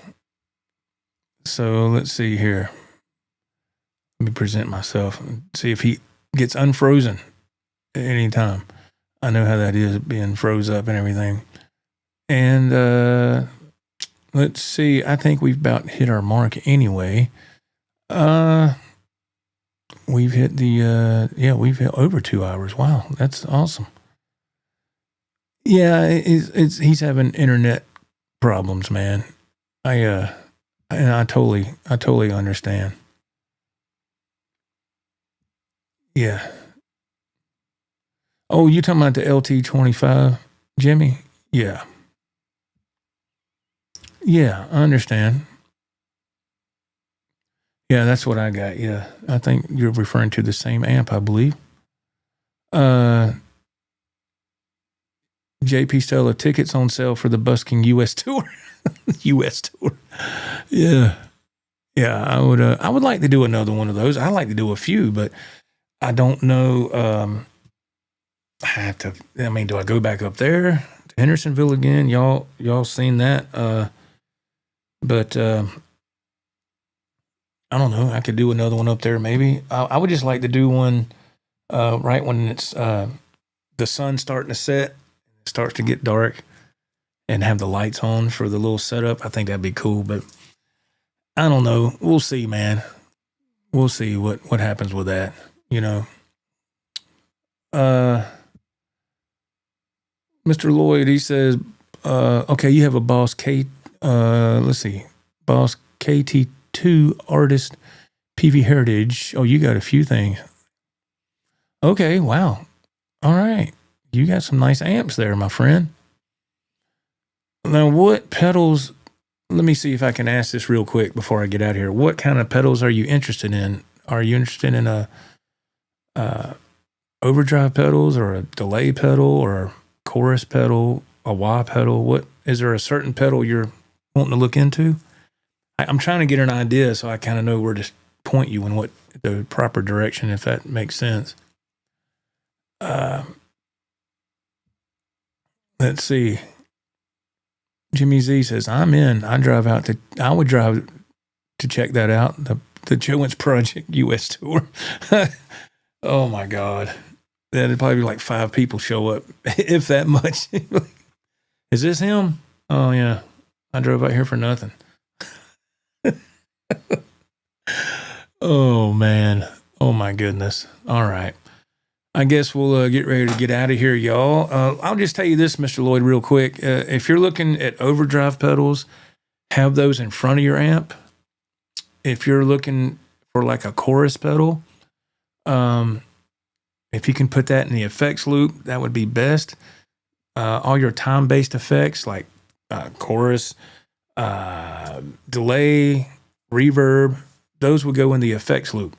So let's see here. Let me present myself and see if he gets unfrozen at any time. I know how that is, being froze up and everything. And let's see. I think we've about hit our mark anyway. We've hit we've hit over 2 hours. Wow, that's awesome. Yeah, he's having internet problems, man. I totally understand. Yeah. Oh, you talking about the LT25, Jimmy? Yeah. Yeah, I understand. Yeah, that's what I got. Yeah, I think you're referring to the same amp, I believe. JP Stella, tickets on sale for the busking U.S. tour. U.S. tour. Yeah. Yeah, I would like to do another one of those. I like to do a few, but I don't know. Do I go back up there to Hendersonville again? Y'all seen that? But I don't know. I could do another one up there maybe. I would just like to do one right when it's the sun's starting to set, it starts to get dark, and have the lights on for the little setup. I think that'd be cool, but I don't know. We'll see, man. We'll see what happens with that, Mr. Lloyd, he says, okay, you have a Boss Boss KT2 Artist PV Heritage. Oh, you got a few things. Okay, wow. All right. You got some nice amps there, my friend. Now, what pedals, let me see if I can ask this real quick before I get out of here. What kind of pedals are you interested in? Are you interested in a overdrive pedals or a delay pedal or a chorus pedal? a wah pedal? What is there a certain pedal you're wanting to look into? I'm trying to get an idea so I kind of know where to point you in what the proper direction, if that makes sense. Let's see. Jimmy Z says, I'm in. I would drive to check that out. The G1 Project US tour. Oh my God. That'd probably be like 5 people show up, if that much. Is this him? Oh yeah. I drove out here for nothing. Oh man. Oh my goodness. All right. I guess we'll get ready to get out of here, y'all. I'll just tell you this, Mr. Lloyd, real quick. If you're looking at overdrive pedals, have those in front of your amp. If you're looking for like a chorus pedal, if you can put that in the effects loop, that would be best. All your time-based effects like chorus, delay, reverb, those would go in the effects loop.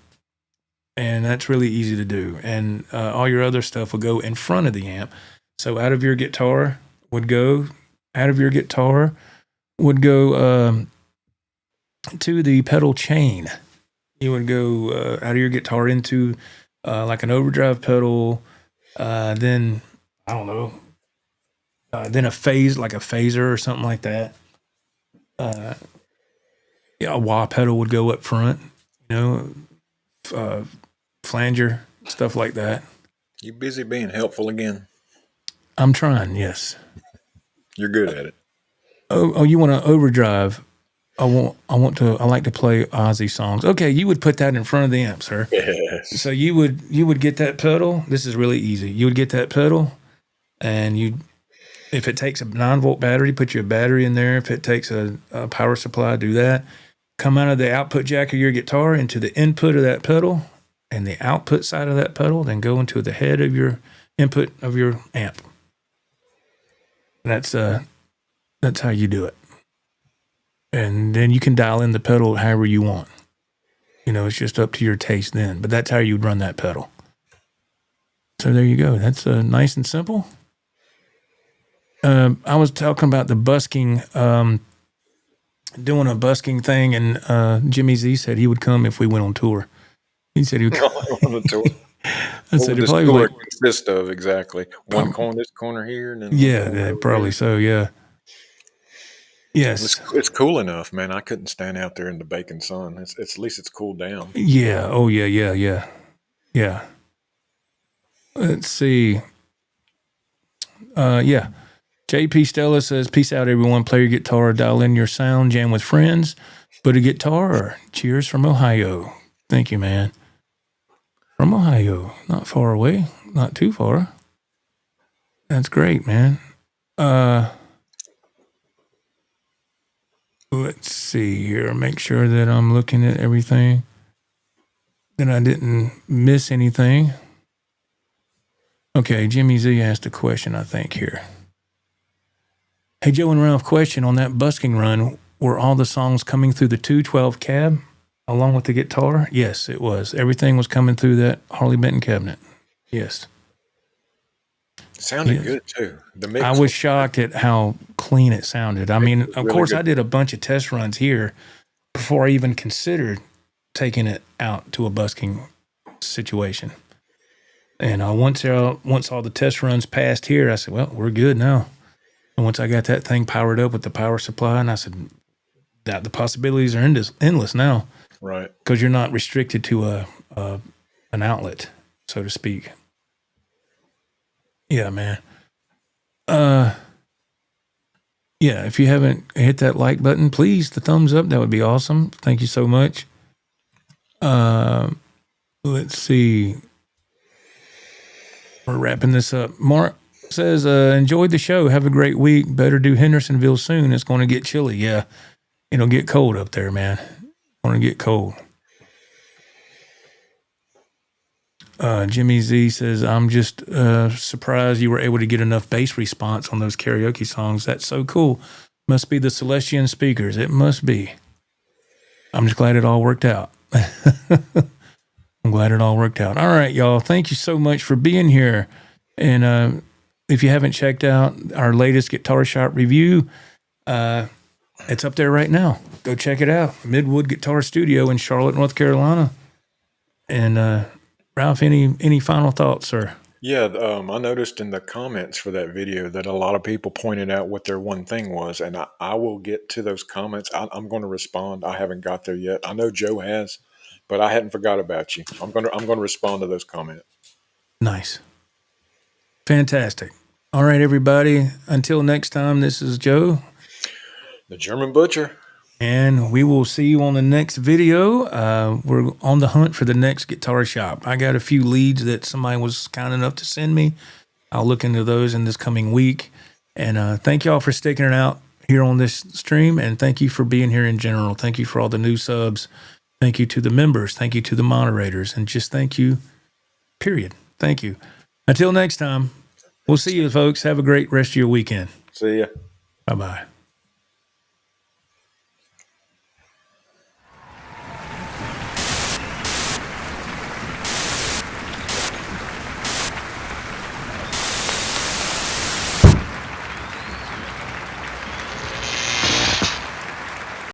And that's really easy to do. And all your other stuff will go in front of the amp. So out of your guitar would go to the pedal chain. You would go out of your guitar into like an overdrive pedal, then, I don't know, then a phase, like a phaser or something like that. A wah pedal would go up front, flanger, stuff like that. You busy being helpful again? I'm trying, yes. You're good at it. Oh, you want to overdrive? I like to play Ozzy songs. Okay, you would put that in front of the amp, sir. Yes. So you would get that pedal. This is really easy. You would get that pedal, and if it takes a 9-volt battery, put your battery in there. If it takes a power supply, do that. Come out of the output jack of your guitar into the input of that pedal, and the output side of that pedal, then go into the head of your input of your amp. That's how you do it. And then you can dial in the pedal however you want. It's just up to your taste then. But that's how you'd run that pedal. So there you go. That's nice and simple. I was talking about the busking, doing a busking thing, and Jimmy Z said he would come if we went on tour. He said he would come on the tour. I said it probably would consist of exactly one corner, this corner here, and then probably so. Yeah. Yes, it's cool enough, man. I couldn't stand out there in the baking sun. It's at least it's cooled down. Yeah. Oh yeah. Let's see. Yeah. JP Stella says, "Peace out, everyone. Play your guitar, dial in your sound, jam with friends, put a guitar. Cheers from Ohio." Thank you, man. From Ohio, not far away, not too far. That's great, man. Let's see here. Make sure that I'm looking at everything, that I didn't miss anything. Okay, Jimmy Z asked a question, I think, here. Hey, Joe and Ralph, question on that busking run. Were all the songs coming through the 212 cab along with the guitar? Yes, it was. Everything was coming through that Harley Benton cabinet. Yes. Sounded good too. The mix. I was shocked at how clean it sounded. I mean, of course, good. I did a bunch of test runs here before I even considered taking it out to a busking situation. And once all the test runs passed here, I said, well, we're good now. And once I got that thing powered up with the power supply, and I said, the possibilities are endless now. Right. Because you're not restricted to an outlet, so to speak. Yeah, man. Yeah, if you haven't hit that like button, please, the thumbs up, that would be awesome. Thank you so much. Let's see. We're wrapping this up. Mark says, enjoyed the show. Have a great week. Better do Hendersonville soon. It's going to get chilly. Yeah, it'll get cold up there, man. Going to get cold. Jimmy Z says, I'm just surprised you were able to get enough bass response on those karaoke songs. That's so cool. Must be the Celestian speakers. It must be. I'm just glad it all worked out. I'm glad it all worked out. All right, y'all. Thank you so much for being here. And if you haven't checked out our latest Guitar Shop review, it's up there right now. Go check it out. Midwood Guitar Studio in Charlotte, North Carolina. And Ralph, any final thoughts, sir? Yeah, I noticed in the comments for that video that a lot of people pointed out what their one thing was, and I will get to those comments. I'm going to respond. I haven't got there yet. I know Joe has, but I hadn't forgot about you. I'm going to respond to those comments. Nice. Fantastic. All right, everybody. Until next time, this is Joe. The German Butcher. And we will see you on the next video. We're on the hunt for the next Guitar Shop. I got a few leads that somebody was kind enough to send me. I'll look into those in this coming week. And thank y'all for sticking it out here on this stream. And thank you for being here in general. Thank you for all the new subs. Thank you to the members. Thank you to the moderators. And just thank you, period. Thank you. Until next time, we'll see you, folks. Have a great rest of your weekend. See ya. Bye-bye.